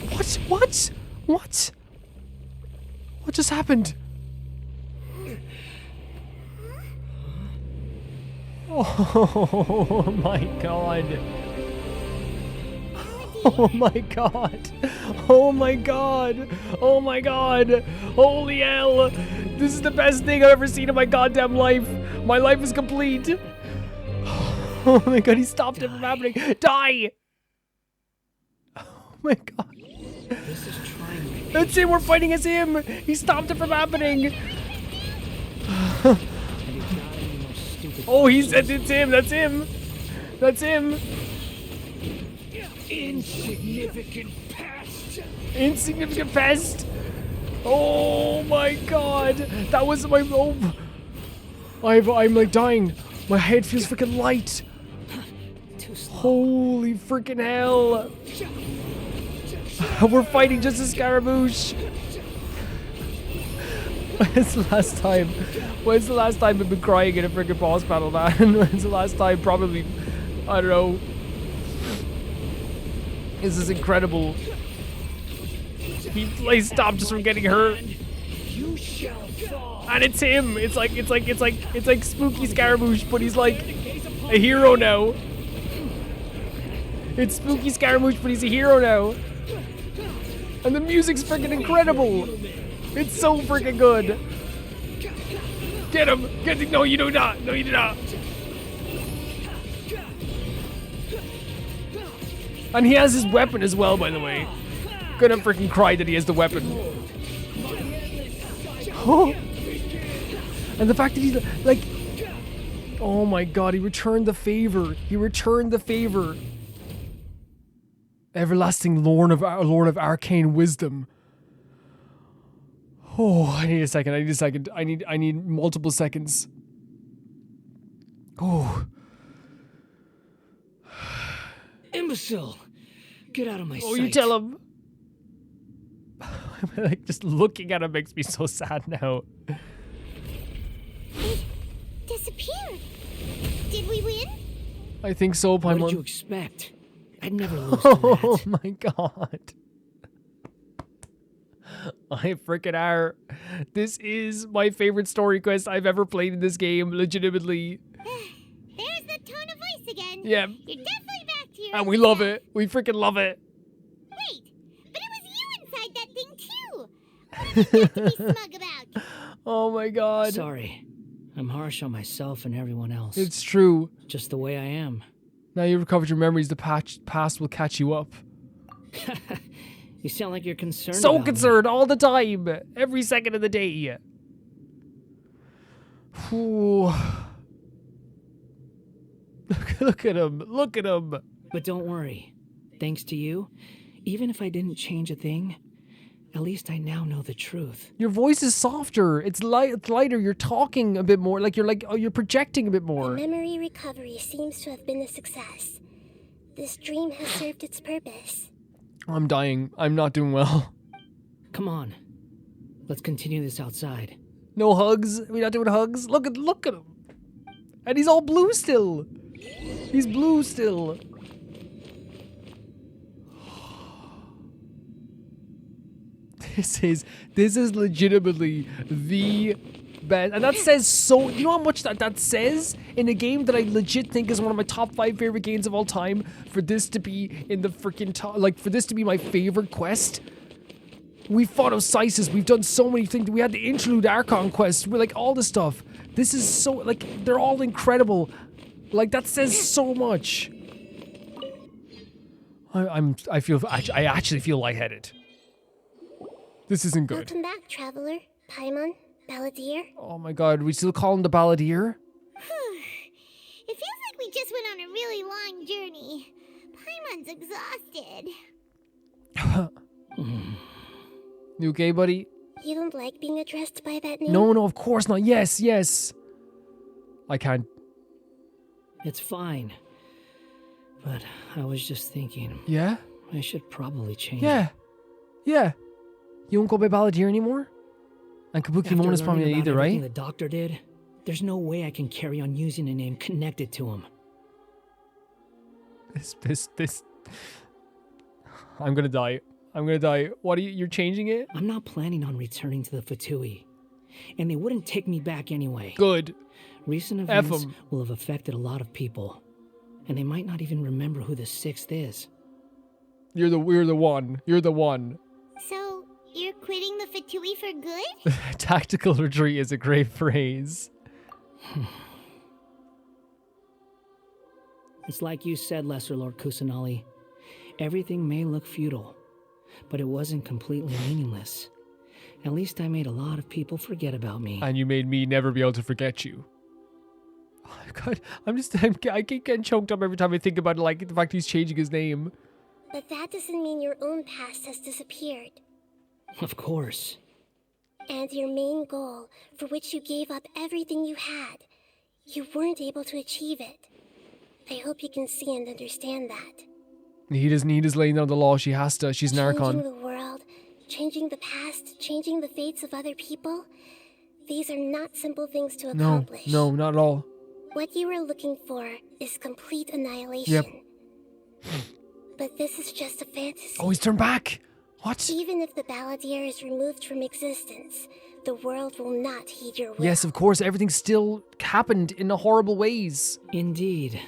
What? What? What? What just happened? Oh my god. Oh my god. Oh my god. Oh my god. Holy hell. This is the best thing I've ever seen in my goddamn life. My life is complete. Oh my god, he stopped it from happening. Die! Oh my god. This is trying. That's him, we're fighting as him! He stopped it from happening! Oh, he said it's him, that's him! That's him! Insignificant pest. Insignificant pest! Oh my god! That was my... Oh. I'm like dying. My head feels freaking light. Holy freaking hell! We're fighting just a Scaramouche! When's the last time? When's the last time I've been crying in a freaking boss battle, man? When's the last time? Probably, I don't know. This is incredible. He stopped us from getting hurt. You shall fall. And it's him. It's like spooky Scaramouche, but he's like a hero now. It's spooky Scaramouche, but he's a hero now. And the music's freaking incredible. It's so freaking good. Get him! Get him! No, you do not! No, you do not! And he has his weapon as well, by the way. Gonna freaking cry that he has the weapon. Oh. And the fact that he's like... Oh my god, he returned the favor. He returned the favor. Everlasting Lord of Arcane Wisdom. Oh, I need a second. I need multiple seconds. Oh. Imbecile! Get out of my sight. Oh, you tell him. Like, just looking at him makes me so sad now. It disappeared. Did we win? I think so, Paimon. What did you expect? I'd never lose to Oh that. my god. I freaking are. This is my favorite story quest I've ever played in this game, legitimately. There's the tone of voice again. Yeah. You're definitely back to your And we love it. We freaking love it. Wait, but it was you inside that thing too. What is that to be smug about? Oh my god. Sorry. I'm harsh on myself and everyone else. It's true. Just the way I am. Now you've recovered your memories, the past will catch you up. You sound like you're concerned So about concerned all the time. Every second of the day. Ooh. Look at him. Look at him. But don't worry. Thanks to you, even if I didn't change a thing, at least I now know the truth. Your voice is softer. It's lighter. You're talking a bit more. Like you're projecting a bit more. Memory recovery seems to have been a success. This dream has served its purpose. I'm dying. I'm not doing well. Come on. Let's continue this outside. No hugs? We're not doing hugs? Look at him. And he's all blue still. He's blue still. This is legitimately the best. And that says so... You know how much that says in a game that I legit think is one of my top 5 favorite games of all time? For this to be in the freaking top... Like, for this to be my favorite quest? We fought Osiris. We've done so many things. We had the Interlude Archon quest. We're like, all this stuff. This is so... Like, they're all incredible. Like, that says so much. I actually feel lightheaded. This isn't good. Welcome back, traveler. Paimon, Balladeer. Oh my god, we still call him the Balladeer? It feels like we just went on a really long journey. Paimon's exhausted. You okay, buddy? You don't like being addressed by that name? No, of course not. Yes. I can't. It's fine. But I was just thinking. Yeah? I should probably change Yeah. it. Yeah. You won't go by Balladeer anymore? And Kabuki After Mona's probably learning not about either, everything right? the doctor did, there's no way I can carry on using a name connected to him. This. I'm gonna die. I'm gonna die. What are you're changing it? I'm not planning on returning to the Fatui. And they wouldn't take me back anyway. Good. Recent F events 'em. will have affected a lot of people. And they might not even remember who the 6th is. You're the one. You're the one. So, you're quitting the Fatui for good? Tactical retreat is a great phrase. It's like you said, Lesser Lord Kusanali. Everything may look futile, but it wasn't completely meaningless. At least I made a lot of people forget about me. And you made me never be able to forget you. Oh, God, I keep getting choked up every time I think about it, like the fact he's changing his name. But that doesn't mean your own past has disappeared. Of course. And your main goal, for which you gave up everything you had, you weren't able to achieve it. I hope you can see and understand that. He doesn't need his laying down the law. She has to. She's an Changing Archon. the world, changing the past, changing the fates of other people. These are not simple things to accomplish. No, not at all. What you were looking for is complete annihilation. Yep. But this is just a fantasy. Oh, he's turned back. What? Even if the Balladeer is removed from existence, the world will not heed your will. Yes, of course. Everything still happened in the horrible ways. Indeed.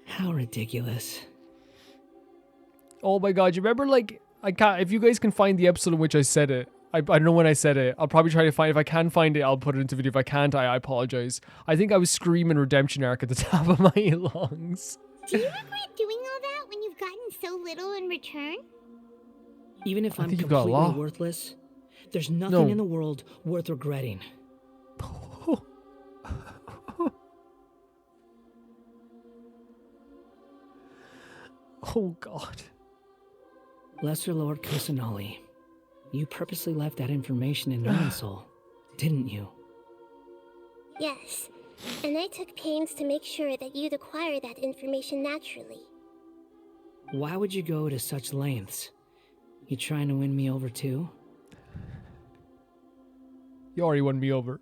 How ridiculous. Oh my God! You remember, like, I can't. If you guys can find the episode in which I said it, I don't know when I said it. I'll probably try to find. If I can find it, I'll put it into video. If I can't, I apologize. I think I was screaming redemption arc at the top of my lungs. Do you regret doing all that when you've gotten so little in return? Even if I I'm think you've got a completely lot. worthless, there's nothing No. in the world worth regretting. Oh God. Lesser Lord Kusanali, you purposely left that information in Irminsul, didn't you? Yes. And I took pains to make sure that you'd acquire that information naturally. Why would you go to such lengths? You trying to win me over too? You already won me over.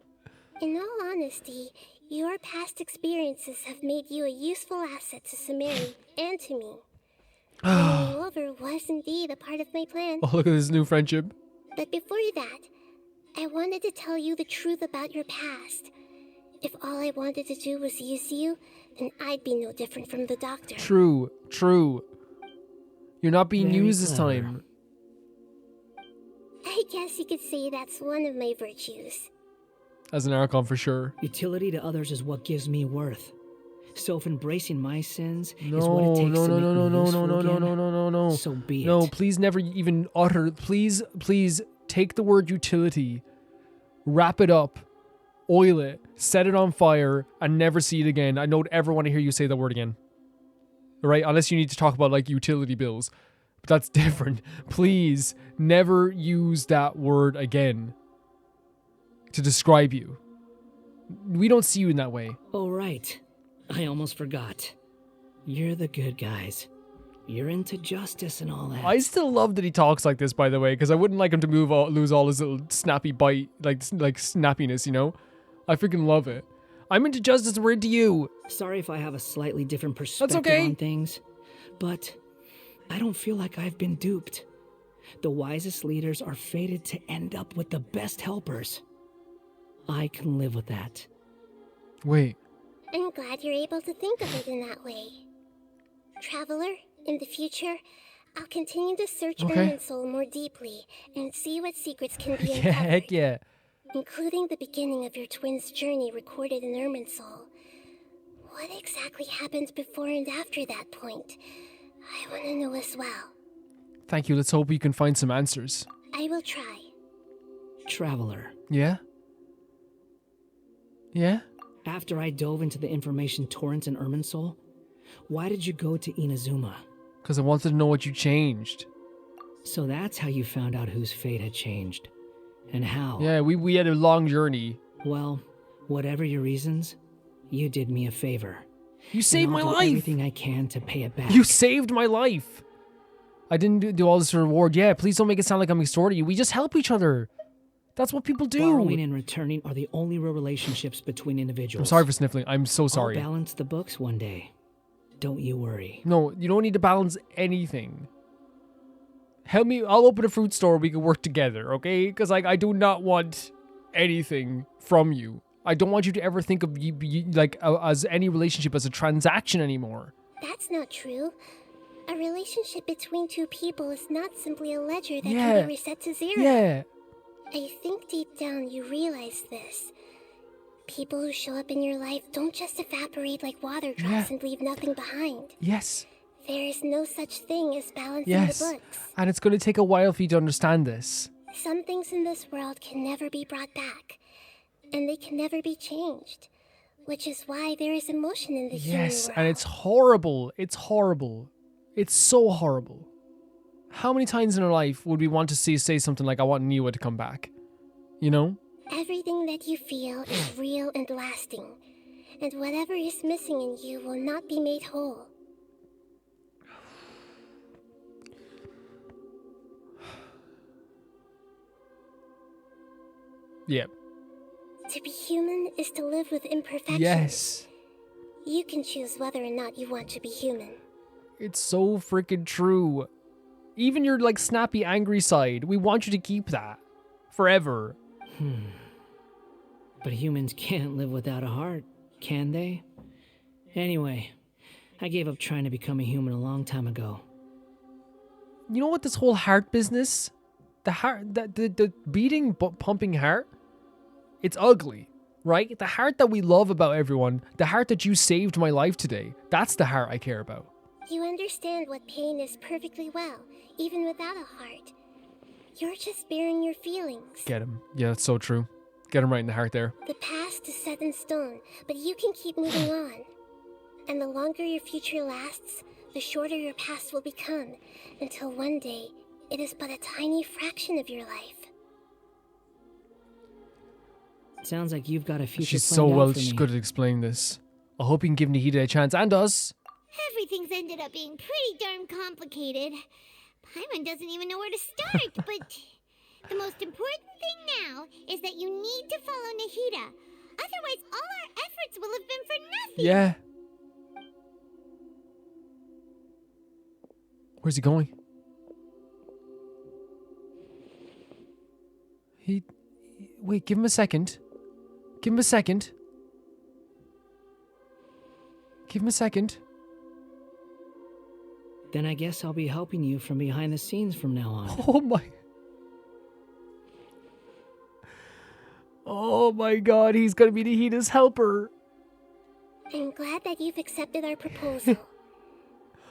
In all honesty, your past experiences have made you a useful asset to Samari and to me. Winning you over was indeed a part of my plan. Oh, look at this new friendship. But before that, I wanted to tell you the truth about your past. If all I wanted to do was use you, then I'd be no different from the doctor. True. You're not being Very used this clever. time. I guess you could say that's one of my virtues. As an Archon, for sure. Utility to others is what gives me worth. So if embracing my sins No, is what it takes no, to no, make no, me no, no, useful no, no, again, no, no, no, no. so be No, it. please never even utter. Please take the word utility, wrap it up, oil it, set it on fire, and never see it again. I don't ever want to hear you say that word again. All right? Unless you need to talk about, like, utility bills. But that's different. Please never use that word again to describe you. We don't see you in that way. Oh, right. I almost forgot. You're the good guys. You're into justice and all that. I still love that he talks like this, by the way, because I wouldn't like him to lose all his little snappy bite, like snappiness, you know? I freaking love it. I'm into justice, we're into you. Sorry if I have a slightly different perspective okay. on things, but I don't feel like I've been duped. The wisest leaders are fated to end up with the best helpers. I can live with that. Wait. I'm glad you're able to think of it in that way. Traveler, in the future, I'll continue to search Okay. Irminsul more deeply and see what secrets can be Yeah, uncovered, heck yeah. including the beginning of your twins' journey recorded in Irminsul. What exactly happened before and after that point? I want to know as well. Thank you. Let's hope we can find some answers. I will try. Traveler. Yeah? Yeah? After I dove into the information torrents in Irminsul, why did you go to Inazuma? Because I wanted to know what you changed. So that's how you found out whose fate had changed. And how. Yeah, we had a long journey. Well, whatever your reasons, you did me a favor. You saved my I'll do life. everything I can to pay it back. You saved my life. I didn't do all this for reward. Yeah, please don't make it sound like I'm extorting you. We just help each other. That's what people do. Borrowing and returning are the only real relationships between individuals. I'm sorry for sniffling. I'm so sorry. I'll balance the books one day. Don't you worry. No, you don't need to balance anything. Help me. I'll open a fruit store. We can work together, okay? Because like I do not want anything from you. I don't want you to ever think of as any relationship as a transaction anymore. That's not true. A relationship between two people is not simply a ledger that Yeah. can be reset to zero. Yeah. I think deep down you realize this. People who show up in your life don't just evaporate like water drops and leave nothing behind. Yes. There is no such thing as balancing Yes. the books. And it's going to take a while for you to understand this. Some things in this world can never be brought back, and they can never be changed, which is why there is emotion in the human Yes, world. and it's horrible. It's horrible. It's so horrible. How many times in our life would we want to say something like, I want Niwa to come back? You know? Everything that you feel is real and lasting, and whatever is missing in you will not be made whole. Yeah. To be human is to live with imperfections. Yes. You can choose whether or not you want to be human. It's so freaking true. Even your like snappy, angry side, we want you to keep that forever. But humans can't live without a heart, can they? Anyway, I gave up trying to become a human a long time ago. You know what? This whole heart business, the heart, the beating, pumping heart, it's ugly, right? The heart that we love about everyone, the heart that you saved my life today, that's the heart I care about. You understand what pain is perfectly well, even without a heart. You're just bearing your feelings. Get him. Yeah, that's so true. Get him right in the heart there. The past is set in stone, but you can keep moving on. And the longer your future lasts, the shorter your past will become, until one day, it is but a tiny fraction of your life. Sounds like you've got a future She's planned so out well for me. good at explaining this. I hope you can give Nahida a chance, and us. Everything's ended up being pretty darn complicated. Paimon doesn't even know where to start, but the most important thing now is that you need to follow Nahida. Otherwise, all our efforts will have been for nothing. Yeah. Where's he going? Wait, give him a second. Give him a second. Give him a second. Then I guess I'll be helping you from behind the scenes from now on. Oh my. Oh my god, he's gonna be Nahida's helper. I'm glad that you've accepted our proposal.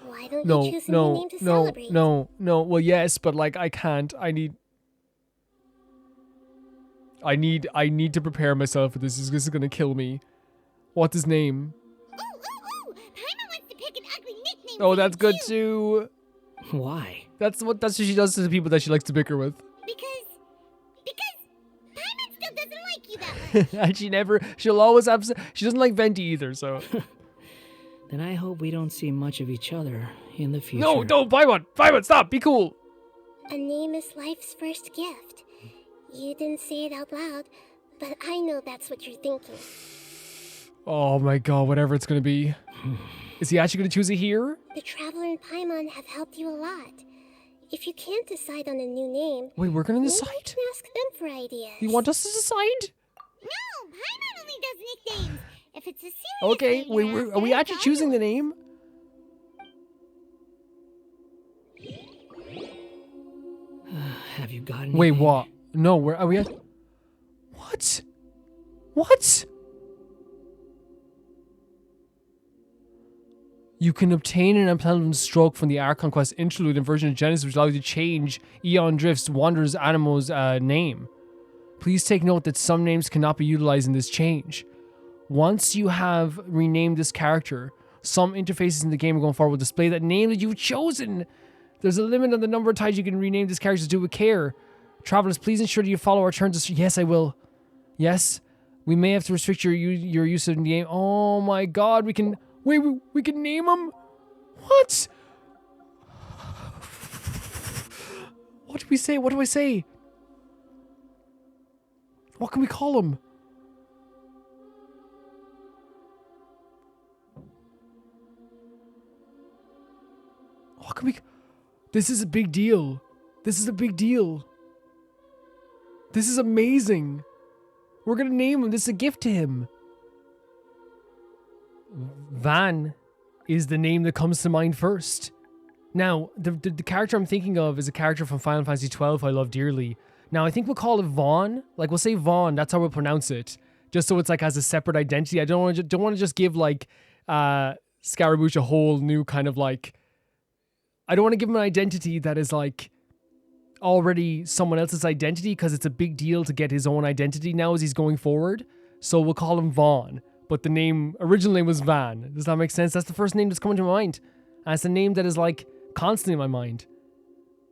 Why don't No, you choose a new name to celebrate? no. Well, yes, but like I can't. I need to prepare myself for this. This is gonna kill me. What's his name? Paimon wants to pick an ugly nickname. Oh, that's good too. Why? That's what she does to the people that she likes to bicker with. Because Paimon still doesn't like you that much. And she'll always have. She doesn't like Venti either. So. Then I hope we don't see much of each other in the future. No, don't buy one. Buy one. Stop. Be cool. A name is life's first gift. You didn't say it out loud, but I know that's what you're thinking. Oh my god, whatever it's gonna be. Is he actually gonna choose it here? The Traveler and Paimon have helped you a lot. If you can't decide on a new name, Wait, we're gonna maybe decide? you can ask them for ideas. You want us to decide? No, Paimon only does nicknames. If it's a serious Okay, name, wait, you're are we after, actually choosing the name? Have you gotten? Wait, what? No, where are we at? What? What? You can obtain an unpleasant stroke from the Archon Quest interlude Inversion of Genesis, which allows you to change Eon Drift's Wanderer's Animo's name. Please take note that some names cannot be utilized in this change. Once you have renamed this character, some interfaces in the game going forward will display that name that you've chosen. There's a limit on the number of times you can rename this character to do with care. Travelers, please ensure that you follow our terms. Yes, I will. Yes, we may have to restrict your use of the game. Oh my god, we can Wait, we can name him? What? What do we say? What do I say? What can we call him? What can we... This is a big deal. This is a big deal. This is amazing. We're gonna name him. This is a gift to him. Van is the name that comes to mind first. Now, the character I'm thinking of is a character from Final Fantasy XII I love dearly. Now, I think we'll call it Vaughn. Like, we'll say Vaughn. That's how we'll pronounce it. Just so it's like has a separate identity. I don't want to just give like Scaramouche a whole new kind of like... I don't want to give him an identity that is like already someone else's identity, because it's a big deal to get his own identity now as he's going forward. So we'll call him Vaughn. But the name, original name was Van. Does that make sense? That's the first name that's coming to my mind. And it's a name that is like constantly in my mind.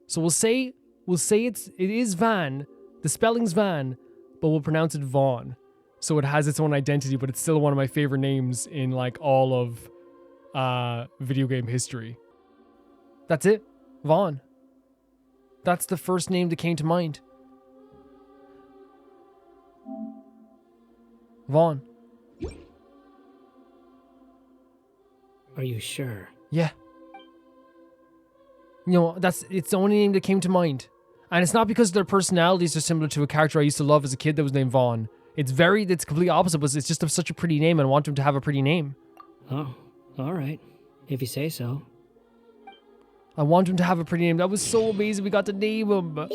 So we'll say it is Van. The spelling's Van, but we'll pronounce it Vaughn. So it has its own identity, but it's still one of my favorite names in like all of video game history. That's it. Vaughn. That's the first name that came to mind. Vaughn. Are you sure? Yeah. You know, it's the only name that came to mind. And it's not because their personalities are similar to a character I used to love as a kid that was named Vaughn. It's completely opposite, but it's just such a pretty name and I want him to have a pretty name. Oh, all right. If you say so. I want him to have a pretty name. That was so amazing. We got to name him. There.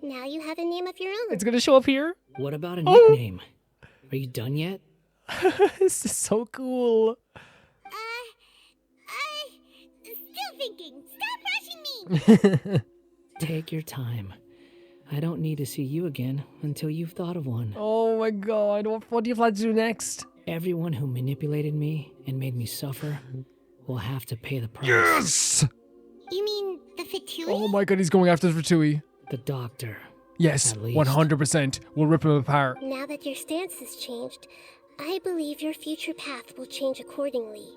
Now you have a name of your own. It's going to show up here. What about a nickname? Are you done yet? This is so cool. Still thinking. Stop rushing me. Take your time. I don't need to see you again until you've thought of one. Oh my god. What do you plan to do next? Everyone who manipulated me and made me suffer will have to pay the price. Yes! You mean the Fatui? Oh my god, he's going after the Fatui. The doctor. Yes, 100%. We'll rip him apart. Now that your stance has changed, I believe your future path will change accordingly.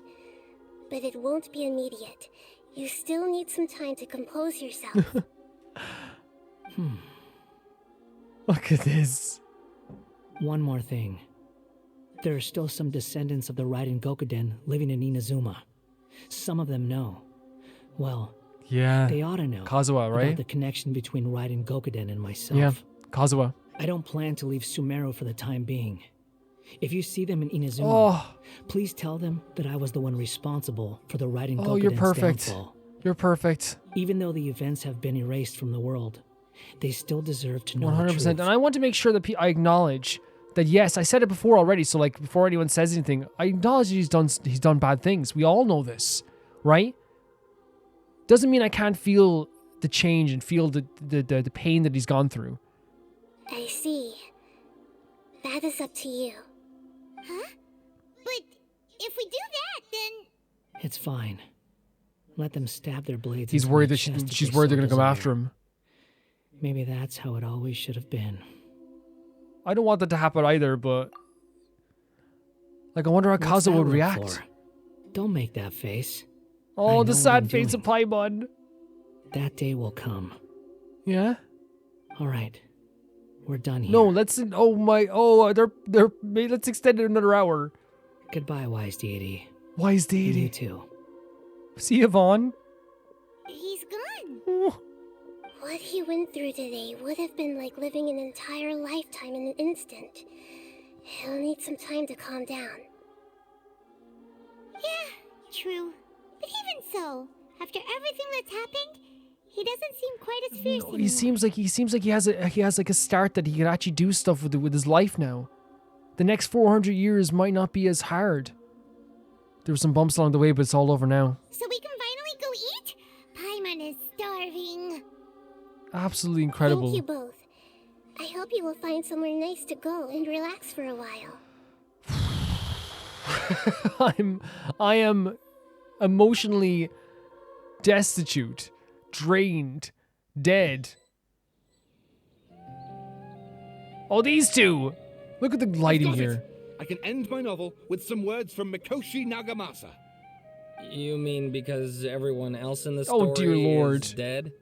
But it won't be immediate. You still need some time to compose yourself. Look at this. One more thing. There are still some descendants of the Raiden Gokuden living in Inazuma. Some of them know. Well, yeah, they ought to know. Kazuha, right? About the connection between Raiden Gokuden and myself. Yeah, Kazuha. I don't plan to leave Sumeru for the time being. If you see them in Inazuma, please tell them that I was the one responsible for the Raiden Gokuden's you're perfect. downfall. You're perfect. Even though the events have been erased from the world, they still deserve to know 100%. the truth. And I want to make sure that I acknowledge that, yes, I said it before already, so like before anyone says anything, I acknowledge that he's done bad things. We all know this, right? Doesn't mean I can't feel the change and feel the pain that he's gone through. I see. That is up to you. Huh? But if we do that, then... It's fine. Let them stab their blades. He's worried that she's worried they're going to come after him. Maybe that's how it always should have been. I don't want that to happen either, but... Like, I wonder how Kazuha would react. Don't make that face. Oh, the sad face of Paimon. That day will come. Yeah? All right. We're done here. No, let's... let's extend it another hour. Goodbye, Wise Deity. Wise Deity. You too. See you, Vaughn. He's gone. What he went through today would have been like living an entire lifetime in an instant. He'll need some time to calm down. Yeah, true. But even so, after everything that's happened, he doesn't seem quite as fierce anymore. He seems like he has like a start that he can actually do stuff with his life now. The next 400 years might not be as hard. There were some bumps along the way, but it's all over now. So we can finally go eat? Paimon is starving. Absolutely incredible. Thank you both. I hope you will find somewhere nice to go and relax for a while. I am emotionally destitute, drained, dead. Oh, these two! Look at the lighting here. I can end my novel with some words from Mikoshi Nagamasa. You mean because everyone else in the Oh, story dear Lord. is dead?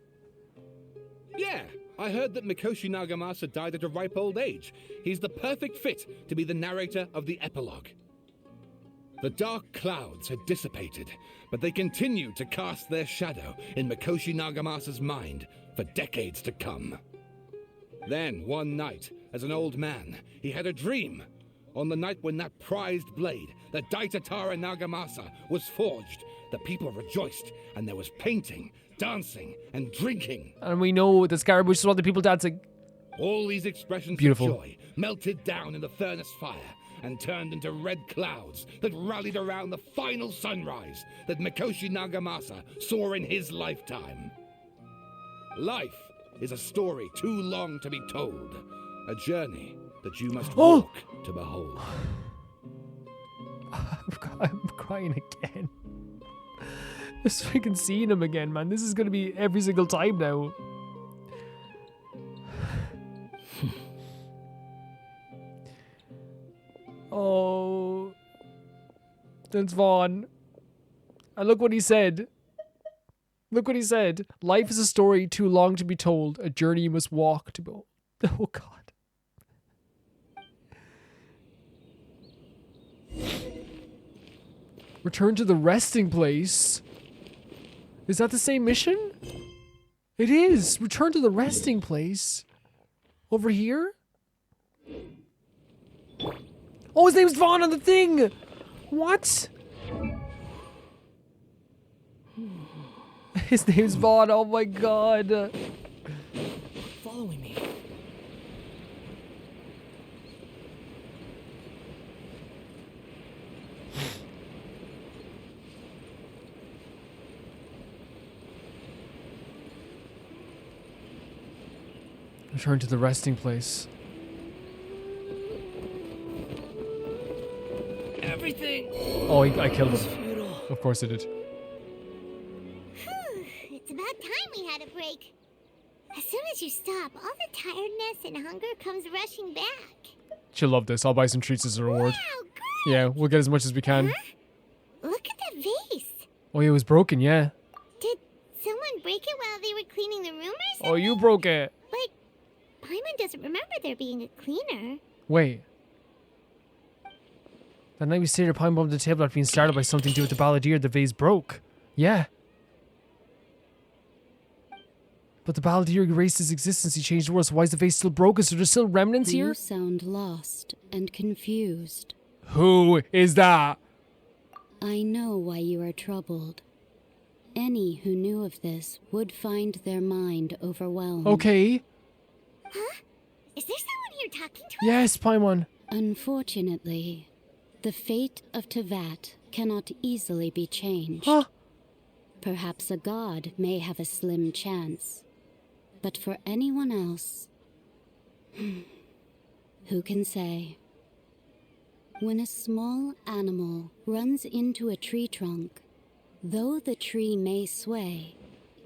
Yeah, I heard that Mikoshi Nagamasa died at a ripe old age. He's the perfect fit to be the narrator of the epilogue. The dark clouds had dissipated, but they continued to cast their shadow in Mikoshi Nagamasa's mind for decades to come. Then, one night, as an old man, he had a dream. On the night when that prized blade, the Daitatara Nagamasa, was forged, the people rejoiced, and there was painting, dancing, and drinking. And we know the Scarabouche saw the people dancing. All these expressions Beautiful. of joy melted down in the furnace fire and turned into red clouds that rallied around the final sunrise that Mikoshi Nagamasa saw in his lifetime. Life is a story too long to be told, a journey that you must walk to behold. I'm crying again. Just freaking seeing him again, man. This is gonna be every single time now. Oh, that's Vaughn. And look what he said. Look what he said. Life is a story too long to be told, a journey you must walk to behold. Oh God. Return to the resting place. Is that the same mission? It is. Return to the resting place. Over here? Oh, his name's Vaughn on the thing! What? His name's Vaughn, oh my god. Following me. Return to the resting place. Everything. Oh, I killed him. Of course I did. It's about time we had a break. As soon as you stop, all the tiredness and hunger comes rushing back. She'll love this. I'll buy some treats as a reward. Wow, great! Yeah, we'll get as much as we can. Huh? Look at that vase. Oh, yeah, it was broken, yeah. Did someone break it while they were cleaning the room or something? Oh, you broke it. But Paimon doesn't remember there being a cleaner. Wait. That night we stayed at Pine Bomb the table after being startled by something to do with the balladeer, the vase broke. Yeah. But the balladeer erased his existence, he changed the world, so why is the vase still broken? So there's still remnants here? You sound lost and confused. Who is that? I know why you are troubled. Any who knew of this would find their mind overwhelmed. Okay. Huh? Is there someone here talking to us? Yes, Paimon. Unfortunately, the fate of Tevat cannot easily be changed. Huh? Perhaps a god may have a slim chance. But for anyone else, who can say? When a small animal runs into a tree trunk, though the tree may sway,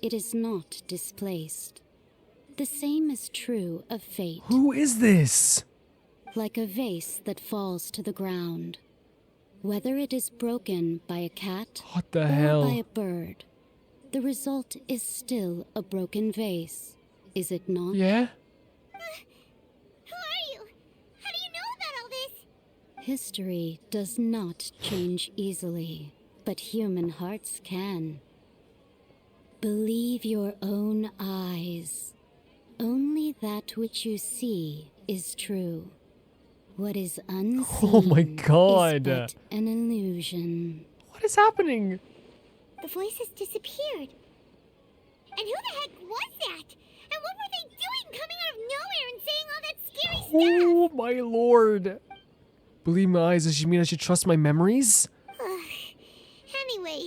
it is not displaced. The same is true of fate. Who is this? Like a vase that falls to the ground. Whether it is broken by a cat What the or hell? by a bird, the result is still a broken vase, is it not? Yeah? Who are you? How do you know about all this? History does not change easily, but human hearts can. Believe your own eyes. Only that which you see is true. What is unseen Oh my god. is but an illusion. What is happening? The voices disappeared. And who the heck was that? And what were they doing coming out of nowhere and saying all that scary stuff? Oh my lord. Believe my eyes, does she mean I should trust my memories? Anyway,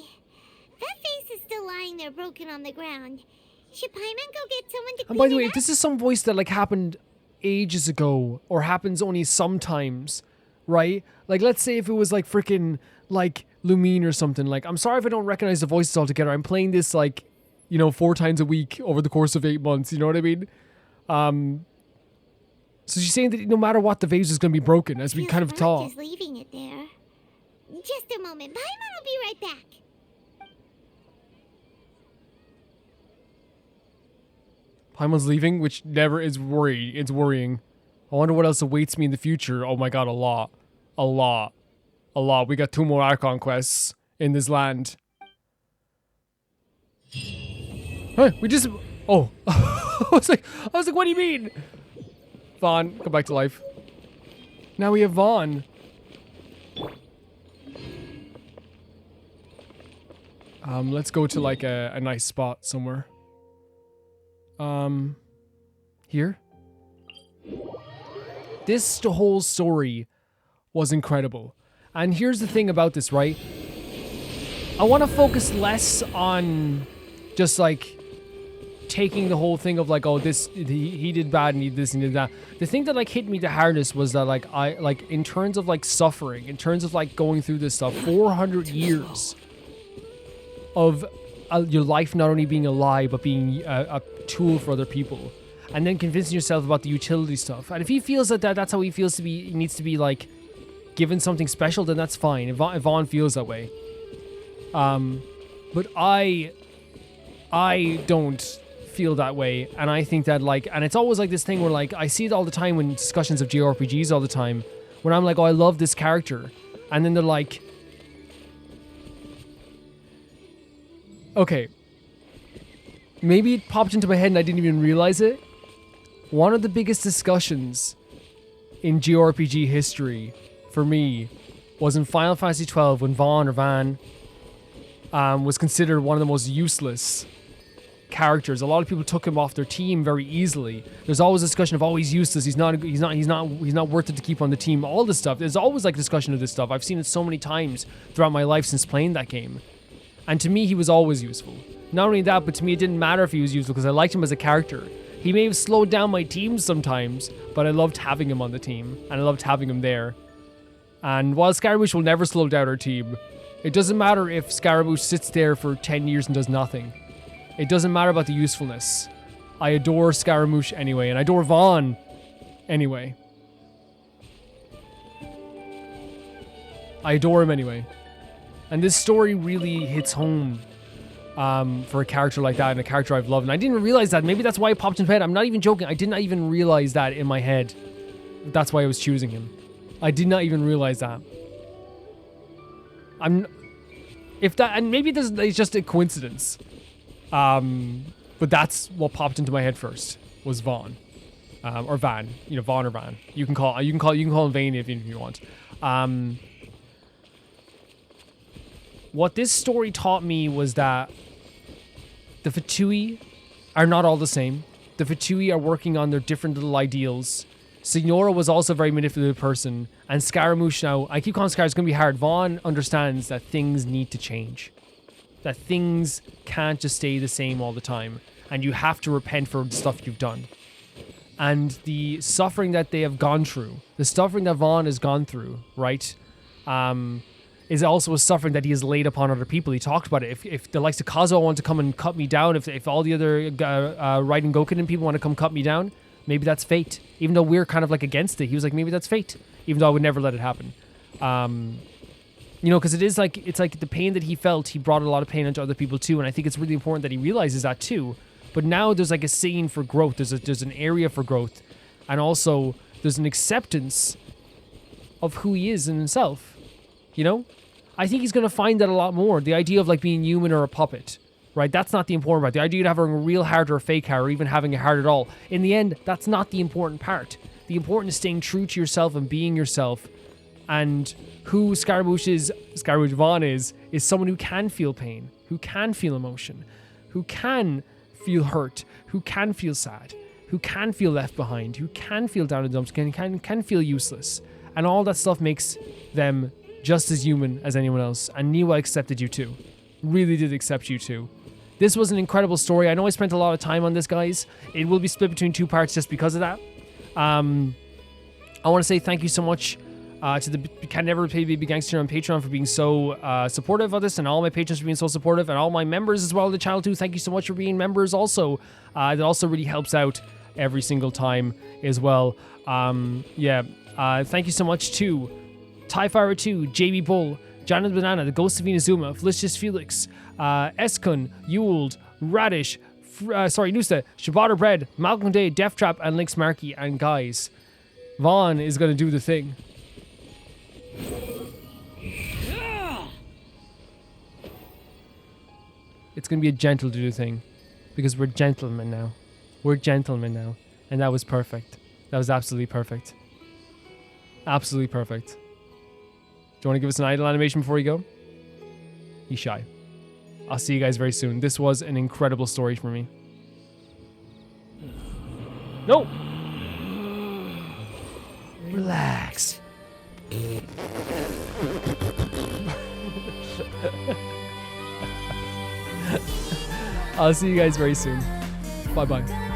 that face is still lying there broken on the ground. Should Paimon go get someone to clean And by the way, it if up? this is some voice that like happened ages ago or happens only sometimes, right? Like let's say if it was like freaking like Lumine or something, like I'm sorry if I don't recognize the voices altogether. I'm playing this like, 4 times a week over the course of 8 months, you know what I mean? So she's saying that no matter what, the vase is going to be broken, as we kind of thought. Just leaving it there. Just a moment. Paimon will be right back. Paimon's leaving, which never is worrying. It's worrying. I wonder what else awaits me in the future. Oh my god, a lot. A lot. A lot. We got 2 more Archon quests in this land. Hey, we just... Oh. I was like, what do you mean? Vaughn, come back to life. Now we have Vaughn. Let's go to like a nice spot somewhere. Here? This whole story was incredible. And here's the thing about this, right? I want to focus less on just like taking the whole thing of like, oh, this he did bad and he did this and he did that. The thing that like hit me the hardest was that like I like in terms of like suffering, in terms of like going through this stuff, 400 years of your life not only being a lie but being a tool for other people, and then convincing yourself about the utility stuff. And if he feels that that's how he feels to be, he needs to be like given something special, then that's fine. If Vaughn feels that way, but I don't feel that way, and I think that like, and it's always like this thing where like I see it all the time when discussions of JRPGs all the time, when I'm like, oh, I love this character, and then they're like, okay, maybe it popped into my head and I didn't even realize it. One of the biggest discussions in JRPG history for me was in Final Fantasy XII when Van was considered one of the most useless characters. A lot of people took him off their team very easily. There's always a discussion of, oh, he's useless. He's not worth it to keep on the team. All this stuff. There's always like discussion of this stuff. I've seen it so many times throughout my life since playing that game. And to me, he was always useful. Not only that, but to me, it didn't matter if he was useful because I liked him as a character. He may have slowed down my team sometimes, but I loved having him on the team, and I loved having him there. And while Scaramouche will never slow down our team, it doesn't matter if Scaramouche sits there for 10 years and does nothing. It doesn't matter about the usefulness. I adore Scaramouche anyway, and I adore Vaughn anyway. I adore him anyway. And this story really hits home for a character like that, and a character I've loved. And I didn't realize that. Maybe that's why it popped into my head. I'm not even joking. I did not even realize that in my head. That's why I was choosing him. I did not even realize that. And maybe this is just a coincidence. But that's what popped into my head first, was Vaughn. Or Van. You know, Vaughn or Van. You can call him Vane if you want. What this story taught me was that the Fatui are not all the same. The Fatui are working on their different little ideals. Signora was also a very manipulative person. And Scaramouche now, I keep calling Scaramouche, it's going to be hard. Vaughn understands that things need to change. That things can't just stay the same all the time. And you have to repent for the stuff you've done. And the suffering that they have gone through, the suffering that Vaughn has gone through, right, is also a suffering that he has laid upon other people. He talked about it. If the likes of Kazuo want to come and cut me down, if all the other Raiden Gokunin people want to come cut me down, maybe that's fate. Even though we're kind of like against it, he was like, maybe that's fate. Even though I would never let it happen. You know, because it's like the pain that he felt, he brought a lot of pain into other people too. And I think it's really important that he realizes that too. But now there's like a scene for growth. There's an area for growth. And also there's an acceptance of who he is in himself. You know? I think he's going to find that a lot more. The idea of like being human or a puppet, right? That's not the important part. The idea of having a real heart or a fake heart, or even having a heart at all. In the end, that's not the important part. The important is staying true to yourself and being yourself. And who Scaramouche Vaughn is someone who can feel pain, who can feel emotion, who can feel hurt, who can feel sad, who can feel left behind, who can feel down in the dumps, can feel useless. And all that stuff makes them just as human as anyone else. And Niwa accepted you too. Really did accept you too. This was an incredible story. I know I spent a lot of time on this, guys. It will be split between 2 parts just because of that. I want to say thank you so much to the Can Never Pay Baby Gangster on Patreon for being so supportive of this, and all my patrons for being so supportive, and all my members as well of the channel too. Thank you so much for being members also. That also really helps out every single time as well. Thank you so much to Tyfire 2, JB Bull, Janet Banana, The Ghost of Inazuma, Felicious Felix, Eskun, Yuld, Radish, Nusa, Shabata Bread, Malcolm Day, Death Trap, and Lynx Markey. And guys, Vaughn is going to do the thing. It's going to be a gentle do the thing, because we're gentlemen now. We're gentlemen now. And that was perfect. That was absolutely perfect. Absolutely perfect. Do you want to give us an idle animation before you go? He's shy. I'll see you guys very soon. This was an incredible story for me. No! Relax. I'll see you guys very soon. Bye-bye.